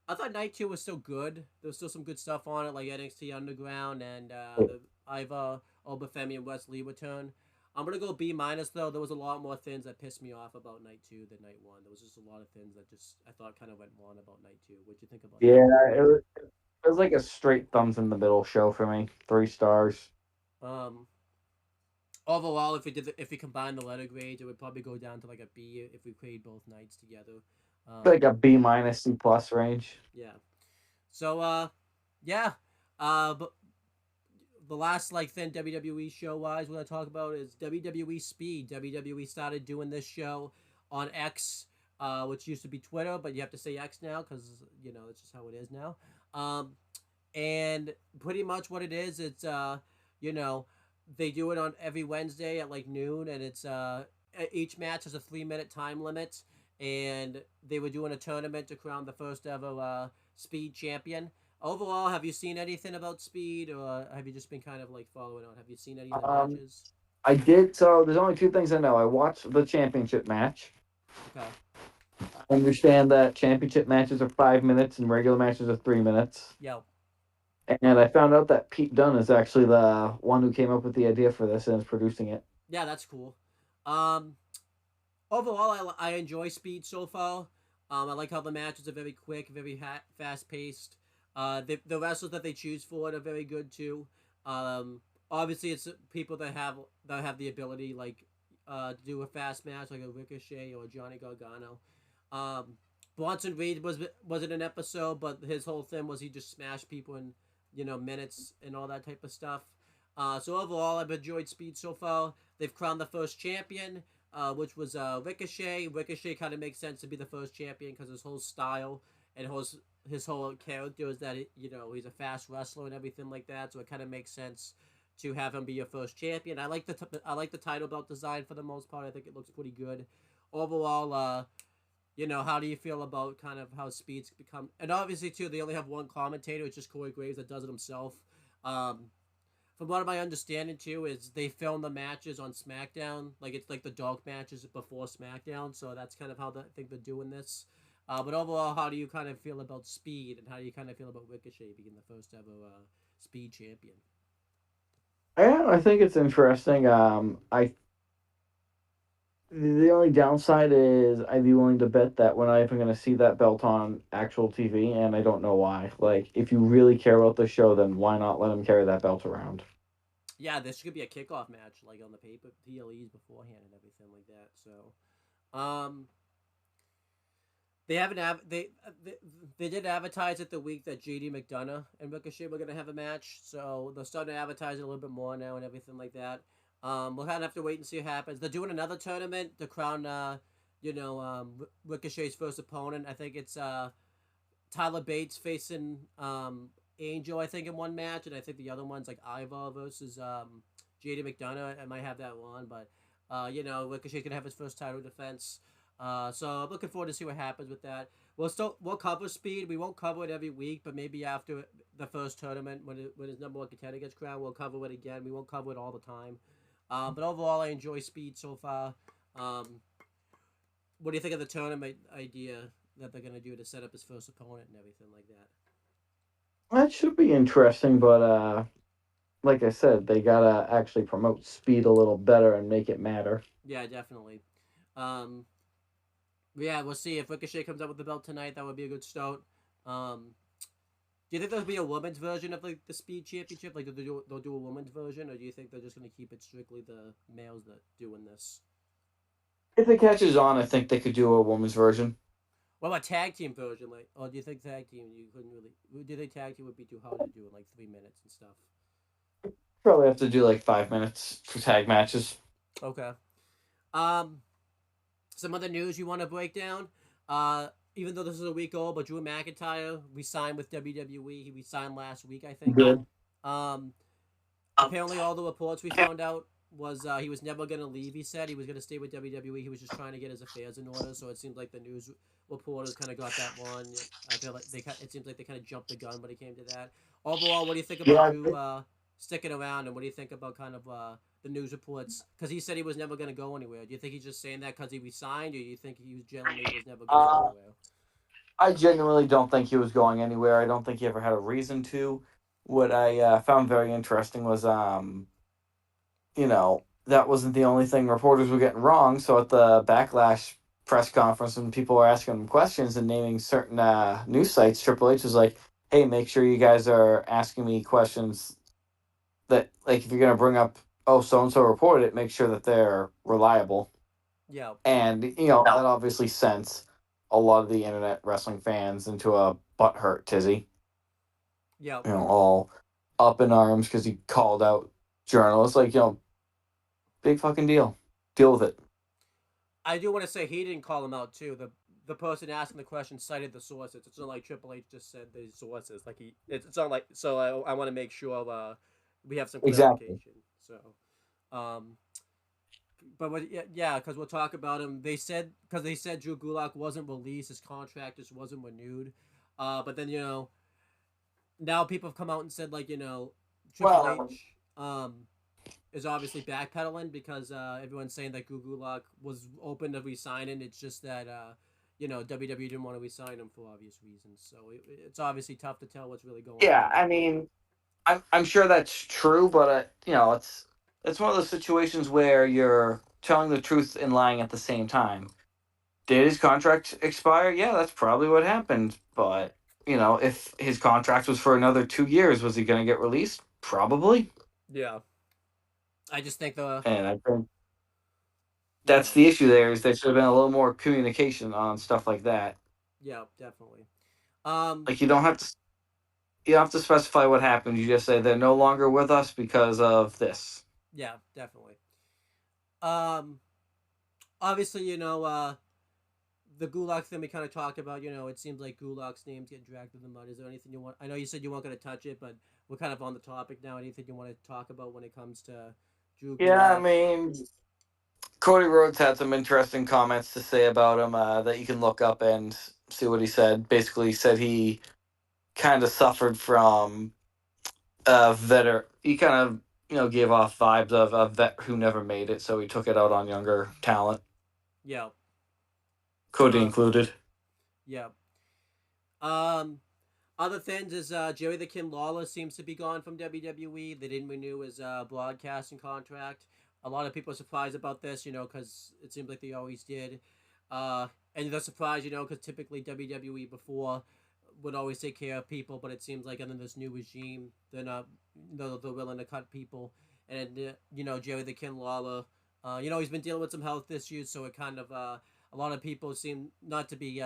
I thought night two was still good. There was still some good stuff on it, like NXT Underground and the Iva Obafemi and Wesley return. I'm gonna go B minus though. There was a lot more things that pissed me off about night two than night one. There was just a lot of things that just I thought kind of went wrong about night two. What'd you think about night Yeah, two? was like a straight thumbs in the middle show for me. 3 stars. Um, Overall, if we combine the letter grades, it would probably go down to like a B if we grade both nights together. Like Um, a B minus C plus range. yeah. So yeah. But the last like thing WWE show wise we're gonna talk about is WWE Speed. WWE started doing this show on X, which used to be Twitter, but you have to say X now because it's just how it is now. Um, and pretty much what it is, it's you know, they do it on every Wednesday at like noon, and it's each match has a 3 minute time limit, and they were doing a tournament to crown the first ever Speed champion. Overall, have you seen anything about Speed, or have you just been kind of like following on? Have you seen any of the Um, matches? I did. So there's only two things I know. I watched the championship match. Okay. I understand that championship matches are 5 minutes and regular matches are 3 minutes. Yeah. And I found out that Pete Dunne is actually the one who came up with the idea for this and is producing it. Yeah, that's cool. Um, Overall, I enjoy Speed so far. I like how the matches are very quick, very fast paced. The wrestlers that they choose for it are very good too. Obviously, it's people that have the ability like to do a fast match like a Ricochet or Johnny Gargano. Um, Bronson Reed was in an episode, but his whole thing was he just smashed people in minutes and all that type of stuff. So overall, I've enjoyed Speed so far. They've crowned the first champion, which was Ricochet. Ricochet kind of makes sense to be the first champion because his whole style and his whole character is that he's a fast wrestler and everything like that. So it kind of makes sense to have him be your first champion. I like the title belt design for the most part. I think it looks pretty good. Overall, how do you feel about kind of how Speed's become? And obviously, too, they only have one commentator. It's just Corey Graves that does it himself. Um, from what my understanding too is they film the matches on SmackDown, like it's like the dark matches before SmackDown, so that's kind of how I think they're doing this. But overall, how do you kind of feel about Speed, and how do you kind of feel about Ricochet being the first ever Speed champion? Yeah, I think it's interesting. I The only downside is I'd be willing to bet that we're not even going to see that belt on actual TV, and I don't know why. Like, if you really care about the show, then why not let him carry that belt around? Yeah, this could be a kickoff match, like on the paper PLEs beforehand and everything like that. So, they haven't they did advertise it the week that JD McDonough and Ricochet were gonna have a match, so they're starting to advertise it a little bit more now and everything like that. We'll kind of have to wait and see what happens. They're doing another tournament to crown, Ricochet's first opponent. I think it's Tyler Bates facing Angel, I think, in one match, and I think the other one's like Ivar versus JD McDonough. I might have that one, but Ricochet's gonna have his first title defense. So I'm looking forward to see what happens with that. We'll cover Speed. We won't cover it every week, but maybe after the first tournament when his number one contender gets crowned, we'll cover it again. We won't cover it all the time. But overall, I enjoy Speed so far. What do you think of the tournament idea that they're gonna do to set up his first opponent and everything like that? That should be interesting, but like I said, they gotta actually promote speed a little better and make it matter. Yeah, definitely. Um, yeah, we'll see if Ricochet comes up with the belt tonight. That would be a good start. Um, do you think there'll be a women's version of like the Speed Championship? Like they'll do a women's version, or do you think they're just gonna keep it strictly the males that doing this? If it catches on, I think they could do a woman's version. What about tag team version? Like, or do you think tag team you couldn't really? Do you think tag team would be too hard to do in like 3 minutes and stuff? Probably have to do like 5 minutes for tag matches. Okay. Um, some other news you want to break down? Even though this is a week old, but Drew McIntyre signed with WWE. He signed last week, I think. Good. Um, Apparently, all the reports we found out was he was never going to leave. He said he was going to stay with WWE. He was just trying to get his affairs in order. So it seems like the news reporters kind of got that one. I feel like it seems like they kind of jumped the gun when it came to that. Overall, what do you think about Yeah, Drew sticking around, and what do you think about kind of the news reports? Because he said he was never going to go anywhere. Do you think he's just saying that because he resigned, or do you think he was genuinely was never going uh, anywhere? I genuinely don't think he was going anywhere. I don't think he ever had a reason to. What I found very interesting was, that wasn't the only thing reporters were getting wrong. So at the Backlash press conference, when people were asking him questions and naming certain news sites, Triple H was like, hey, make sure you guys are asking me questions that, like, if you're gonna bring up, oh, so and so reported it, make sure that they're reliable. Yeah, And that obviously sends a lot of the internet wrestling fans into a butthurt tizzy. yeah. All up in arms because he called out journalists. Like, big fucking deal. Deal with it. I do want to say he didn't call him out too. The person asking the question cited the sources. It's not like Triple H just said the sources. Like it's not like. So I want to make sure we have some Exactly. clarification. So, um, but what, yeah, because we'll talk about him. They said Drew Gulak wasn't released, his contract just wasn't renewed. But then now people have come out and said like Triple Well, H is obviously backpedaling because everyone's saying that Gulak was open to resigning. It's just that WWE didn't want to resign him for obvious reasons. So it's obviously tough to tell what's really going yeah, on I there. mean, I'm sure that's true, but it's one of those situations where you're telling the truth and lying at the same time. Did his contract expire? Yeah, that's probably what happened. But if his contract was for another 2 years, was he going to get released? Probably. Yeah, I just think And I think yeah, that's the issue. There is there should have been a little more communication on stuff like that. yeah, definitely. Um, Like you don't have to specify what happened. You just say they're no longer with us because of this. yeah, definitely. Um, Obviously, the Gulak thing we kind of talked about. It seems like Gulak's names get dragged through the mud. Is there anything you want? I know you said you weren't going to touch it, but we're kind of on the topic now. Anything you want to talk about when it comes to Drew Yeah, I Gulak? mean, Cody Rhodes had some interesting comments to say about him that you can look up and see what he said. Basically, he said he kind of suffered from veteran. He kind of gave off vibes of a vet who never made it, so he took it out on younger talent, Yeah. Cody Um. included. Yeah. Um. Other things is Jerry the King Lawler seems to be gone from WWE. They didn't renew his broadcasting contract. A lot of people are surprised about this, because it seems like they always did. And they're surprised, because typically WWE before would always take care of people, but it seems like under this new regime, they're not, they're willing to cut people. And Jerry the King Lawler, he's been dealing with some health issues, so it kind of a lot of people seem not to be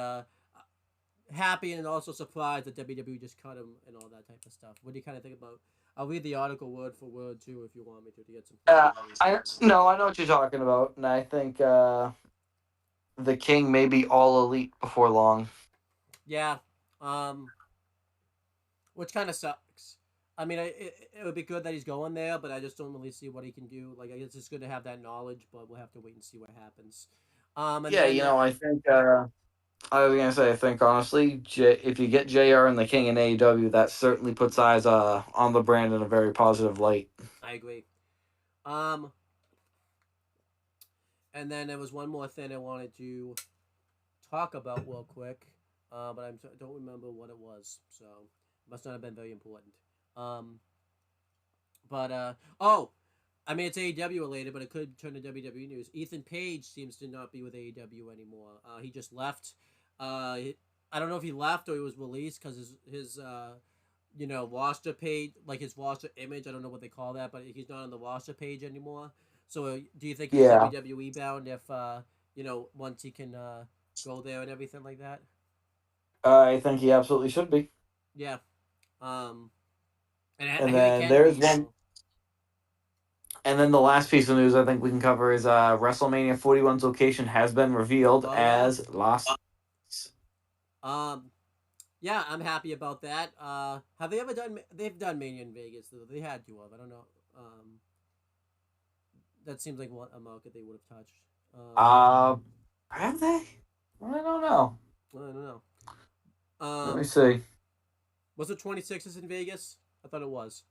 happy and also surprised that WWE just cut him and all that type of stuff. What do you kind of think about? I'll read the article word for word too, if you want me to get some I clarification. no, I know what you're talking about, and I think the King may be all elite before long. Yeah, um, which kind of sucks. I mean, it would be good that he's going there, but I just don't really see what he can do. Like, I guess it's good to have that knowledge, but we'll have to wait and see what happens. And Yeah, then I think I was gonna say I think honestly, if you get JR and the King in AEW, that certainly puts eyes on the brand in a very positive light. I agree. Um, and then there was one more thing I wanted to talk about real quick, but I don't remember what it was, so it must not have been very important. Um, but oh, I mean it's AEW related, but it could turn to WWE news. Ethan Page seems to not be with AEW anymore. He just left. I don't know if he left or he was released because his roster page, like his roster image, I don't know what they call that, but he's not on the roster page anymore. So do you think he's Yeah, WWE bound if once he can go there and everything like that? I think he absolutely should be. Yeah. Um, and And he then can there's be. one. So And then the last piece of news I think we can cover is WrestleMania 41's location has been revealed oh yeah. as Las Vegas. Um, yeah, I'm happy about that. Have they ever done? They've done Mania in Vegas though. They had to have. I don't know. That seems like what a market they would have touched. Uh, have they? I don't know. I don't know. Let me Um, see. was it 26s in Vegas? I thought it was.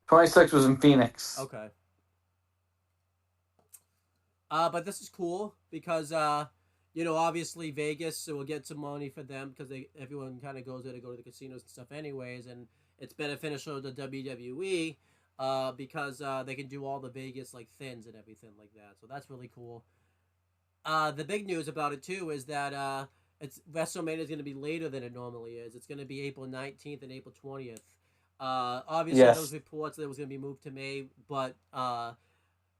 26 was in Phoenix. Okay. But this is cool because obviously Vegas will get some money for them because everyone kind of goes there to go to the casinos and stuff anyways, and it's beneficial to WWE because they can do all the Vegas like thins and everything like that. So that's really cool. The big news about it too is that it's WrestleMania is going to be later than it normally is. It's going to be April 19th and April 20th. Obviously, those Yes. reports that it was going to be moved to May, but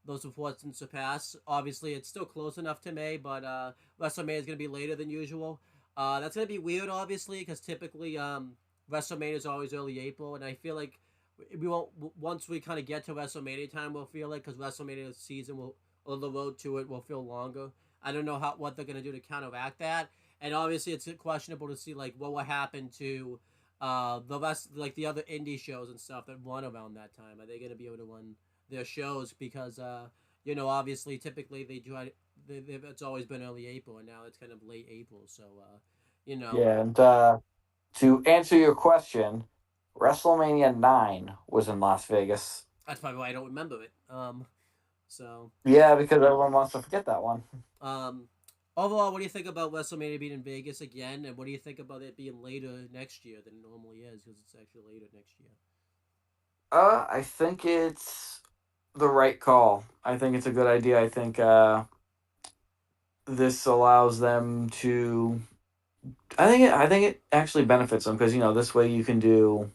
those reports didn't surpass. Obviously, it's still close enough to May, but WrestleMania is going to be later than usual. That's going to be weird, obviously, because typically WrestleMania is always early April, and I feel like we won't once we kind of get to WrestleMania time, we'll feel it because WrestleMania season will or the road to it will feel longer. I don't know what they're going to do to counteract that, and obviously it's questionable to see like what will happen to the rest like the other indie shows and stuff that run around that time. Are they going to be able to run their shows because obviously typically they try it's always been early April and now it's kind of late April, so you know Yeah, and to answer your question, WrestleMania 9 was in Las Vegas. that's probably why I don't remember it. So Yeah, because everyone wants to forget that one. um overall, what do you think about WrestleMania being in Vegas again, and what do you think about it being later next year than it normally is because it's actually later next year? I think it's the right call. I think it's a good idea. I think this allows them to. I think it actually benefits them because this way you can do.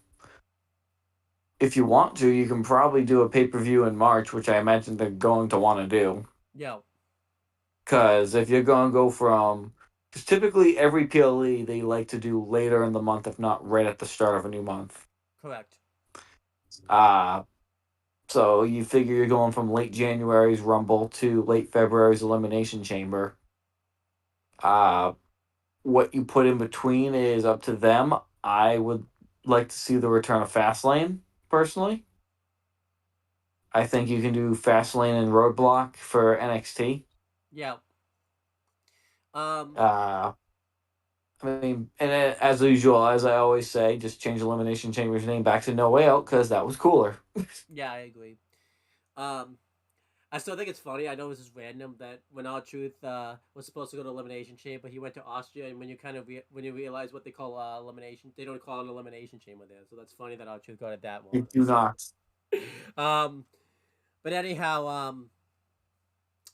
If you want to, you can probably do a pay per view in March, which I imagine they're going to want to do. Yeah, Because if you're going to go from, because typically every PLE they like to do later in the month, if not right at the start of a new month. correct. Uh, so you figure you're going from late January's Rumble to late February's Elimination Chamber. Uh, what you put in between is up to them. I would like to see the return of Fastlane, personally. I think you can do Fastlane and Roadblock for NXT. Yeah. Um. Uh, I mean, and as usual, as I always say, just change Elimination Chamber's name back to No Way Out because that was cooler. Yeah, I agree. Um. I still think it's funny. I know this is random that when R-Truth was supposed to go to Elimination Chamber, he went to Austria, and when you when you realize what they call elimination, they don't call it an Elimination Chamber there. So that's funny that R-Truth got it that You one. do So, not. um, but anyhow,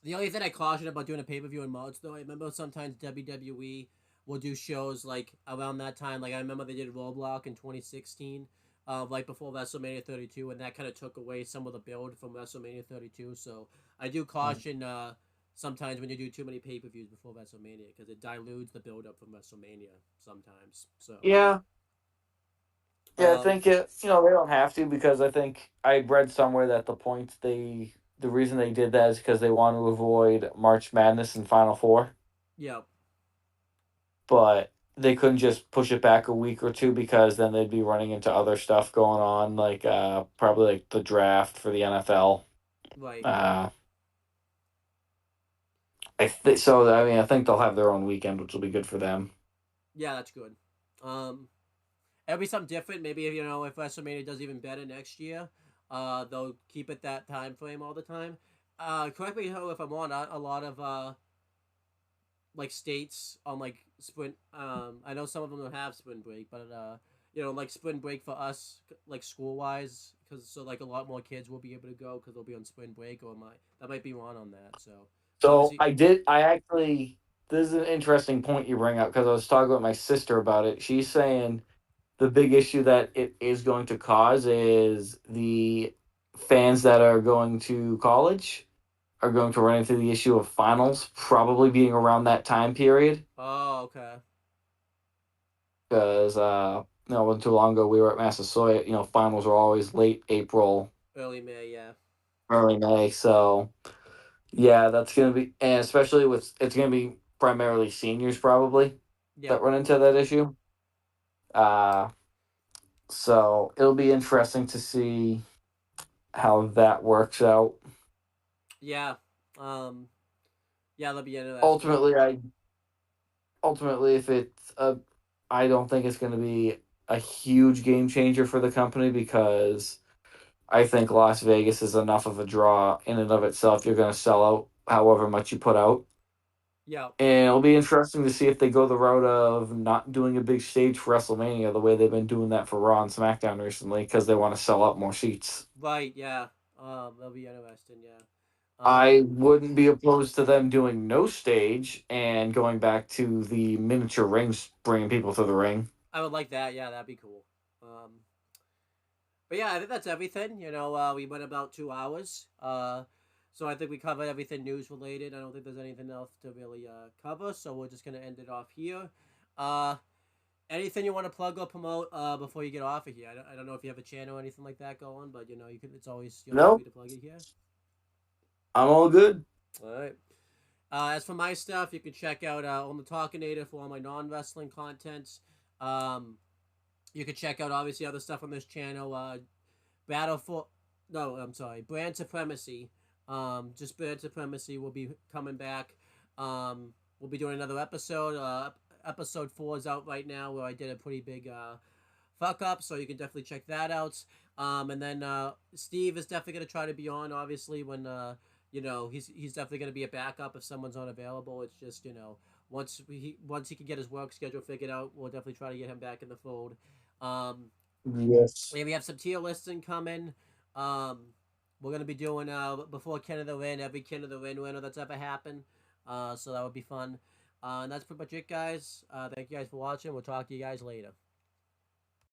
the only thing I caution about doing a pay per view in March, though, I remember sometimes WWE will do shows like around that time. Like I remember they did Roadblock in 2016, right before WrestleMania 32, and that kind of took away some of the build from WrestleMania 32. So I do caution sometimes when you do too many pay per views before WrestleMania because it dilutes the build up from WrestleMania sometimes. So Yeah, yeah. I um, think they don't have to because I think I read somewhere that the reason they did that is because they want to avoid March Madness and Final Four, yeah, but they couldn't just push it back a week or two because then they'd be running into other stuff going on, like probably like the draft for the NFL. right, Uh, so. I mean, I think they'll have their own weekend, which will be good for them. yeah, that's good. Um, It'll be something different. Maybe if WrestleMania does even better next year, they'll keep it that time frame all the time. Correct me if I'm wrong. A lot of like states on like spring. I know some of them don't have spring break, but like spring break for us, like school wise, because so like a lot more kids will be able to go because they'll be on spring break. Or that might be wrong on that. So So obviously, I did. I actually. This is an interesting point you bring up because I was talking with my sister about it. She's saying the big issue that it is going to cause is the fans that are going to college are going to run into the issue of finals probably being around that time period oh okay, because wasn't too long ago we were at Massasoit. Finals are always late April, early May, yeah, early May. So yeah, that's gonna be, and especially with it's gonna be primarily seniors probably yeah, that run into that issue. Uh, so it'll be interesting to see how that works out. yeah. Um, yeah, that'll be interesting. Ultimately, if it's I don't think it's going to be a huge game changer for the company because I think Las Vegas is enough of a draw in and of itself. You're going to sell out however much you put out. Yeah, And it'll be interesting to see if they go the route of not doing a big stage for WrestleMania the way they've been doing that for Raw and SmackDown recently because they want to sell out more seats. right, yeah. That'll be interesting, yeah. I Um, wouldn't be opposed to them doing no stage and going back to the miniature rings, bringing people to the ring. I would like that. Yeah, that'd be cool. Um, but yeah, I think that's everything. We went about 2 hours. So I think we covered everything news related. I don't think there's anything else to really cover. So we're just gonna end it off here. Uh, Anything you want to plug or promote before you get off of here? I don't know if you have a channel or anything like that going, but you can. It's always free No, to plug it here. I'm all good. All right. As for my stuff, you can check out on the Talkinator for all my non-wrestling contents. Um, you can check out obviously other stuff on this channel. Battle for no, I'm sorry, Brand Supremacy. Just Brand Supremacy will be coming back. We'll be doing another episode. Episode 4 is out right now, where I did a pretty big fuck up, so you can definitely check that out. And then Steve is definitely gonna try to be on, obviously, when he's definitely gonna be a backup if someone's unavailable. It's just once he can get his work schedule figured out, we'll definitely try to get him back in the fold. Um, Yes. we have some tier listing coming. Um, we're gonna be doing before King of the Ring, every King of the Ring winner that's ever happened. So that would be fun. And that's pretty much it, guys. Thank you guys for watching. We'll talk to you guys later.